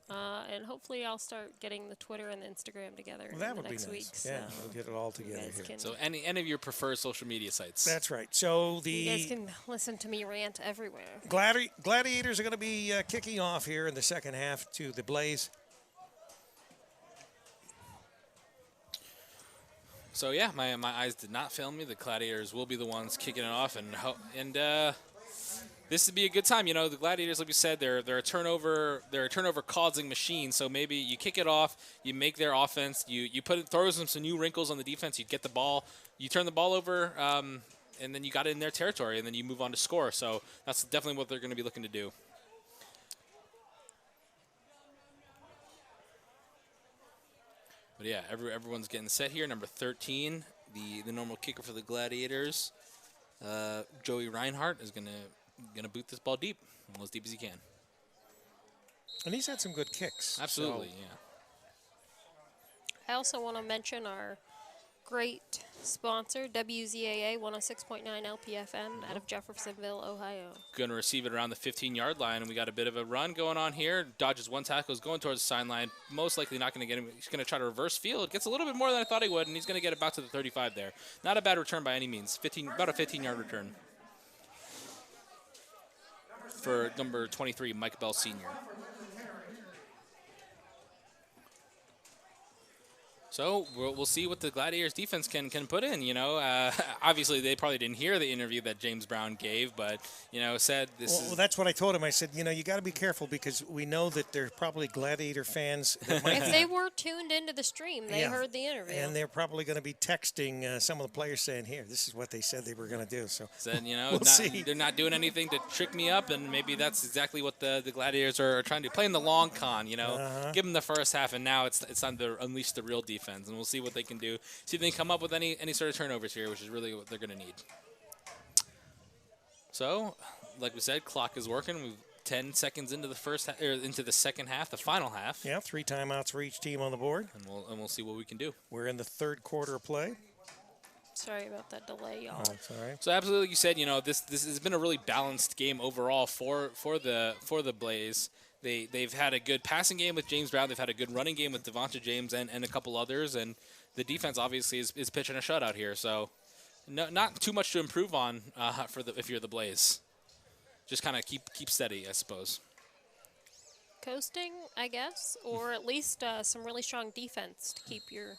And hopefully I'll start getting the Twitter and the Instagram together well, that in the would next be nice. week. Yeah, so we'll get it all together here. So any of your preferred social media sites. That's right. So you guys can listen to me rant everywhere. Gladiators are going to be kicking off here in the second half to the Blaze. So yeah, my eyes did not fail me. The Gladiators will be the ones kicking it off, and this would be a good time. You know, the Gladiators, like we said, they're a turnover causing machine. So maybe you kick it off, you make their offense, you throw some new wrinkles on the defense, you get the ball, you turn the ball over, and then you got it in their territory, and then you move on to score. So that's definitely what they're going to be looking to do. But yeah, everyone's getting set here. Number 13, the normal kicker for the Gladiators, Joey Reinhardt, is going to going to boot this ball deep, as deep as he can. And he's had some good kicks. Absolutely, so. yeah. I also want to mention our great sponsor, WZAA 106.9 LPFM out of Jeffersonville, Ohio. Going to receive it around the 15-yard line, and we got a bit of a run going on here. Dodges one tackle, is going towards the sideline. Most likely not going to get him. He's going to try to reverse field. Gets a little bit more than I thought he would, and he's going to get it back to the 35 there. Not a bad return by any means. About a 15-yard return for number 23, Mike Bell Sr. So we'll see what the Gladiators defense can put in. Obviously they probably didn't hear the interview that James Brown gave, but said this is. Well, that's what I told him. I said, you got to be careful because we know that there's probably Gladiator fans. That might if they were tuned into the stream, they heard the interview, and they're probably going to be texting some of the players saying, "Here, this is what they said they were going to do." So said, we'll see. They're not doing anything to trick me up, and maybe that's exactly what the Gladiators are trying to do. Playing the long con, give them the first half, and now it's time to unleash the real defense. And we'll see what they can do. See if they can come up with any sort of turnovers here, which is really what they're going to need. So, like we said, clock is working. We're 10 seconds into the second half, the final half. Yeah, 3 timeouts for each team on the board. And we'll see what we can do. We're in the third quarter of play. Sorry about that delay, y'all. Oh, it's all right. So absolutely, like you said, this has been a really balanced game overall for the Blaze. They've had a good passing game with James Brown. They've had a good running game with Devonta James and a couple others. And the defense obviously is pitching a shutout here. So not too much to improve on if you're the Blaze. Just kind of keep steady, I suppose. Coasting, I guess, or at least some really strong defense to keep your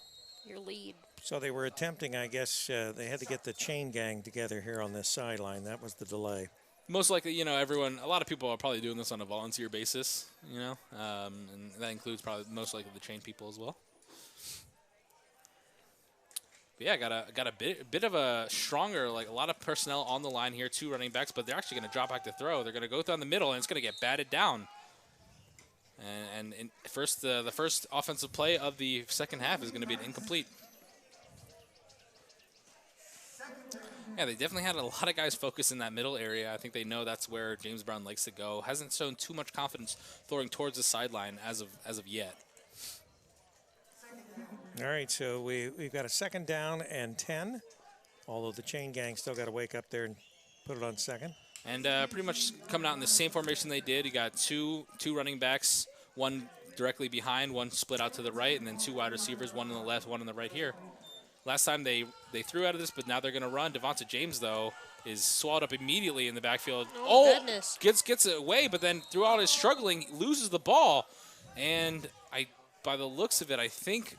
lead. So they were attempting, I guess, they had to get the chain gang together here on this sideline. That was the delay. Most likely, a lot of people are probably doing this on a volunteer basis, and that includes probably most likely the chain people as well. But yeah, got a bit of a stronger, a lot of personnel on the line here, 2 running backs, but they're actually going to drop back to throw. They're going to go down the middle, and it's going to get batted down. And the first offensive play of the second half is going to be an incomplete. Yeah, they definitely had a lot of guys focus in that middle area. I think they know that's where James Brown likes to go. Hasn't shown too much confidence throwing towards the sideline as of yet. All right, so we've got a 2nd down and 10, although the chain gang still got to wake up there and put it on 2nd. And pretty much coming out in the same formation they did. You got two running backs, one directly behind, one split out to the right, and then 2 wide receivers, one on the left, one on the right here. Last time they threw out of this, but now they're going to run. Devonta James, though, is swallowed up immediately in the backfield. Oh goodness. Gets it away, but then throughout his struggling, loses the ball. And by the looks of it, I think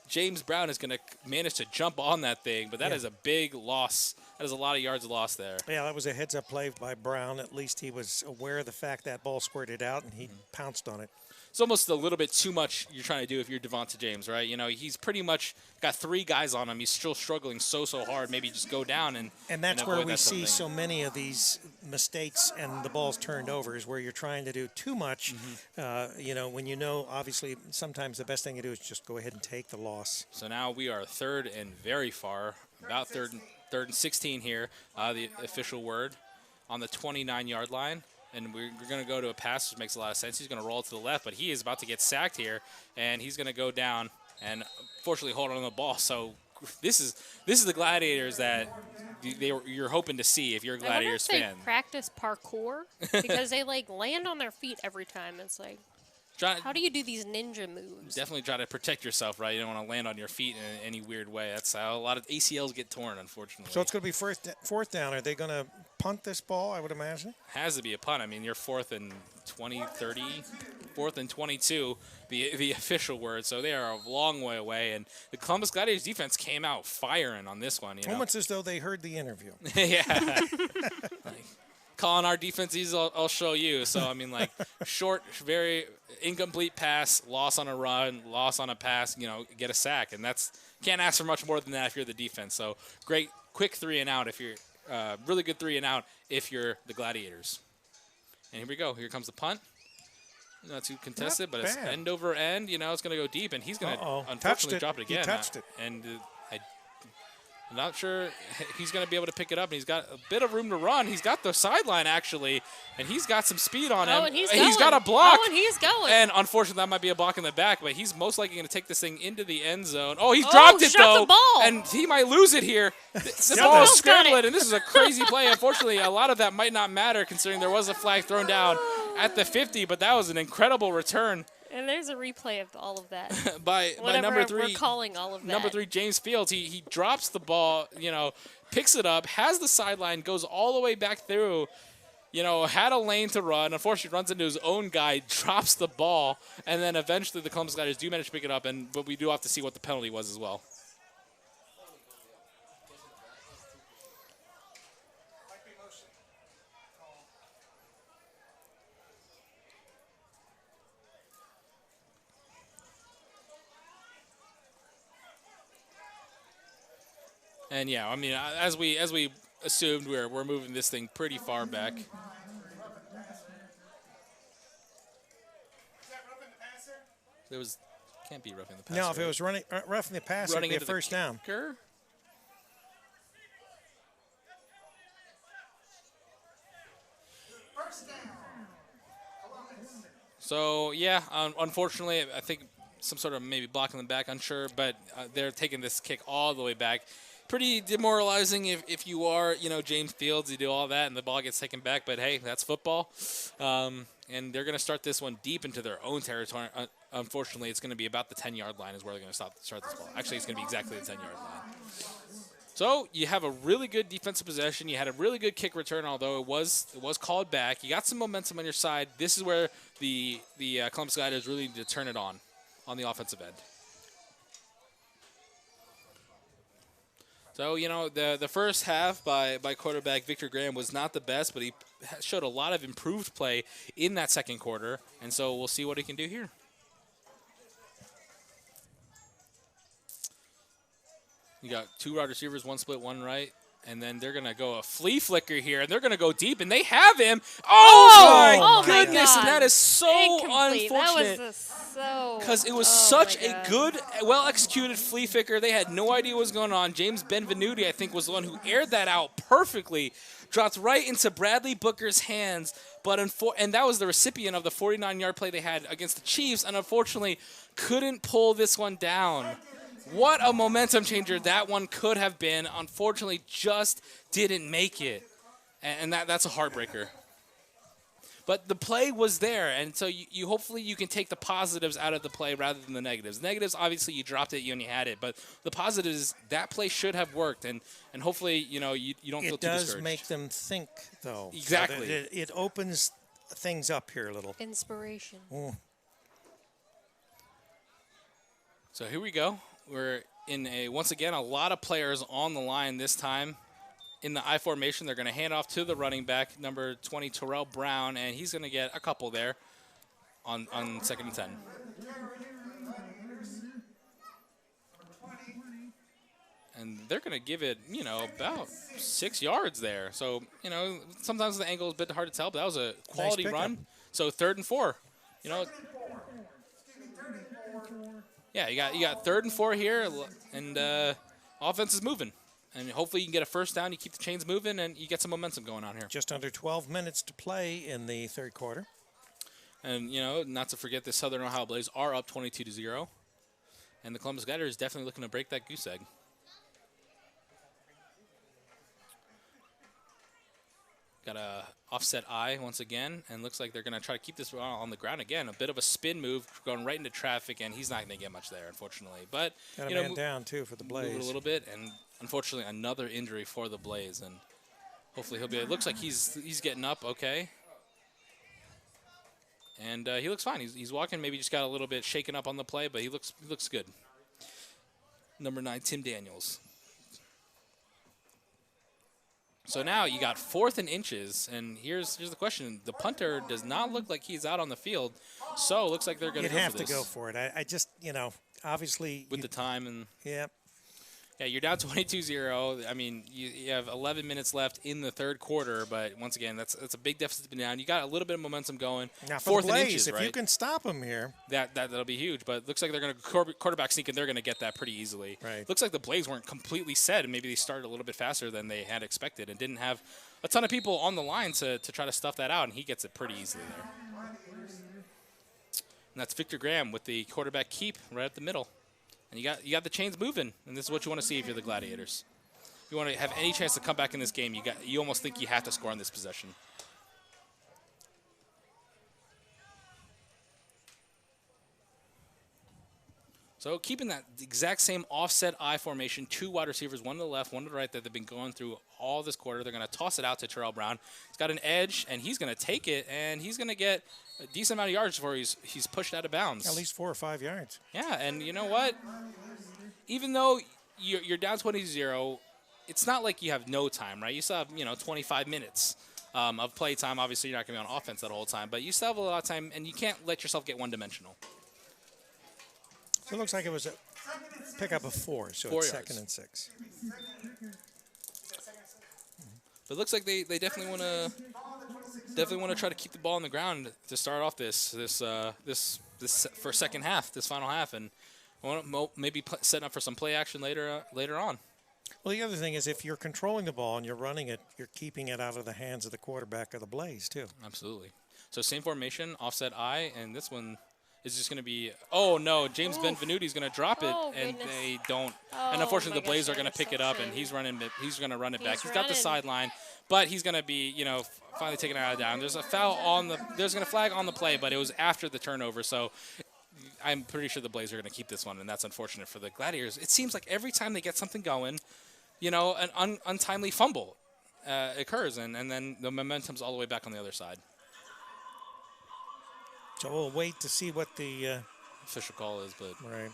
James Brown is going to manage to jump on that thing, but that is a big loss. That is a lot of yards lost there. Yeah, that was a heads-up play by Brown. At least he was aware of the fact that ball squirted out, and he pounced on it. It's almost a little bit too much you're trying to do if you're Devonta James, right? He's pretty much got 3 guys on him. He's still struggling so hard. Maybe just go down and that's where we see so many of these mistakes and the balls turned over is where you're trying to do too much. When obviously sometimes the best thing to do is just go ahead and take the loss. So now we are 3rd and very far, about 3rd and 16 here, the official word, on the 29-yard line. And we're going to go to a pass, which makes a lot of sense. He's going to roll to the left, but he is about to get sacked here, and he's going to go down and fortunately hold on to the ball. So this is the Gladiators that you're hoping to see if you're a Gladiators fan. I wonder if they practice parkour because they land on their feet every time. It's like, how do you do these ninja moves? Definitely try to protect yourself, right? You don't want to land on your feet in any weird way. That's how a lot of ACLs get torn, unfortunately. So it's going to be 4th down. Are they going to punt this ball, I would imagine? Has to be a punt. I mean, you're 4th and 20, 30, 4th and 22, the official word. So they are a long way away. And the Columbus Gladiators defense came out firing on this one. Almost as though they heard the interview. Yeah. Calling our defenses, I'll show you. So, I mean, short, very incomplete pass, loss on a run, loss on a pass, get a sack. And can't ask for much more than that if you're the defense. So, great, quick 3 and out if you're really good 3 and out if you're the Gladiators. And here we go. Here comes the punt. Not too contested, but it's end over end. It's going to go deep, and he's going to unfortunately drop it again. He touched it. And I'm not sure he's going to be able to pick it up, and he's got a bit of room to run. He's got the sideline, actually, and he's got some speed on him. And he's got a block. Oh, and he's going. And unfortunately, that might be a block in the back, but he's most likely going to take this thing into the end zone. Oh, he's dropped it, though. The ball. And he might lose it here. The ball is scrambling, and this is a crazy play. Unfortunately, a lot of that might not matter considering there was a flag thrown down at the 50, but that was an incredible return. And there's a replay of all of that. by number 3. We're calling all of that. Number 3, James Fields. He drops the ball, picks it up, has the sideline, goes all the way back through, had a lane to run. Unfortunately, runs into his own guy, drops the ball, and then eventually the Columbus Gladiators do manage to pick it up, but we do have to see what the penalty was as well. And yeah, I mean, as we assumed, we're moving this thing pretty far back. It can't be roughing the passer. No, if it was roughing the passer, it'd be a first down. So yeah, unfortunately, I think some sort of maybe blocking them back, unsure, but they're taking this kick all the way back. Pretty demoralizing if you are, James Fields, you do all that and the ball gets taken back, but hey, that's football. And they're going to start this one deep into their own territory. Unfortunately, it's going to be about the 10-yard line is where they're going to start this ball. Actually, it's going to be exactly the 10-yard line. So you have a really good defensive possession. You had a really good kick return, although it was called back. You got some momentum on your side. This is where the Columbus Gladiators really need to turn it on the offensive end. So, the first half by quarterback Victor Graham was not the best, but he showed a lot of improved play in that second quarter, and so we'll see what he can do here. You got 2 wide receivers, 1 split, 1 right. And then they're going to go a flea flicker here, and they're going to go deep, and they have him. Oh my goodness, and that is so incomplete. Unfortunate. That was so... Because it was such a good, well-executed flea flicker. They had no idea what was going on. James Benvenuti, I think, was the one who aired that out perfectly. Dropped right into Bradley Booker's hands, and that was the recipient of the 49-yard play they had against the Chiefs, and unfortunately couldn't pull this one down. What a momentum changer that one could have been. Unfortunately, just didn't make it. And that's a heartbreaker. But the play was there, and so you hopefully you can take the positives out of the play rather than the negatives. Negatives, obviously, you dropped it, you only had it. But the positives is that play should have worked, and hopefully, you don't feel too discouraged. It does make them think, though. Exactly. So it opens things up here a little. Inspiration. So here we go. We're in once again, a lot of players on the line this time. In the I formation, they're going to hand off to the running back, number 20, Terrell Brown, and he's going to get a couple there on 2nd and 10. And they're going to give it, about 6 yards there. So, sometimes the angle is a bit hard to tell, but that was a quality run. So 3rd and 4. Yeah, you got 3rd and 4 here, and offense is moving. And hopefully you can get a first down, you keep the chains moving, and you get some momentum going on here. Just under 12 minutes to play in the 3rd quarter. And, not to forget the Southern Ohio Blaze are up 22-0. And the Columbus Gladiators is definitely looking to break that goose egg. Got a offset eye once again, and looks like they're going to try to keep this on the ground again. A bit of a spin move going right into traffic, and he's not going to get much there, unfortunately. But got a man down too for the Blaze. Move it a little bit, and unfortunately another injury for the Blaze, and hopefully he'll be. It looks like he's getting up okay, and he looks fine. He's walking. Maybe just got a little bit shaken up on the play, but he looks good. Number 9, Tim Daniels. So now you got 4th and inches, and here's the question. The punter does not look like he's out on the field, so it looks like they're going to go for this. You'd have to go for it. I just, obviously. With the time and. Yeah. Yeah, you're down 22-0. I mean, you have 11 minutes left in the third quarter, but once again, that's a big deficit to be down. You got a little bit of momentum going. Now for Fourth the Blaze, and inches, if right? you can stop them here, that'll be huge. But it looks like they're going to quarterback sneak, and they're going to get that pretty easily. Right. Looks like the Blaze weren't completely set, and maybe they started a little bit faster than they had expected, and didn't have a ton of people on the line to try to stuff that out, and he gets it pretty easily there. And that's Victor Graham with the quarterback keep right at the middle. And you got the chains moving, and this is what you want to see if you're the Gladiators. If you want to have any chance to come back in this game, you almost think you have to score on this possession. So keeping that exact same offset I formation, 2 wide receivers, one to the left, one to the right, that they've been going through all this quarter. They're going to toss it out to Terrell Brown. He's got an edge, and he's going to take it, and he's going to get a decent amount of yards before he's pushed out of bounds. At least 4 or 5 yards. Yeah, and you know what? Even though you're down 20-0, it's not like you have no time, right? You still have 25 minutes of play time. Obviously, you're not going to be on offense that whole time, but you still have a lot of time, and you can't let yourself get one-dimensional. So it looks like it was a pickup of 4, so 4 it's yards. 2nd and 6. But it looks like they definitely want to try to keep the ball on the ground to start off this for second half, this final half, and maybe setting up for some play action later on. Well, the other thing is if you're controlling the ball and you're running it, you're keeping it out of the hands of the quarterback of the Blaze too. Absolutely. So same formation, offset I, and this one is just going to be, oh no, James Benvenuti's going to drop it, and they don't. And unfortunately, the Blaze are going to pick it up, and he's going to run it back. He's got the sideline, but he's going to be, finally taken out of down. There's a foul there's going to flag on the play, but it was after the turnover, so I'm pretty sure the Blaze are going to keep this one, and that's unfortunate for the Gladiators. It seems like every time they get something going, an untimely fumble occurs, and then the momentum's all the way back on the other side. So we'll wait to see what the official call is, but right.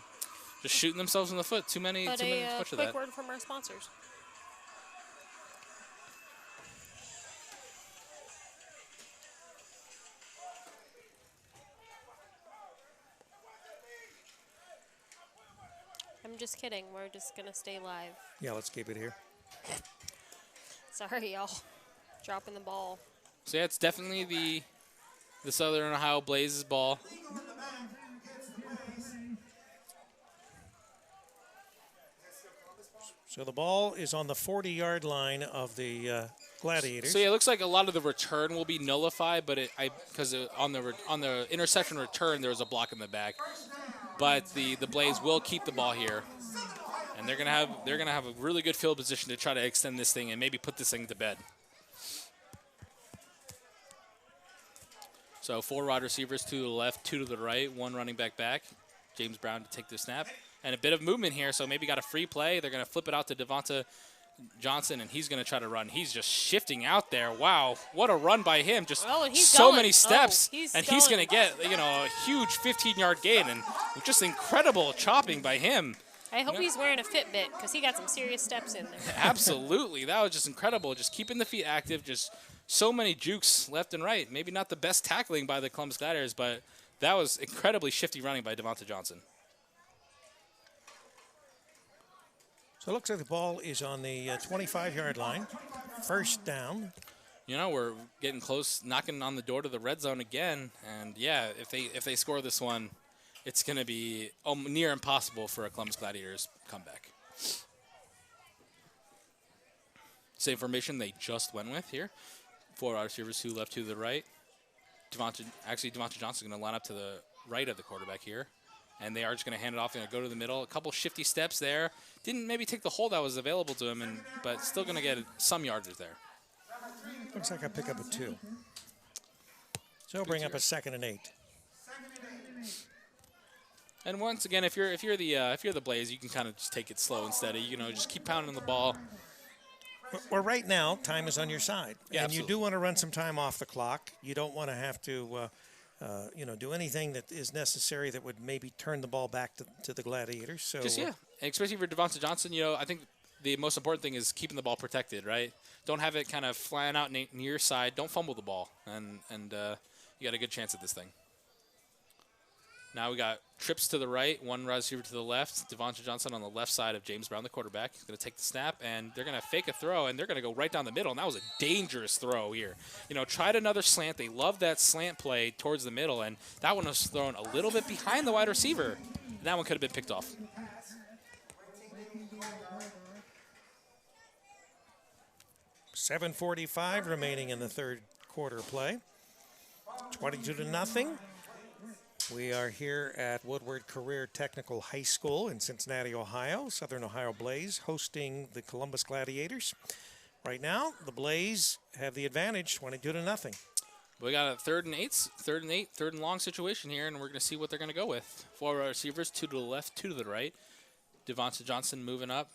Just shooting themselves in the foot. Too many much of that. Quick word from our sponsors. I'm just kidding. We're just going to stay live. Yeah, let's keep it here. Sorry, y'all. Dropping the ball. So, yeah, it's definitely the Southern Ohio Blazes ball. So the ball is on the 40-yard line of the Gladiators. So yeah, it looks like a lot of the return will be nullified, but because on the interception return there was a block in the back. But the Blaze will keep the ball here, and they're gonna have a really good field position to try to extend this thing and maybe put this thing to bed. So 4 wide receivers, 2 to the left, 2 to the right, 1 running back. James Brown to take the snap. And a bit of movement here, so maybe got a free play. They're going to flip it out to Devonta Johnson, and he's going to try to run. He's just shifting out there. Wow, what a run by him. Just so many steps, he's going to get a huge 15-yard gain, and just incredible chopping by him. I hope he's wearing a Fitbit because he got some serious steps in there. Absolutely. That was just incredible. Just keeping the feet active, just so many jukes left and right. Maybe not the best tackling by the Columbus Gladiators, but that was incredibly shifty running by Devonta Johnson. So it looks like the ball is on the 25-yard line. First down. We're getting close, knocking on the door to the red zone again. And, yeah, if they score this one, it's going to be near impossible for a Columbus Gladiators comeback. Same formation they just went with here. 4 wide receivers, 2 left, 2 to the right. Devonta Johnson's going to line up to the right of the quarterback here. And they are just going to hand it off. They're going to go to the middle. A couple shifty steps there. Didn't maybe take the hole that was available to him, but still going to get some yardage there. Looks like I pick up a 2. So bring up a 2nd and 8. And once again, if you're the Blaze, you can kind of just take it slow and steady. Just keep pounding the ball. Well, right now, time is on your side. Yeah, and absolutely. You do want to run some time off the clock. You don't want to have to do anything that is necessary that would maybe turn the ball back to the Gladiators. So especially for Devonta Johnson, I think the most important thing is keeping the ball protected, right? Don't have it kind of flying out near your side. Don't fumble the ball, and you got a good chance at this thing. Now we got trips to the right, one receiver to the left. Devonta Johnson on the left side of James Brown, the quarterback. He's going to take the snap, and they're going to fake a throw, and they're going to go right down the middle. And that was a dangerous throw here. You know, tried another slant. They love that slant play towards the middle, and that one was thrown a little bit behind the wide receiver. And that one could have been picked off. $7:45 remaining in the third quarter play. 22-0. We are here at Woodward Career Technical High School in Cincinnati, Ohio. Southern Ohio Blaze hosting the Columbus Gladiators. Right now, the Blaze have the advantage, 22-0. We got a 3rd and 8, 3rd and long situation here, and we're going to see what they're going to go with. 4 receivers, 2 to the left, 2 to the right. Devonta Johnson moving up.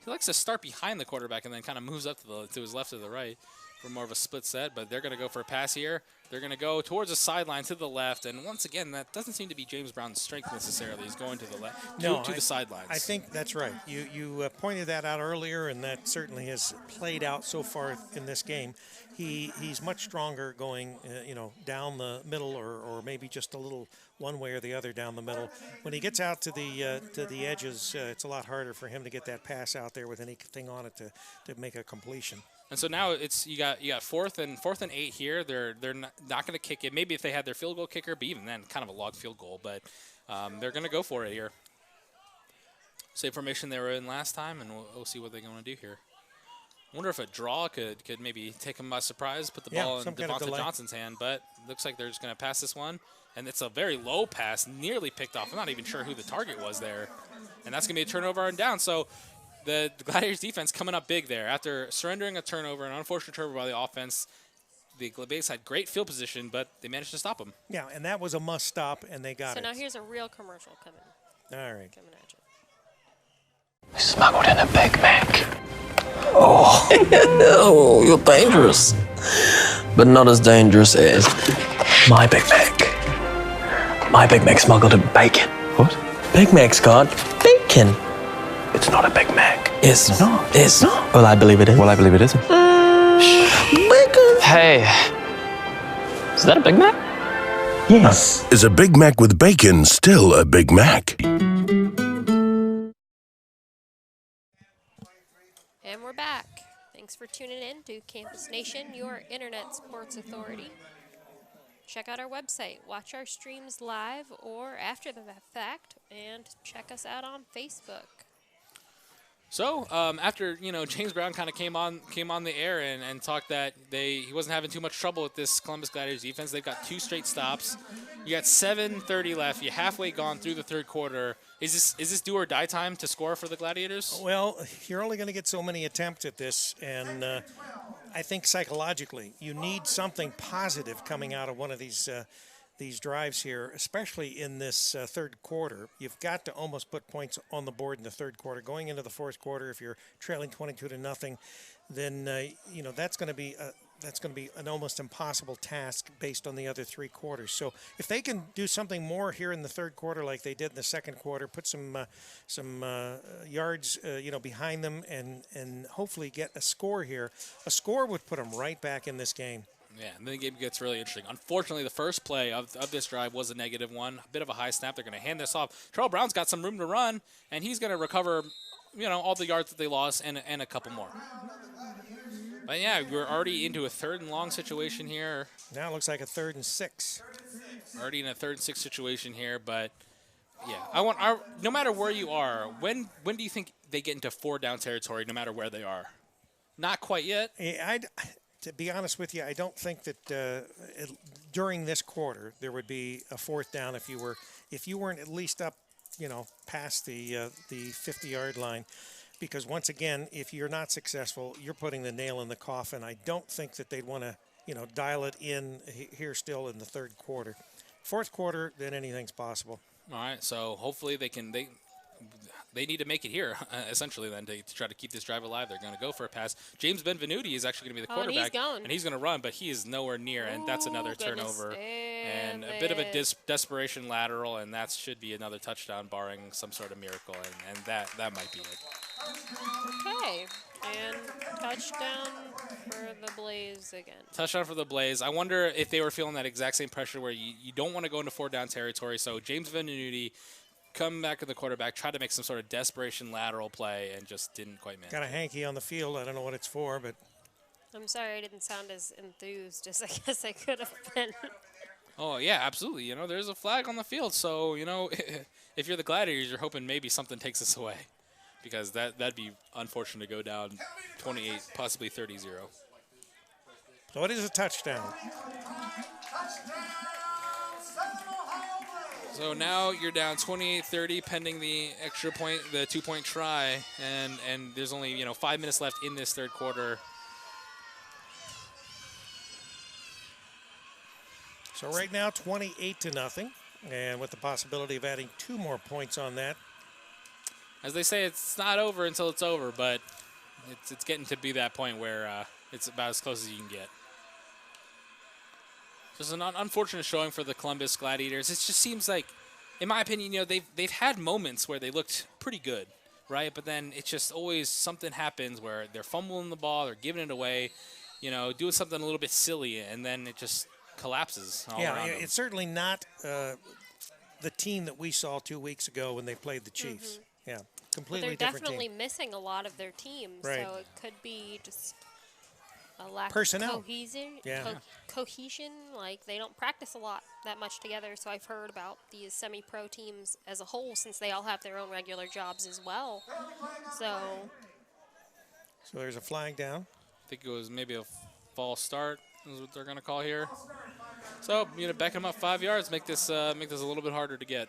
He likes to start behind the quarterback and then kind of moves up to his left or the right for more of a split set, but they're going to go for a pass here. They're going to go towards the sideline to the left, and once again, that doesn't seem to be James Brown's strength necessarily. He's going to the left, to the sidelines. I think that's right. You pointed that out earlier, and that certainly has played out so far in this game. He's much stronger going, down the middle, or maybe just a little one way or the other down the middle. When he gets out to the edges, it's a lot harder for him to get that pass out there with anything on it to make a completion. And so now it's you got 4th and 8 here. They're not going to kick it. Maybe if they had their field goal kicker, but even then, kind of a log field goal. But they're going to go for it here. Same formation they were in last time, and we'll see what they're going to do here. I wonder if a draw could maybe take them by surprise, put the ball in Devonta Johnson's hand. But looks like they're just going to pass this one, and it's a very low pass, nearly picked off. I'm not even sure who the target was there, and that's going to be a turnover and down. So the Gladiators defense coming up big there. After surrendering a turnover, an unfortunate turnover by the offense, the Gladiators had great field position, but they managed to stop them. Yeah, and that was a must stop, and they got it. So now here's a real commercial coming. All right. Coming at you. We smuggled in a Big Mac. Oh, oh, you're dangerous. But not as dangerous as my Big Mac. My Big Mac smuggled in bacon. What? Big Mac's got bacon. It's not a Big Mac. It's not. It's not. Well, I believe it is. Well, I believe it isn't. Bacon. Hey, is that a Big Mac? Yes. Is a Big Mac with bacon still a Big Mac? And we're back. Thanks for tuning in to Campus Nation, your internet sports authority. Check out our website, watch our streams live or after the fact, and check us out on Facebook. So after James Brown kind of came on the air and talked that he wasn't having too much trouble with this Columbus Gladiators defense. They've got 2 straight stops. You got 7:30 left. You're halfway gone through the third quarter. Is this do or die time to score for the Gladiators? Well, you're only going to get so many attempts at this, and I think psychologically you need something positive coming out of one of these drives here, especially in this third quarter. You've got to almost put points on the board in the third quarter. Going into the fourth quarter, if you're trailing 22-0, then that's going to be an almost impossible task based on the other 3 quarters. So if they can do something more here in the third quarter, like they did in the second quarter, put some yards behind them, and hopefully get a score here. A score would put them right back in this game. Yeah, and then the game gets really interesting. Unfortunately, the first play of this drive was a negative one. A bit of a high snap. They're going to hand this off. Terrell Brown's got some room to run, and he's going to recover, all the yards that they lost and a couple more. But, yeah, we're already into a 3rd and long situation here. Now it looks like a 3rd and 6. Already in a 3rd and 6 situation here, but, yeah. No matter where you are, when do you think they get into 4-down territory, no matter where they are? Not quite yet. To be honest with you, I don't think that during this quarter there would be a 4th down if you weren't at least up, past the 50-yard line. Because once again, if you're not successful, you're putting the nail in the coffin. I don't think that they'd want to, dial it in here still in the third quarter. Fourth quarter, then anything's possible. All right, so hopefully they need to make it here, essentially, then, to try to keep this drive alive. They're going to go for a pass. James Benvenuti is actually going to be the quarterback. And he's going to run, but he is nowhere near, and that's another turnover. And a bit of a desperation lateral, and that should be another touchdown, barring some sort of miracle, and that might be it. Okay, and touchdown for the Blaze. Blaze again. Touchdown for the Blaze. I wonder if they were feeling that exact same pressure where you don't want to go into 4-down territory. So James Venuti come back to the quarterback, tried to make some sort of desperation lateral play, and just didn't quite manage. Got a hanky on the field. I don't know what it's for, but I'm sorry I didn't sound as enthused as I guess I could have been. Oh, yeah, absolutely. You know, there's a flag on the field. So, you know, if you're the Gladiators, you're hoping maybe something takes us away. Because that'd be unfortunate to go down 28, possibly 30-0. So it is a touchdown. So now you're down 28-30 pending the extra point, the 2-point try. And there's only, 5 minutes left in this third quarter. So right now, 28-0, and with the possibility of adding 2 more points on that. As they say, it's not over until it's over, but it's getting to be that point where it's about as close as you can get. Just an unfortunate showing for the Columbus Gladiators. It just seems like, in my opinion, they've had moments where they looked pretty good, right? But then it's just always something happens where they're fumbling the ball, they're giving it away, doing something a little bit silly, and then it just collapses all around them. It's certainly not the team that we saw 2 weeks ago when they played the Chiefs. Yeah, completely but they're different definitely team. missing a lot of their teams, Right. so it could be just a lack Personnel. of cohesion. Yeah. Cohesion, like they don't practice a lot that much together. So I've heard about these semi-pro teams as a whole, since they all have their own regular jobs as well. So there's a flying down. I think it was maybe a false start is what they're going to call here. So, backing them up 5 yards, make this a little bit harder to get.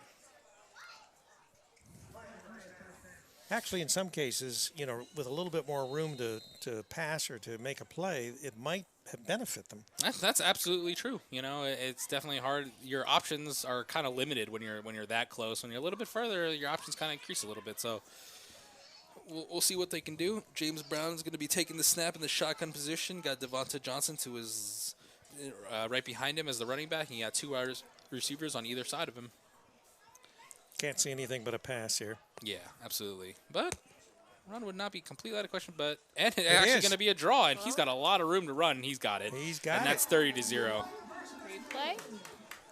Actually, in some cases, with a little bit more room to pass or to make a play, it might benefit them. That's absolutely true. It's definitely hard. Your options are kind of limited when you're that close. When you're a little bit further, your options kind of increase a little bit. So we'll see what they can do. James Brown's going to be taking the snap in the shotgun position. Got Devonta Johnson, who is right behind him as the running back. He got 2 wide receivers on either side of him. Can't see anything but a pass here. Yeah, absolutely. But run would not be completely out of question. And it's actually going to be a draw, and he's got a lot of room to run. And he's got it. He's got it. And that's 30-0. replay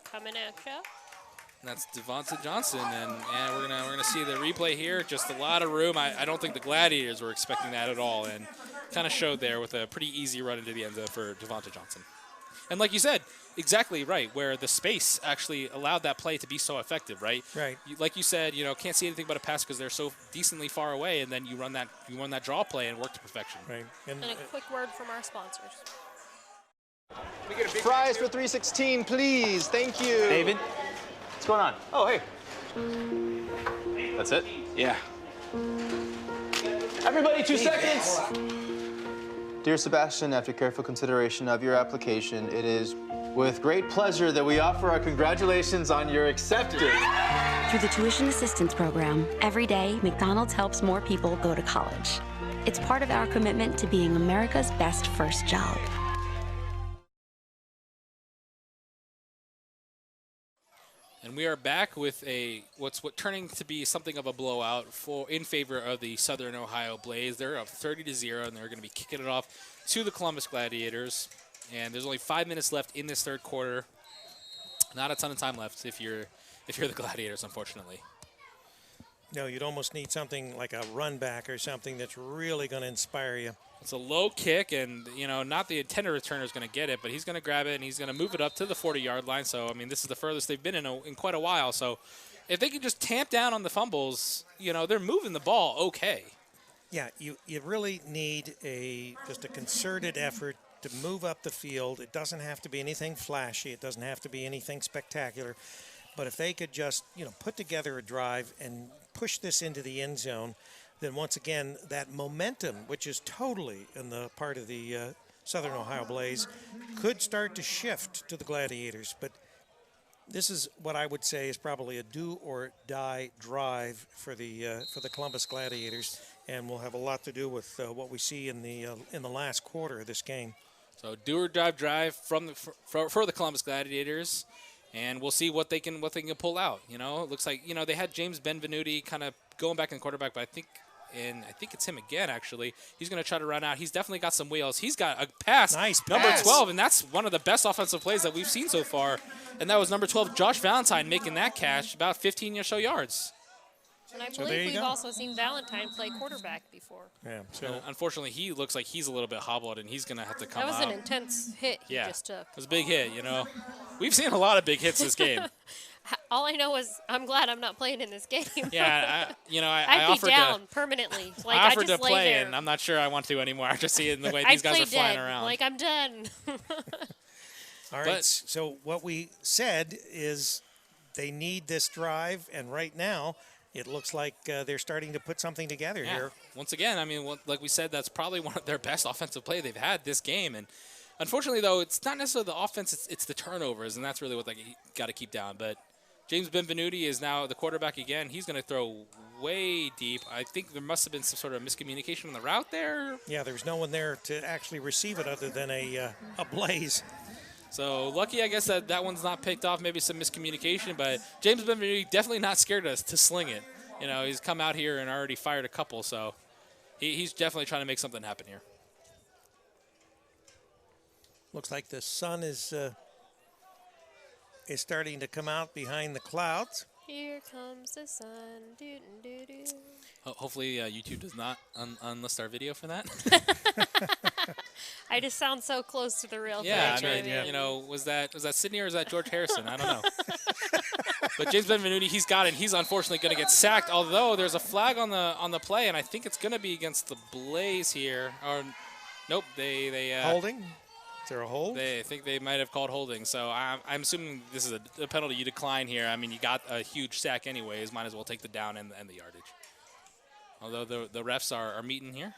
coming at you. And that's Devonta Johnson, and we're gonna see the replay here. Just a lot of room. I don't think the Gladiators were expecting that at all, and kind of showed there with a pretty easy run into the end zone for Devonta Johnson. And like you said, exactly right, where the space actually allowed that play to be so effective, right? Right. Like you said, can't see anything but a pass because they're so decently far away, and then you run that draw play and work to perfection. Right. And a quick word from our sponsors. Fries for 316, please. Thank you. David, what's going on? Oh, hey. That's it? Yeah. Everybody, 2 seconds. Dear Sebastian, after careful consideration of your application, it is with great pleasure that we offer our congratulations on your acceptance. Through the Tuition Assistance Program, every day, McDonald's helps more people go to college. It's part of our commitment to being America's best first job. And we are back with what's turning to be something of a blowout in favor of the Southern Ohio Blaze. They're up 30-0, and they're going to be kicking it off to the Columbus Gladiators. And there's only 5 minutes left in this third quarter. Not a ton of time left if you're the Gladiators, unfortunately. No, you'd almost need something like a run back or something that's really going to inspire you. It's a low kick, and, not the intended returner is going to get it, but he's going to grab it, and he's going to move it up to the 40-yard line. So, this is the furthest they've been in quite a while. So, if they can just tamp down on the fumbles, they're moving the ball okay. Yeah, you really need just a concerted effort to move up the field. It doesn't have to be anything flashy. It doesn't have to be anything spectacular. But if they could just, put together a drive and push this into the end zone, then once again, that momentum, which is totally in the part of the Southern Ohio Blaze, could start to shift to the Gladiators. But this is what I would say is probably a do-or-die drive for the Columbus Gladiators, and will have a lot to do with what we see in the last quarter of this game. So do-or-die drive for the Columbus Gladiators. And we'll see what they can pull out. It looks like they had James Benvenuti kind of going back in quarterback, but I think and I think it's him again, actually. He's going to try to run out. He's definitely got some wheels. He's got a pass. Nice Number pass. 12, and that's one of the best offensive plays that we've seen so far. And that was number 12, Josh Valentine, making that catch about 15 or so yards. And I believe we've also seen Valentine play quarterback before. Yeah. So unfortunately, he looks like he's a little bit hobbled, and he's going to have to come out. That was an intense hit he just took. It was a big hit, you know. We've seen a lot of big hits this game. All I know is I'm glad I'm not playing in this game. Yeah, I'd offered be down permanently. Like, I offered just to play, there. and I'm not sure I want to anymore after seeing the way these guys are flying around. Like, I'm done. All right, so what we said is they need this drive, and right now it looks like they're starting to put something together here. Once again, I mean, like we said, that's probably one of their best offensive play they've had this game. And unfortunately, though, it's not necessarily the offense, it's the turnovers, and that's really what they got to keep down. But James Benvenuti is now the quarterback again. He's going to throw way deep. I think there must have been some sort of miscommunication on the route there. Yeah, there's no one there to actually receive it other than a Blaze. So lucky, I guess, that one's not picked off. Maybe some miscommunication, but James Benvenuti definitely not scared to sling it. You know, he's come out here and already fired a couple, so he's definitely trying to make something happen here. Looks like the sun is starting to come out behind the clouds. Here comes the sun. Doo -doo -doo -doo. Hopefully YouTube does not unlist our video for that. I just sound so close to the real thing. Yeah, I mean, you know, was that Sydney or was that George Harrison? I don't know. But James Benvenuti, he's got it. He's unfortunately going to get sacked. Although there's a flag on the play, and I think it's going to be against the Blaze here. Or nope, they holding. Is there a hold? I think they might have called holding. So I'm assuming this is a penalty you decline here. I mean, you got a huge sack anyways. Might as well take the down and the yardage. Although the refs are meeting here.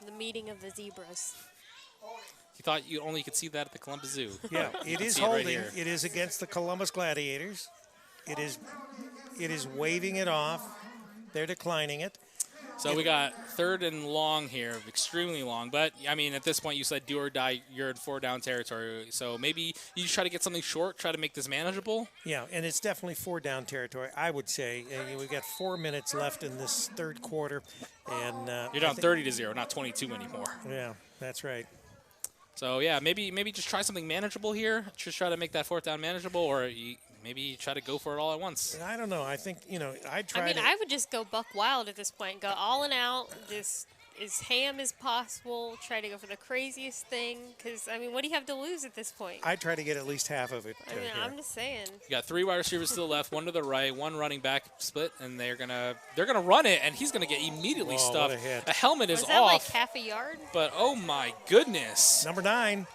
The meeting of the zebras. You thought you only could see that at the Columbus Zoo. Yeah, it is holding. It is against the Columbus Gladiators. It is waving it off. They're declining it. So we got 3rd and long here, extremely long. But, I mean, at this point you said do or die, you're in 4-down territory. So maybe you just try to get something short, try to make this manageable. Yeah, and it's definitely 4-down territory, I would say. We've got 4 minutes left in this third quarter. And you're down 30-0, not 22 anymore. Yeah, that's right. So, yeah, maybe just try something manageable here. Just try to make that 4th down manageable, or maybe try to go for it all at once. I don't know. I think, I'd try I would just go buck wild at this point. Go all and out, just as ham as possible. Try to go for the craziest thing. Because, I mean, what do you have to lose at this point? I'd try to get at least half of it. I mean, I'm just saying. You got 3 wide receivers to the left, 1 to the right, 1 running back split, and they're gonna run it, and he's gonna get immediately stuffed. A helmet is Was that off. like half a yard? But oh my goodness. Number 9.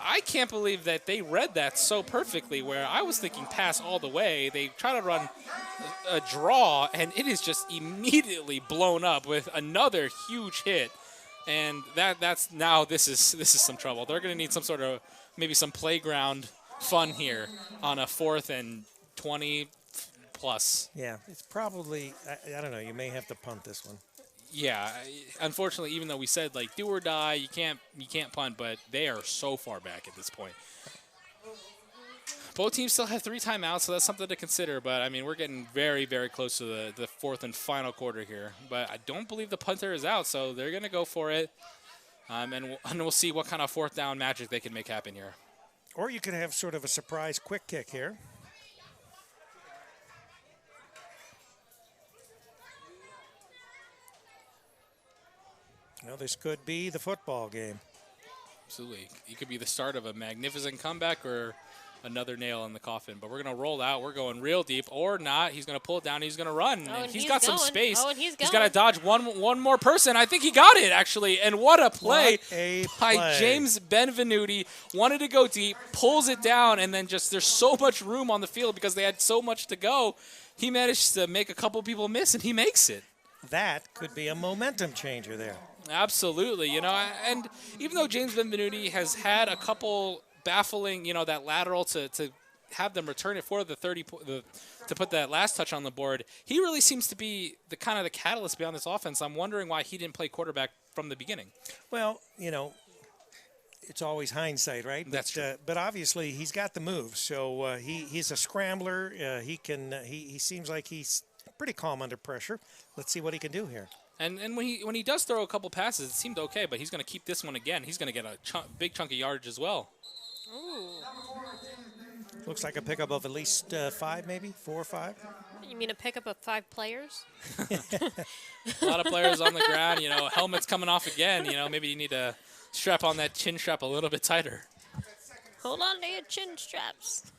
I can't believe that they read that so perfectly, where I was thinking pass all the way. They try to run a draw, and it is just immediately blown up with another huge hit. And that's now this is some trouble. They're going to need some sort of maybe some playground fun here on a 4th and 20 plus. Yeah, it's probably, I don't know, you may have to punt this one. Yeah, unfortunately, even though we said like do or die, you can't punt, but they are so far back at this point. Both teams still have 3 timeouts, so that's something to consider. But I mean, we're getting very, very close to the 4th and final quarter here. But I don't believe the punter is out, so they're gonna go for it, and we'll see what kind of 4th down magic they can make happen here. Or you could have sort of a surprise quick kick here. This could be the football game. Absolutely. It could be the start of a magnificent comeback or another nail in the coffin. But we're going to roll out. We're going real deep or not. He's going to pull it down. He's going to run. Oh, and he's got some space. Oh, and he's got to dodge one more person. I think he got it, actually. And what a play by James Benvenuti. Wanted to go deep, pulls it down, and then just there's so much room on the field because they had so much to go. He managed to make a couple people miss, and he makes it. That could be a momentum changer there. Absolutely, and even though James Benvenuti has had a couple baffling, that lateral to have them return it for the 30 to put that last touch on the board, he really seems to be the kind of the catalyst behind this offense. I'm wondering why he didn't play quarterback from the beginning. Well, it's always hindsight, right? That's true. But obviously he's got the moves, so he's a scrambler. He seems like he's pretty calm under pressure. Let's see what he can do here. And when he does throw a couple passes, it seemed okay, but he's going to keep this one again. He's going to get a big chunk of yardage as well. Ooh. Looks like a pickup of at least 5, maybe 4 or 5. You mean a pickup of 5 players? A lot of players on the ground. You know, helmet's coming off again. You know, maybe you need to strap on that chin strap a little bit tighter. Hold on to your chin straps.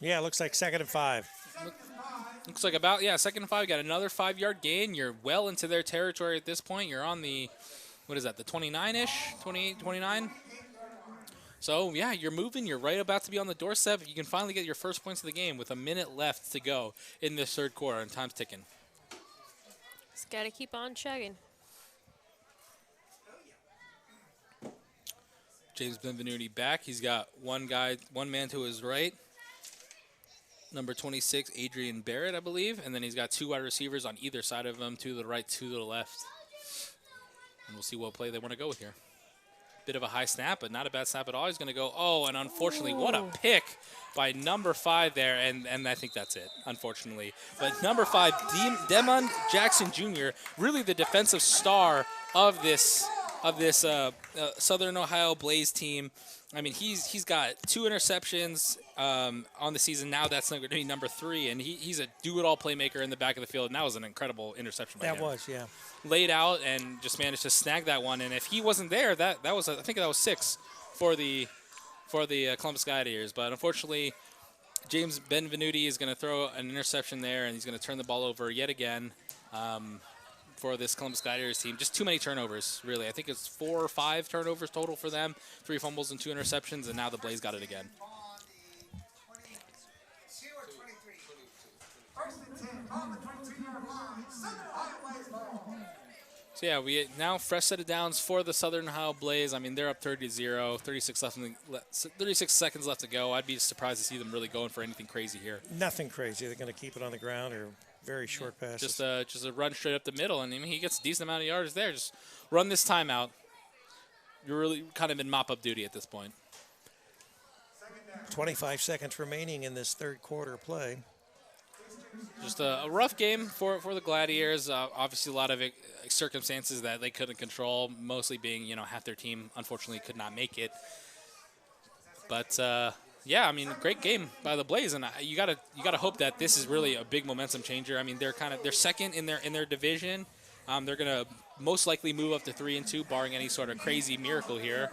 Yeah, it looks like 2nd and 5. Looks like about, yeah, 2nd and 5. Got another 5-yard gain. You're well into their territory at this point. You're on the, what is that, the 29-ish, 28, 29? So, yeah, you're moving. You're right about to be on the doorstep. You can finally get your first points of the game with a minute left to go in this 3rd quarter, and time's ticking. Just got to keep on chugging. James Benvenuti back. He's got one man to his right. Number 26, Adrian Barrett, I believe. And then he's got 2 wide receivers on either side of him, 2 to the right, 2 to the left. And we'll see what play they want to go with here. Bit of a high snap, but not a bad snap at all. He's going to go, oh, and unfortunately, what a pick by number 5 there. And I think that's it, unfortunately. But number 5, Demond Jackson Jr., really the defensive star of this Southern Ohio Blaze team. I mean, he's got 2 interceptions on the season. Now that's going to be number 3, and he's a do-it-all playmaker in the back of the field. And that was an incredible interception by him. That was, yeah. Laid out and just managed to snag that one. And if he wasn't there, that was, I think that was 6 for the Columbus Gladiators. But unfortunately, James Benvenuti is going to throw an interception there, and he's going to turn the ball over yet again. For this Columbus Gladiators team. Just too many turnovers, really. I think it's 4 or 5 turnovers total for them. 3 fumbles and 2 interceptions, and now the Blaze got it again. So yeah, we now fresh set of downs for the Southern Ohio Blaze. I mean, they're up 30-0, 36 seconds left to go. I'd be surprised to see them really going for anything crazy here. Nothing crazy. They're going to keep it on the ground or very short passes. Just a run straight up the middle, and I mean, he gets a decent amount of yards there. Just run this timeout. You're really kind of in mop-up duty at this point. 25 seconds remaining in this 3rd quarter play. Just a rough game for the Gladiators. Obviously, a lot of circumstances that they couldn't control, mostly being, you know, half their team unfortunately could not make it. But yeah, I mean, great game by the Blaze, and you gotta hope that this is really a big momentum changer. I mean, they're 2nd in their division. They're gonna most likely move up to 3-2, barring any sort of crazy miracle here.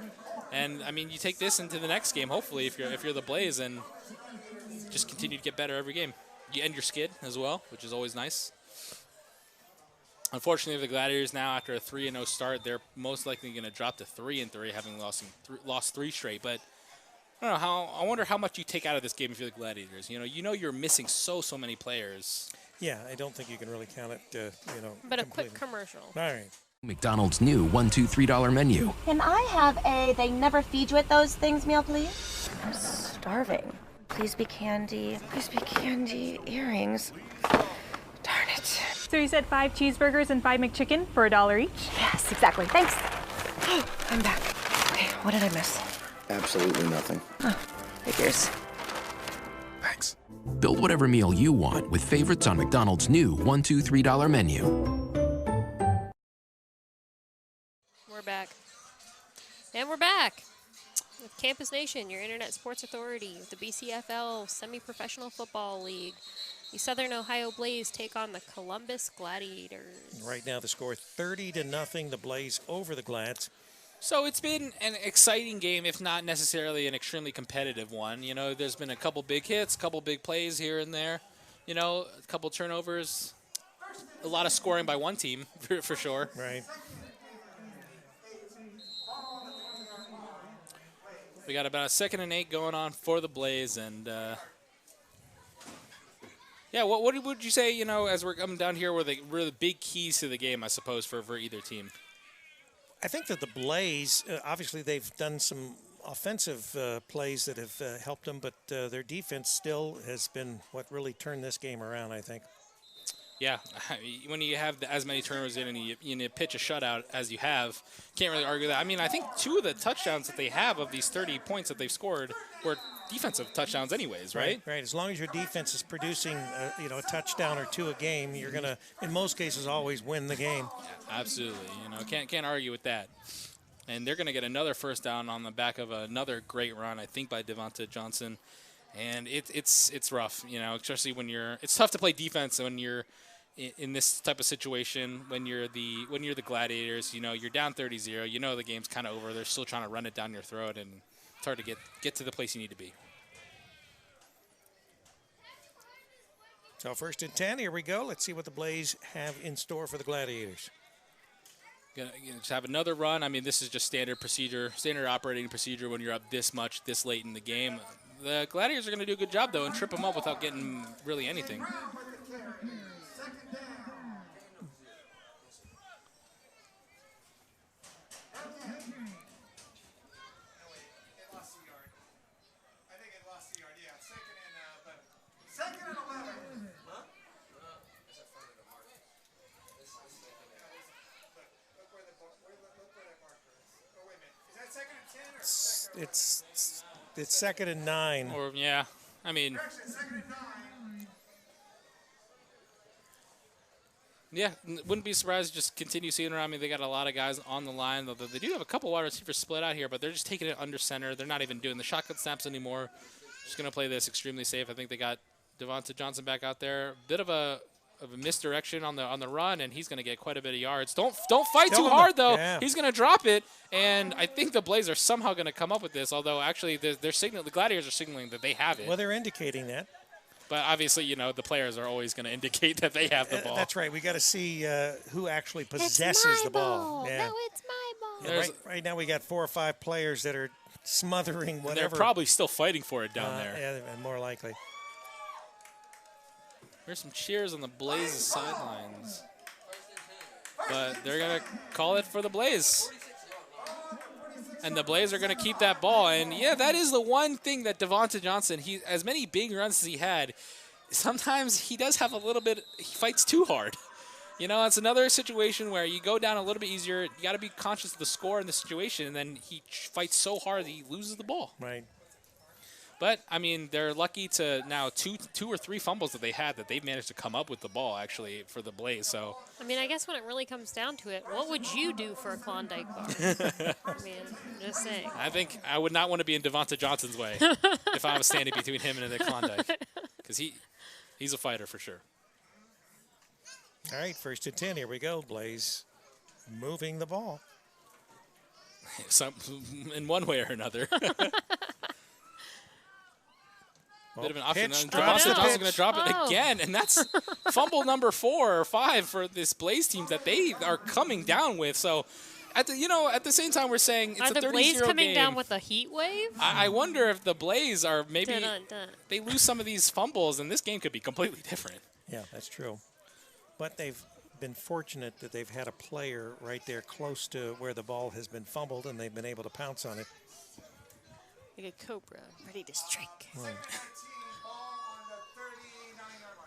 And I mean, you take this into the next game, hopefully, if you're the Blaze, and just continue to get better every game. You end your skid as well, which is always nice. Unfortunately, the Gladiators now, after a 3-0 start, they're most likely going to drop to 3-3, having lost 3 straight. But I don't know I wonder how much you take out of this game if you're the Gladiators. You know you're missing so many players. Yeah, I don't think you can really count it. But completely. A quick commercial. All right. McDonald's new $1, $2, $3 menu. Can I have a they never feed you at those things meal, please? I'm starving. Please be candy. Please be candy. Earrings. Darn it. So you said 5 cheeseburgers and 5 McChicken for $1 each? Yes, exactly. Thanks. I'm back. Okay, what did I miss? Absolutely nothing. Oh, figures. Thanks. Build whatever meal you want with favorites on McDonald's new $1, $2, $3 menu. We're back. And we're back. With Campus Nation, your internet sports authority, with the BCFL Semi-Professional Football League. The Southern Ohio Blaze take on the Columbus Gladiators. Right now the score 30-0, the Blaze over the Glads. So it's been an exciting game, if not necessarily an extremely competitive one. You know, there's been a couple big hits, a couple big plays here and there. You know, a couple turnovers, a lot of scoring by one team, for sure. Right. We got about a 2nd and 8 going on for the Blaze, and yeah, what would you say, you know, as we're coming down here, were the big keys to the game, I suppose, for either team? I think that the Blaze, obviously they've done some offensive plays that have helped them, but their defense still has been what really turned this game around, I think. Yeah, when you have as many turnovers in and you pitch a shutout as you have, can't really argue that. I mean, I think 2 of the touchdowns that they have of these 30 points that they've scored were defensive touchdowns anyways, right? Right. As long as your defense is producing, a touchdown or two a game, you're gonna, in most cases, always win the game. Yeah, absolutely. Can't argue with that. And they're gonna get another first down on the back of another great run, I think, by Devonta Johnson. And it's rough, especially when it's tough to play defense when you're in this type of situation. When you're the Gladiators, you're down 30-0. The game's kind of over. They're still trying to run it down your throat, and it's hard to get to the place you need to be. So 1st and 10, here we go. Let's see what the Blaze have in store for the Gladiators. Gonna just have another run. I mean, this is just standard operating procedure when you're up this much, this late in the game. The Gladiators are going to do a good job, though, and trip them up without getting really anything. It's 2nd and 9. Or yeah, I mean, yeah, wouldn't be surprised to just continue seeing around. I mean, they got a lot of guys on the line. Though they do have a couple wide receivers split out here, but they're just taking it under center. They're not even doing the shotgun snaps anymore. Just gonna play this extremely safe. I think they got Devonta Johnson back out there. Bit of a misdirection on the run, and he's going to get quite a bit of yards. Don't fight too hard, though. Yeah. He's going to drop it, and I think the Blaze are somehow going to come up with this, although actually the Gladiators are signaling that they have it. Well, they're indicating that. But obviously, the players are always going to indicate that they have the ball. That's right. We got to see who actually possesses the ball. Yeah. No, it's my ball. Right now we got 4 or 5 players that are smothering whatever. They're probably still fighting for it down there. Yeah, and more likely. There's some cheers on the Blaze's sidelines. But they're going to call it for the Blaze. And the Blaze are going to keep that ball. And, yeah, that is the one thing that Devonta Johnson, as many big runs as he had, sometimes he does have a little bit, he fights too hard. It's another situation where you go down a little bit easier. You got to be conscious of the score in the situation, and then he fights so hard that he loses the ball. Right. But, I mean, they're lucky to now two or three fumbles that they had that they've managed to come up with the ball, actually, for the Blaze. So, I mean, I guess when it really comes down to it, what would you do for a Klondike bar? I mean, just saying. I think I would not want to be in Devonta Johnson's way if I was standing between him and the Klondike. Because he's a fighter for sure. All right, 1st and 10. Here we go. Blaze moving the ball. In one way or another. Bit of an option. Pitch, Devonta Johnson's going to drop it again, and that's fumble number 4 or 5 for this Blaze team that they are coming down with. So, at the same time, we're saying it's a 30-0 game. Are the Blaze coming down with a heat wave? I wonder if the Blaze are maybe they lose some of these fumbles, and this game could be completely different. Yeah, that's true. But they've been fortunate that they've had a player right there close to where the ball has been fumbled, and they've been able to pounce on it. Like a cobra, ready to strike. Right.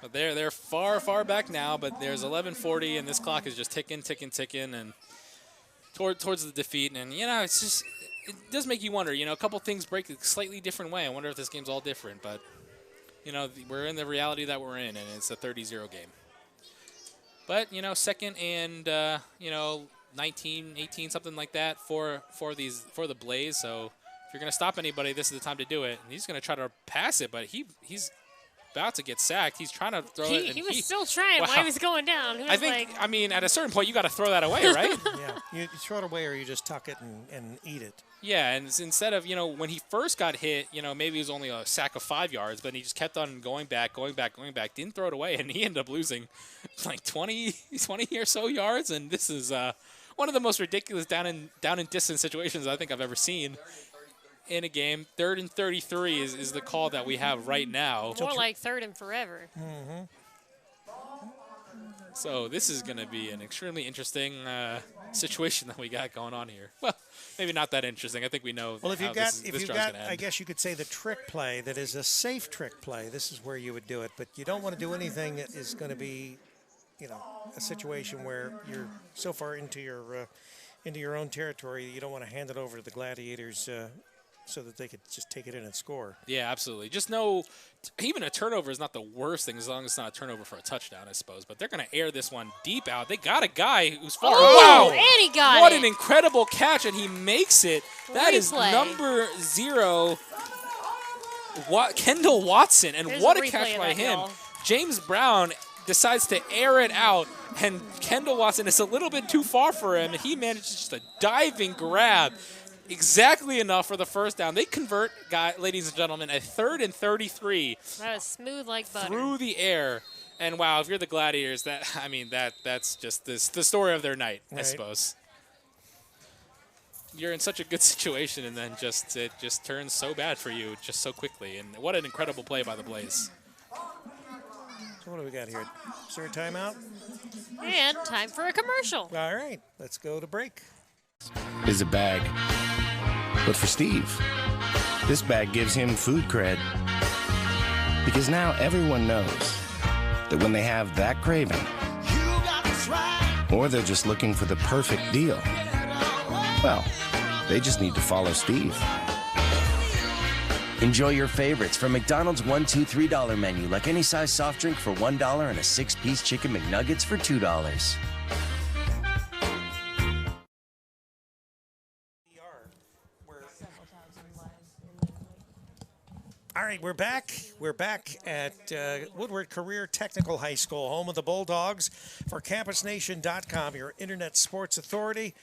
But they're far back now, but there's 11:40, and this clock is just ticking, and towards the defeat. And, it's just, it does make you wonder, a couple things break a slightly different way. I wonder if this game's all different. But, we're in the reality that we're in, and it's a 30-0 game. But, 2nd and, 19, 18, something like that for the Blaze. So if you're going to stop anybody, this is the time to do it. And he's going to try to pass it, but he's about to get sacked. He's trying to throw it. He was still trying while he was going down. I think, at a certain point, you got to throw that away, right? Yeah, you throw it away or you just tuck it and eat it. Yeah, and instead of, when he first got hit, maybe it was only a sack of 5 yards, but he just kept on going back, didn't throw it away, and he ended up losing like 20 or so yards, and this is one of the most ridiculous down and distance situations I think I've ever seen in a game. 3rd and 33 is the call that we have right now. More like 3rd and forever. Mm-hmm. So this is going to be an extremely interesting situation that we got going on here. Well, maybe not that interesting. I think we know. Well, if you got, I guess you could say the trick play that is a safe trick play. This is where you would do it, but you don't want to do anything that is going to be, a situation where you're so far into your own territory you don't want to hand it over to the Gladiators so that they could just take it in and score. Yeah, absolutely. Just know, even a turnover is not the worst thing as long as it's not a turnover for a touchdown, I suppose. But they're going to air this one deep out. They got a guy who's far. Oh, wow! And he got what it. an incredible catch, and he makes it. That is Replay. number 0, Kendall Watson, and There's what a a catch replay by of that, him. y'all. James Brown decides to air it out, and Kendall Watson is a little bit too far for him, and he manages just a diving grab. Exactly enough for the first down. They convert, ladies and gentlemen, a 3rd and 33 That was smooth like butter. through the air. And wow, if you're the Gladiators, that's just the story of their night, I Right. suppose. You're in such a good situation, and then it just turns so bad for you just so quickly. And what an incredible play by the Blaze. So what do we got here? Is there a timeout? And time for a commercial. All right, let's go to break. Is a bag. But for Steve, this bag gives him food cred. Because now everyone knows that when they have that craving, or they're just looking for the perfect deal, well, they just need to follow Steve. Enjoy your favorites from McDonald's $1, $2, $3 menu, like any size soft drink for $1 and a 6-piece chicken McNuggets for $2. All right, we're back. We're back at Woodward Career Technical High School, home of the Bulldogs, for CampusNation.com, your internet sports authority.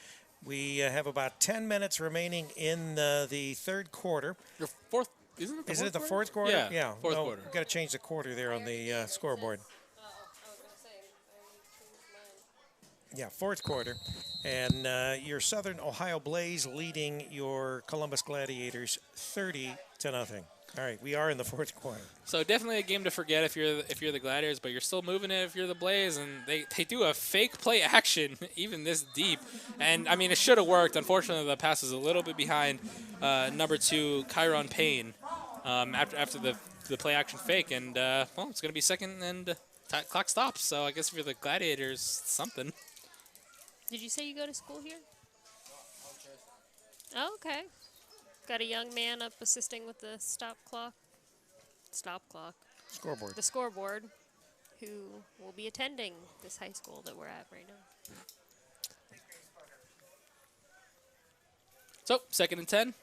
We have about 10 minutes remaining in the third quarter. Your fourth, isn't it the Isn't it the fourth fourth quarter? Yeah, fourth quarter. We've got to change the quarter there on the scoreboard. Yeah, fourth quarter. And your Southern Ohio Blaze leading your Columbus Gladiators 30-0. All right, we are in the fourth quarter. So definitely a game to forget if you're the Gladiators, but you're still moving it if you're the Blaze, and they do a fake play action even this deep, and I mean it should have worked. Unfortunately, the pass is a little bit behind number 2 Kyron Payne after the play action fake, and well, it's going to be second and clock stops. So I guess if you're the Gladiators, something. Did you say you go to school here? Oh, okay. Got a young man up assisting with the Scoreboard. The scoreboard, who will be attending this high school that we're at right now. So, 2nd and 10.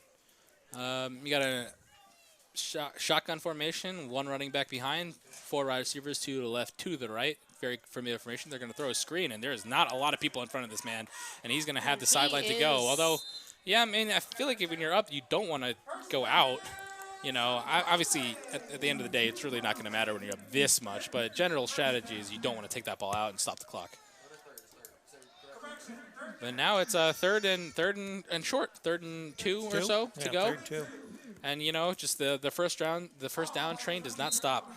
You got a shotgun formation, 1 running back behind, 4 wide receivers, 2 to the left, 2 to the right. Very familiar formation. They're going to throw a screen, and there's not a lot of people in front of this man, and he's going to have the sideline to go. Although, yeah, I mean, I feel like when you're up, you don't want to go out. You know, obviously, at the end of the day, it's really not going to matter when you're up this much, but general strategy is you don't want to take that ball out and stop the clock. But now it's third and short, 3rd and 2 or so to go. 3rd and 2. And you know, just the first down train does not stop.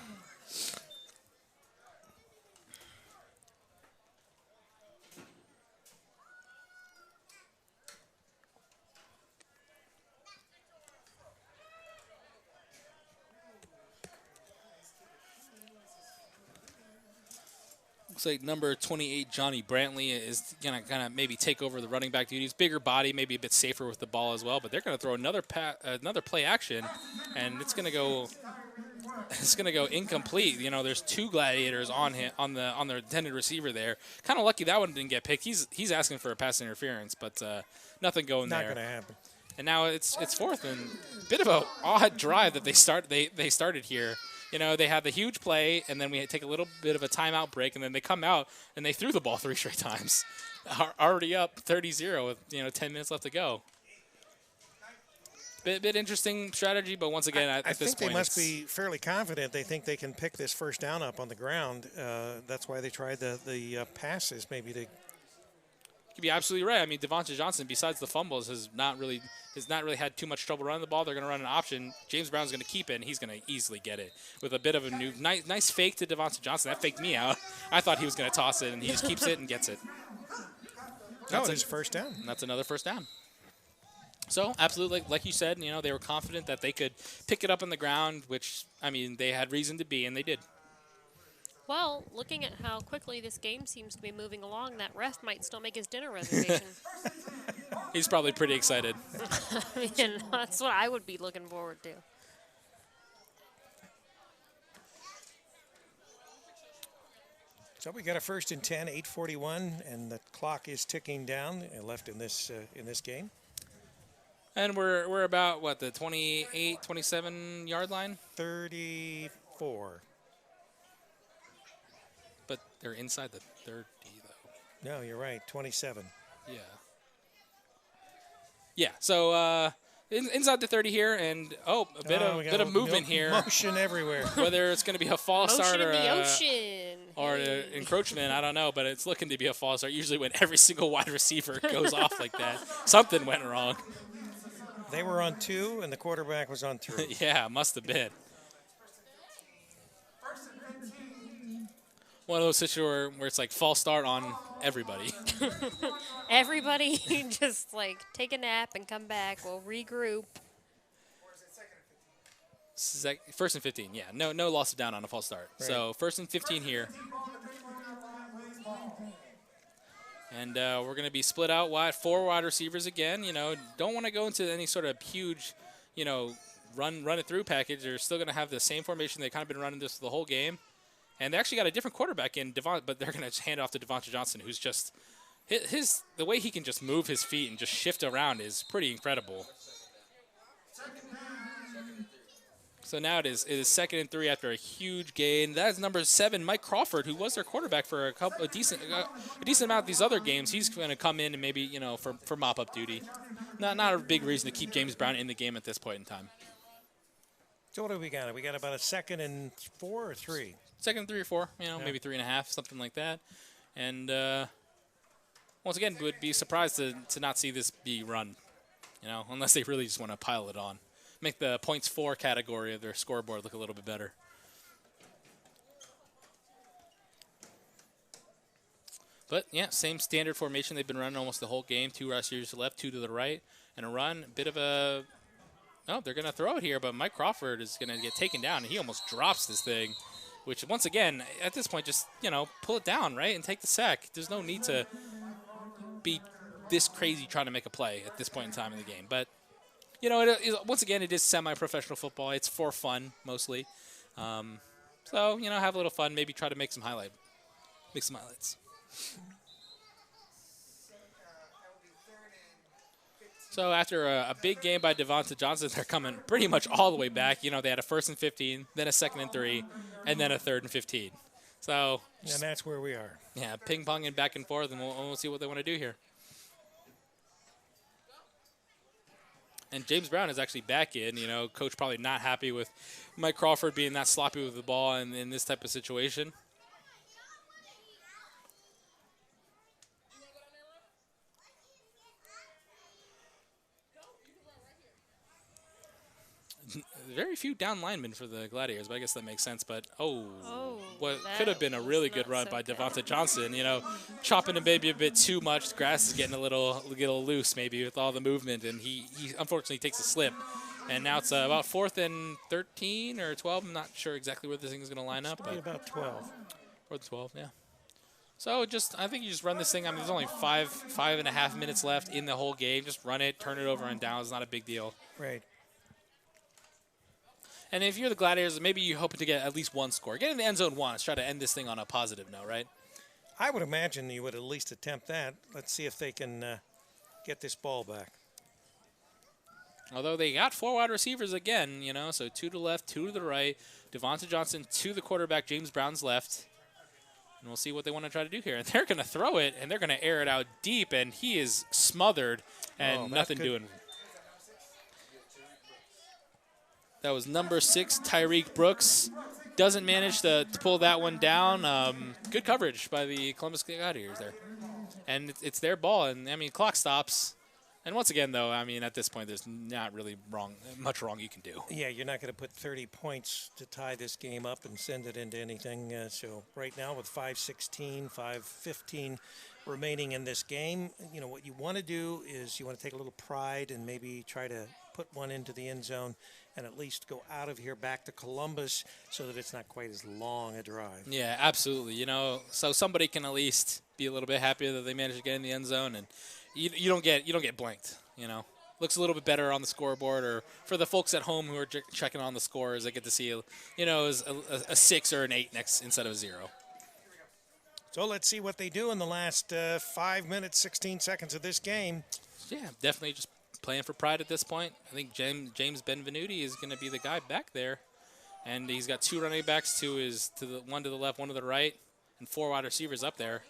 Looks like number 28, Johnny Brantley, is going to kind of maybe take over the running back duties. Bigger body, maybe a bit safer with the ball as well. But they're going to throw another play action, and it's going to go incomplete. You know, there's 2 Gladiators on their intended receiver there. Kind of lucky that one didn't get picked. He's asking for a pass interference, but nothing going there. Not going to happen. And now it's 4th and a bit of an odd drive that they started here. You know, they had the huge play, and then we take a little bit of a timeout break, and then they come out, and they threw the ball 3 straight times. Already up 30-0 with, 10 minutes left to go. Bit interesting strategy, but once again, at this point, they must be fairly confident. They think they can pick this first down up on the ground. That's why they tried the passes, maybe to. You'd be absolutely right. I mean, Devontae Johnson, besides the fumbles, has not really had too much trouble running the ball. They're going to run an option. James Brown's going to keep it, and he's going to easily get it with a bit of a new nice fake to Devontae Johnson. That faked me out. I thought he was going to toss it, and he just keeps it and gets it. That's his first down. And that's another first down. So, absolutely, like you said, they were confident that they could pick it up on the ground, which, I mean, they had reason to be, and they did. Well, looking at how quickly this game seems to be moving along, that ref might still make his dinner reservation. He's probably pretty excited. I mean, that's what I would be looking forward to. So we got a 1st and 10, 8:41, and the clock is ticking down left in this game. And we're about, what, the 28, 27 yard line? 34. But they're inside the 30, though. No, you're right, 27. Yeah. Yeah, so inside the 30 here, and, a bit of movement here. Motion everywhere. Whether it's going to be a false start or in the ocean. Or encroachment, I don't know, but it's looking to be a false start. Usually when every single wide receiver goes off like that, something went wrong. They were on 2, and the quarterback was on 3. Yeah, must have been. One of those situations where it's like false start on everybody. Everybody just like take a nap and come back. We'll regroup. 1st and 15, yeah. No loss of down on a false start. Right. So 1st and 15 here. And we're going to be split out wide, 4 wide receivers again. You know, don't want to go into any sort of huge, you know, run it through package. They're still going to have the same formation they've kind of been running this the whole game. And they actually got a different quarterback in but they're going to hand it off to Devonta Johnson, who's just the way he can just move his feet and just shift around is pretty incredible. So now it is 2nd and 3 after a huge gain. That is number 7, Mike Crawford, who was their quarterback for a decent amount of these other games. He's going to come in and maybe, you know, for mop-up duty. Not a big reason to keep James Brown in the game at this point in time. So what do we got? We got about a 2nd and 4 or 3? 2nd and 3 or 4, you know, maybe 3.5, something like that. And once again, would be surprised to not see this be run, you know, unless they really just want to pile it on. Make the points for category of their scoreboard look a little bit better. But, yeah, same standard formation they've been running almost the whole game. 2 receivers to the left, 2 to the right, and a run. Bit of a – oh, they're going to throw it here, but Mike Crawford is going to get taken down, and he almost drops this thing, which, once again, at this point, just, you know, pull it down, right, and take the sack. There's no need to be this crazy trying to make a play at this point in time in the game. But, you know, once again, it is semi-professional football. It's for fun, mostly. So, you know, have a little fun. Maybe try to make some highlights. So after a big game by Devonta Johnson, they're coming pretty much all the way back. You know, they had a 1st and 15, then a 2nd and 3, and then a 3rd and 15. So, and that's where we are. Yeah, ping-ponging back and forth, and we'll see what they want to do here. And James Brown is actually back in. You know, coach probably not happy with Mike Crawford being that sloppy with the ball in this type of situation. Very few down linemen for the Gladiators, but I guess that makes sense. But, what could have been a really good run by Devonta Johnson, you know, chopping him maybe a bit too much. The grass is getting a little loose maybe with all the movement, and he unfortunately takes a slip. And now it's about 4th and 13 or 12. I'm not sure exactly where this thing is going to line up. But about 12. Or the 12, yeah. So I think you just run this thing. I mean, there's only 5.5 minutes left in the whole game. Just run it, turn it over and down. It's not a big deal. Right. And if you're the Gladiators, maybe you're hoping to get at least one score. Get in the end zone once. Try to end this thing on a positive note, right? I would imagine you would at least attempt that. Let's see if they can get this ball back. Although they got 4 wide receivers again, you know, so 2 to the left, 2 to the right. Devonta Johnson to the quarterback, James Brown's left. And we'll see what they want to try to do here. And they're going to throw it, and they're going to air it out deep, and he is smothered and nothing doing. That was number 6, Tyreek Brooks. Doesn't manage to pull that one down. Good coverage by the Columbus Gladiators there. And it's their ball. And, I mean, clock stops. And once again, though, I mean, at this point, there's not really much wrong you can do. Yeah, you're not going to put 30 points to tie this game up and send it into anything. So right now with 5:16, 5:15 remaining in this game, you know, what you want to do is you want to take a little pride and maybe try to put one into the end zone and at least go out of here back to Columbus so that it's not quite as long a drive. Yeah, absolutely. You know, so somebody can at least be a little bit happier that they managed to get in the end zone, and you don't get blanked. You know, looks a little bit better on the scoreboard, or for the folks at home who are checking on the scores, they get to see, you know, a 6 or an 8 instead of a 0. So let's see what they do in the last 5 minutes, 16 seconds of this game. Yeah, definitely just playing for pride at this point. I think James Benvenuti is going to be the guy back there, and he's got 2 running backs one to the left, one to the right, and 4 wide receivers up there.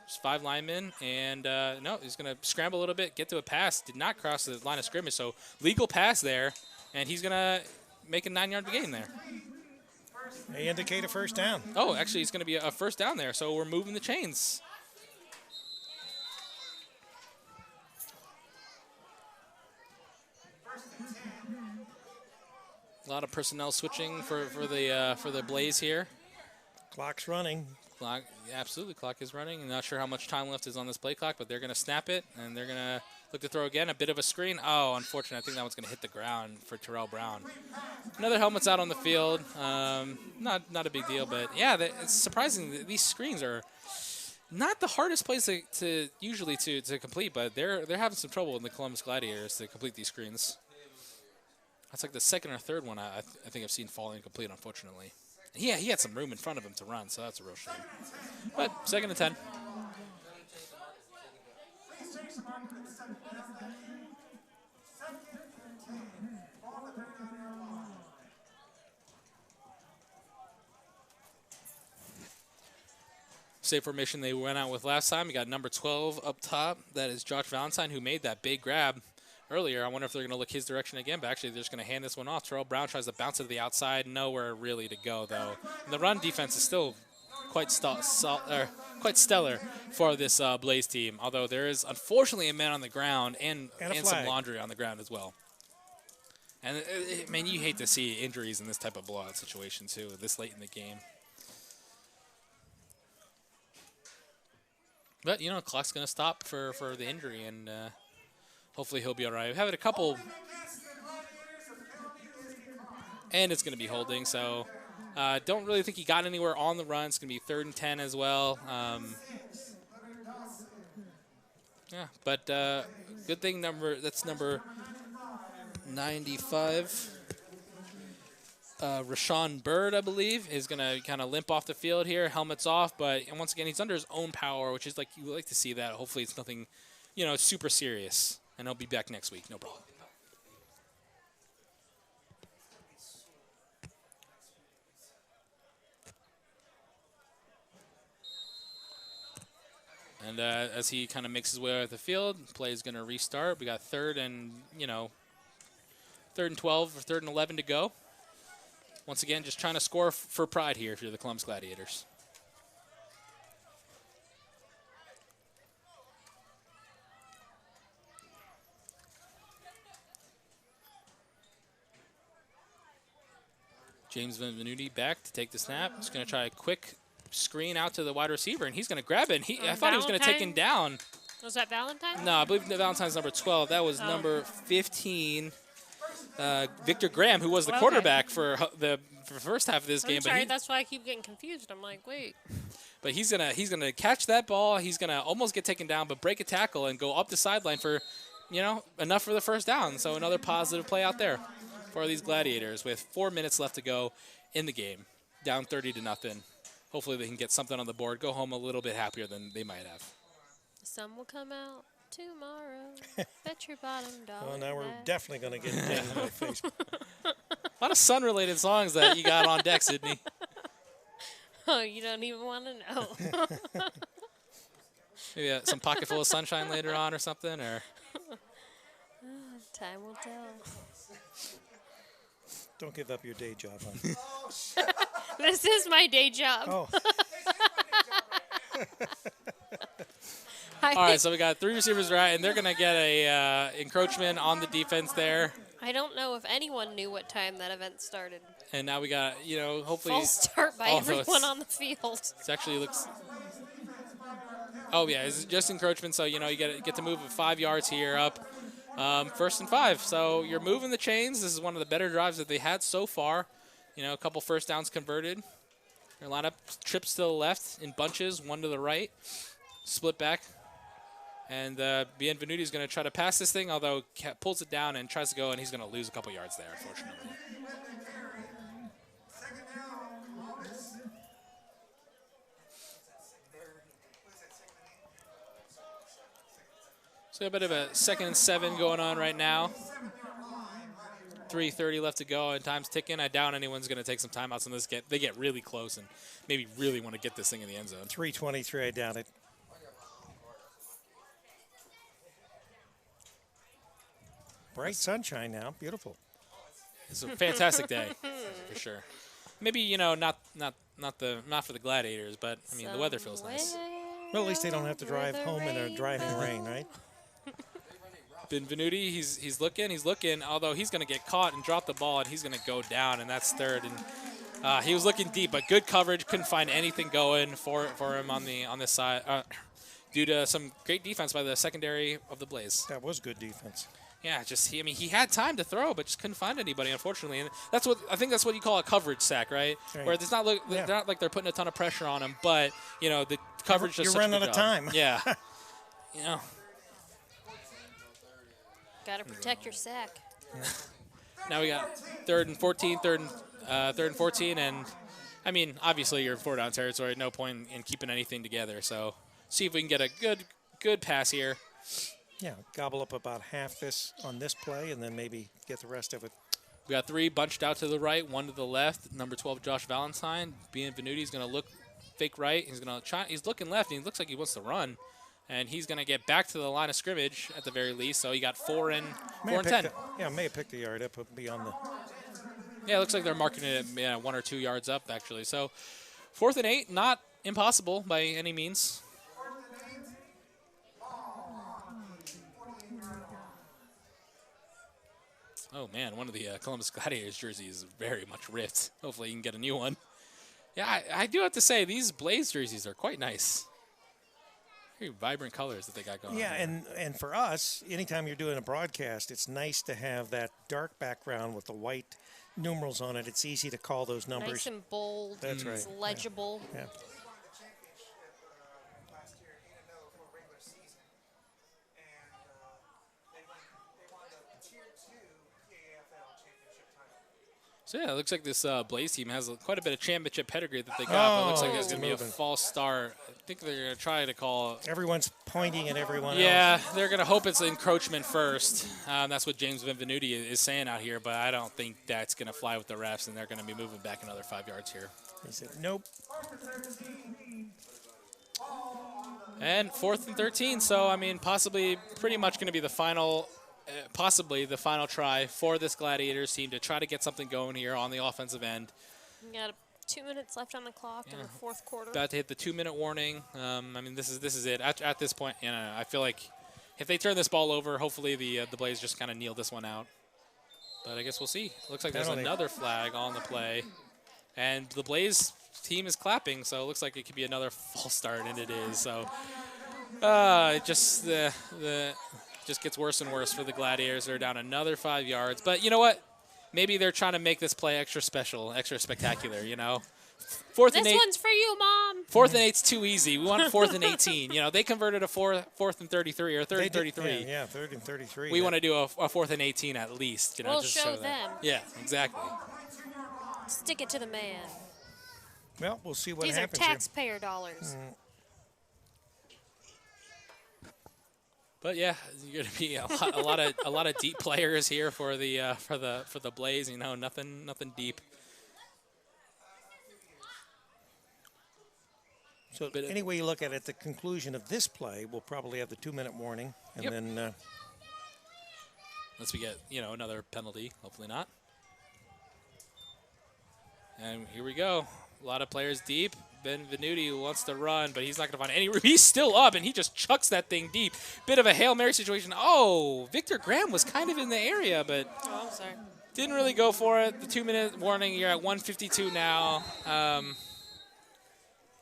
There's 5 linemen, and no, he's going to scramble a little bit, get to a pass. Did not cross the line of scrimmage, so legal pass there, and he's going to make a 9-yard gain there. They indicate a first down. Oh, actually, it's going to be a first down there, so we're moving the chains. A lot of personnel switching for the Blaze here. Clock's running. Clock, absolutely, clock is running. I'm not sure how much time left is on this play clock, but they're going to snap it, and they're going to look to throw again. A bit of a screen. Oh, unfortunately, I think that one's going to hit the ground for Terrell Brown. Another helmet's out on the field. Not a big deal, but yeah, it's surprising that these screens are not the hardest place to usually to complete, but they're having some trouble in the Columbus Gladiators to complete these screens. That's like the second or third one I think I've seen fall incomplete, unfortunately. Yeah, he had some room in front of him to run, so that's a real shame. But 2nd and 10. Same formation they went out with last time. We got number 12 up top. That is Josh Valentine, who made that big grab earlier. I wonder if they're going to look his direction again, but actually they're just going to hand this one off. Terrell Brown tries to bounce it to the outside. Nowhere really to go, though. And the run defense is still quite stellar for this Blaze team, although there is unfortunately a man on the ground and some laundry on the ground as well. And, man, you hate to see injuries in this type of blowout situation, too, this late in the game. But, you know, clock's going to stop for the injury, and hopefully he'll be all right. We've had a couple, and it's going to be holding, so don't really think he got anywhere on the run. It's going to be 3rd and 10 as well. Yeah, but good thing that's number 95. Rashawn Bird, I believe, is going to kind of limp off the field here. Helmet's off, but once again, he's under his own power, which is like you like to see that. Hopefully it's nothing, you know, super serious. And he'll be back next week, no problem. And as he kind of makes his way out of the field, play is going to restart. We got 3rd and 12 or 3rd and 11 to go. Once again, just trying to score for pride here if you're the Columbus Gladiators. James Benvenuti back to take the snap. He's going to try a quick screen out to the wide receiver, and he's going to grab it. I thought he was going to take him down. Was that Valentine? No, I believe Valentine's number 12. That was number 15. Victor Graham, who was the quarterback for the first half of this game. Sorry, that's why I keep getting confused. I'm like, wait. But he's gonna catch that ball. He's gonna almost get taken down, but break a tackle and go up the sideline for, enough for the first down. So another positive play out there for these Gladiators with 4 minutes left to go in the game, down 30-0. Hopefully they can get something on the board, go home a little bit happier than they might have. The sun will come out tomorrow. Bet your bottom dollar. Well, now we're definitely going to get dinged by Facebook. A lot of sun-related songs that you got on deck, Sydney. Oh, you don't even want to know. Maybe some pocket full of sunshine later on or something, or time will tell. Don't give up your day job, huh? This is my day job. Oh. All right, so we got 3 receivers right, and they're going to get a encroachment on the defense there. I don't know if anyone knew what time that event started. And now we got, hopefully. False start by everyone on the field. It actually looks. Oh, yeah, it's just encroachment, so, you get to move 5 yards here up. 1st and 5. So you're moving the chains. This is one of the better drives that they had so far. A couple first downs converted. Their lineup trips to the left in bunches, 1 to the right. Split back. And Bienvenuti is going to try to pass this thing, although pulls it down and tries to go, and he's going to lose a couple yards there, unfortunately. So a bit of a 2nd and 7 going on right now. 3:30 left to go, and time's ticking. I doubt anyone's going to take some timeouts on this. They get really close and maybe really want to get this thing in the end zone. 3:23, I doubt it. Bright sunshine now, beautiful. It's a fantastic day for sure. Maybe not for the Gladiators, but I mean the weather feels nice. Well, at least they don't have to drive home in a driving rain, right? Bienvenuti, he's looking, although he's going to get caught and drop the ball, and he's going to go down, and that's 3rd. And he was looking deep, but good coverage. Couldn't find anything going for him on this side due to some great defense by the secondary of the Blaze. That was good defense. Yeah, he had time to throw, but just couldn't find anybody, unfortunately. And I think that's what you call a coverage sack, right? Where it's not not like they're putting a ton of pressure on him, but the coverage just you're running out of time. Yeah. Got to protect your sack. Now we got 3rd and 14, 3rd and 14, and I mean obviously you're in 4-down territory. No point in keeping anything together. So see if we can get a good pass here. Yeah, gobble up about half this on this play, and then maybe get the rest of it. We got 3 bunched out to the right, 1 to the left. Number 12, Josh Valentine. Bienvenuti is going to look fake right. He's going to try. He's looking left, and he looks like he wants to run. And he's going to get back to the line of scrimmage at the very least. So he got 4 and 10. May have picked the yard up beyond the. Yeah, it looks like they're marking it at 1 or 2 yards up actually. So 4th and 8, not impossible by any means. Oh, man, one of the Columbus Gladiators jerseys is very much ripped. Hopefully you can get a new one. Yeah, I do have to say, these Blaze jerseys are quite nice. Very vibrant colors that they got going on. Yeah, and for us, anytime you're doing a broadcast, it's nice to have that dark background with the white numerals on it. It's easy to call those numbers. Nice and bold. That's right. It's legible. Yeah. So, yeah, it looks like this Blaze team has quite a bit of championship pedigree that they got. But it looks like there's going to be a false start. I think they're going to try to call. Everyone's pointing at everyone else. Yeah, they're going to hope it's encroachment first. That's what James Bienvenuti is saying out here. But I don't think that's going to fly with the refs, and they're going to be moving back another 5 yards here. He said, nope. And 4th and 13. So, I mean, possibly pretty much going to be the final. Possibly the final try for this Gladiators team to try to get something going here on the offensive end. We got 2 minutes left on the clock in the 4th quarter. About to hit the 2-minute warning. I mean, this is it. At this point, I feel like if they turn this ball over, hopefully the Blaze just kind of kneel this one out. But I guess we'll see. Looks like there's another flag on the play, and the Blaze team is clapping, so it looks like it could be another false start, and it is. So it just just gets worse and worse for the Gladiators. They're down another 5 yards. But you know what? Maybe they're trying to make this play extra special, extra spectacular, 4th and 8. This one's for you, Mom. 4th and 8's too easy. We want 4th and 18. They converted a 4th and 33 or 3rd and 33. Yeah, 3rd and 33. We want to do a 4th and 18 at least. We'll just show that. them. Yeah, exactly. Stick it to the man. Well, we'll see what happens. These are taxpayer dollars. But yeah, you're going to be a lot of deep players here for the Blaze. Nothing deep. So any way you look at it, the conclusion of this play, we'll probably have the 2-minute warning, and then unless we get another penalty, hopefully not. And here we go. A lot of players deep. Benvenuti wants to run, but he's not going to find any room. He's still up, and he just chucks that thing deep. Bit of a Hail Mary situation. Oh, Victor Graham was kind of in the area, but I'm sorry. Didn't really go for it. The 2-minute warning, you're at 1:52 now.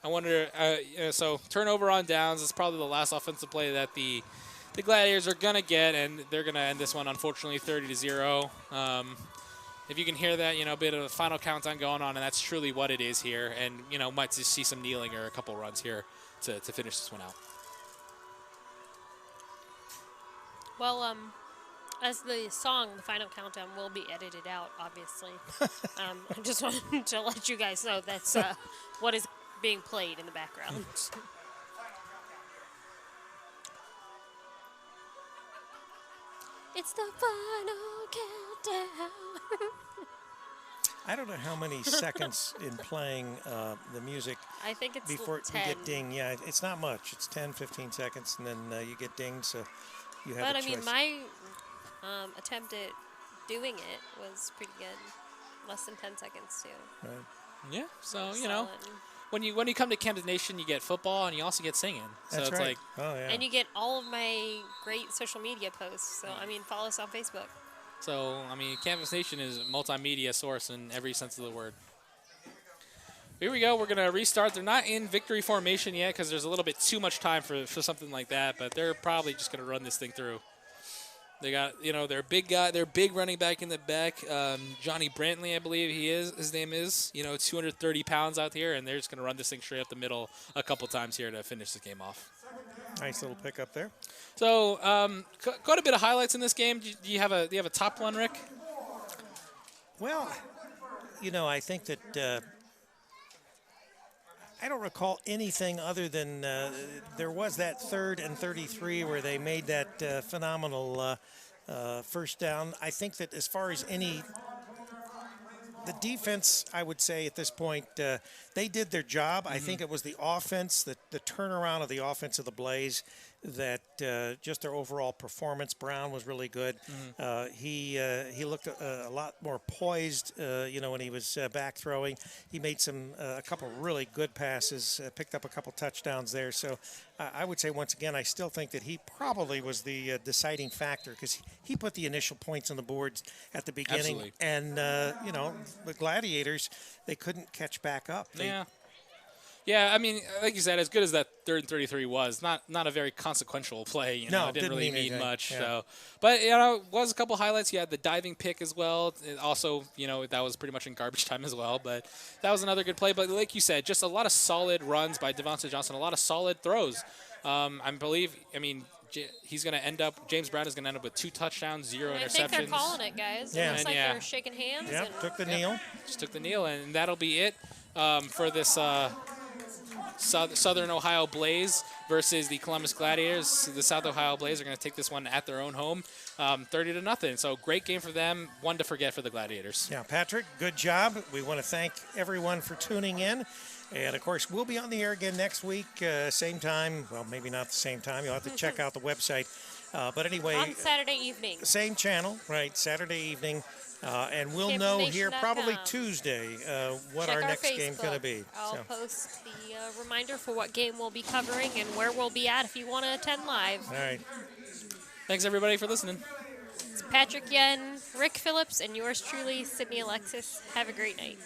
I wonder, so turnover on downs is probably the last offensive play that the Gladiators are going to get, and they're going to end this one, unfortunately, 30-0. If you can hear that, a bit of a final countdown going on, and that's truly what it is here. And, might just see some kneeling or a couple runs here to finish this one out. Well, as the song, the final countdown will be edited out, obviously. I just wanted to let you guys know that's what is being played in the background. It's the final countdown. I don't know how many seconds in playing the music I think it's before 10. you get dinged. Yeah, it's not much. It's 10, 15 seconds, and then you get dinged, so you have a choice. But, I mean, my attempt at doing it was pretty good. Less than 10 seconds, too. Right. Yeah, so, when you come to Camden Nation, you get football, and you also get singing. So That's it's right. like, oh, yeah. And you get all of my great social media posts. So, I mean, follow us on Facebook. So, I mean, Canvas Nation is a multimedia source in every sense of the word. Here we go. We're going to restart. They're not in victory formation yet because there's a little bit too much time for something like that, but they're probably just going to run this thing through. They got, their big guy, their big running back in the back, Johnny Brantley, I believe his name is, 230 pounds out here, and they're just going to run this thing straight up the middle a couple times here to finish the game off. Nice little pickup there. So, got a bit of highlights in this game. Do you have a top one, Rick? Well, I think that I don't recall anything other than there was that 3rd and 33 where they made that phenomenal first down. I think that as far as the defense, I would say at this point, they did their job. I think it was the offense, the turnaround of the offense of the Blaze, that just their overall performance. Brown was really good. He looked a lot more poised, when he was back throwing. He made a couple really good passes, picked up a couple touchdowns there. So I would say, once again, I still think that he probably was the deciding factor because he put the initial points on the board at the beginning. Absolutely. And, the Gladiators, they couldn't catch back up. Yeah, I mean, like you said, as good as that 3rd and 33 was, not a very consequential play. No, it didn't really mean much. Yeah. So, but it was a couple highlights. You had the diving pick as well. It also, that was pretty much in garbage time as well. But that was another good play. But like you said, just a lot of solid runs by Devontae Johnson, a lot of solid throws. He's going to end up. James Brown is going to end up with 2 touchdowns, 0 interceptions. I think they're calling it, guys. Yeah. It looks like they're shaking hands. Yep, took the kneel. Just took the kneel, and that'll be it for this Southern Ohio Blaze versus the Columbus Gladiators. The South Ohio Blaze are going to take this one at their own home, 30-0. So great game for them, one to forget for the Gladiators. Yeah, Patrick, good job. We want to thank everyone for tuning in. And, of course, we'll be on the air again next week, same time. Well, maybe not the same time. You'll have to check out the website. But anyway. On Saturday evening. Same channel, right, Saturday evening. And we'll know here probably Tuesday what our next game's going to be. I'll post the reminder for what game we'll be covering and where we'll be at if you want to attend live. All right. Thanks, everybody, for listening. It's Patrick Yen, Rick Phillips, and yours truly, Sydney Alexis. Have a great night.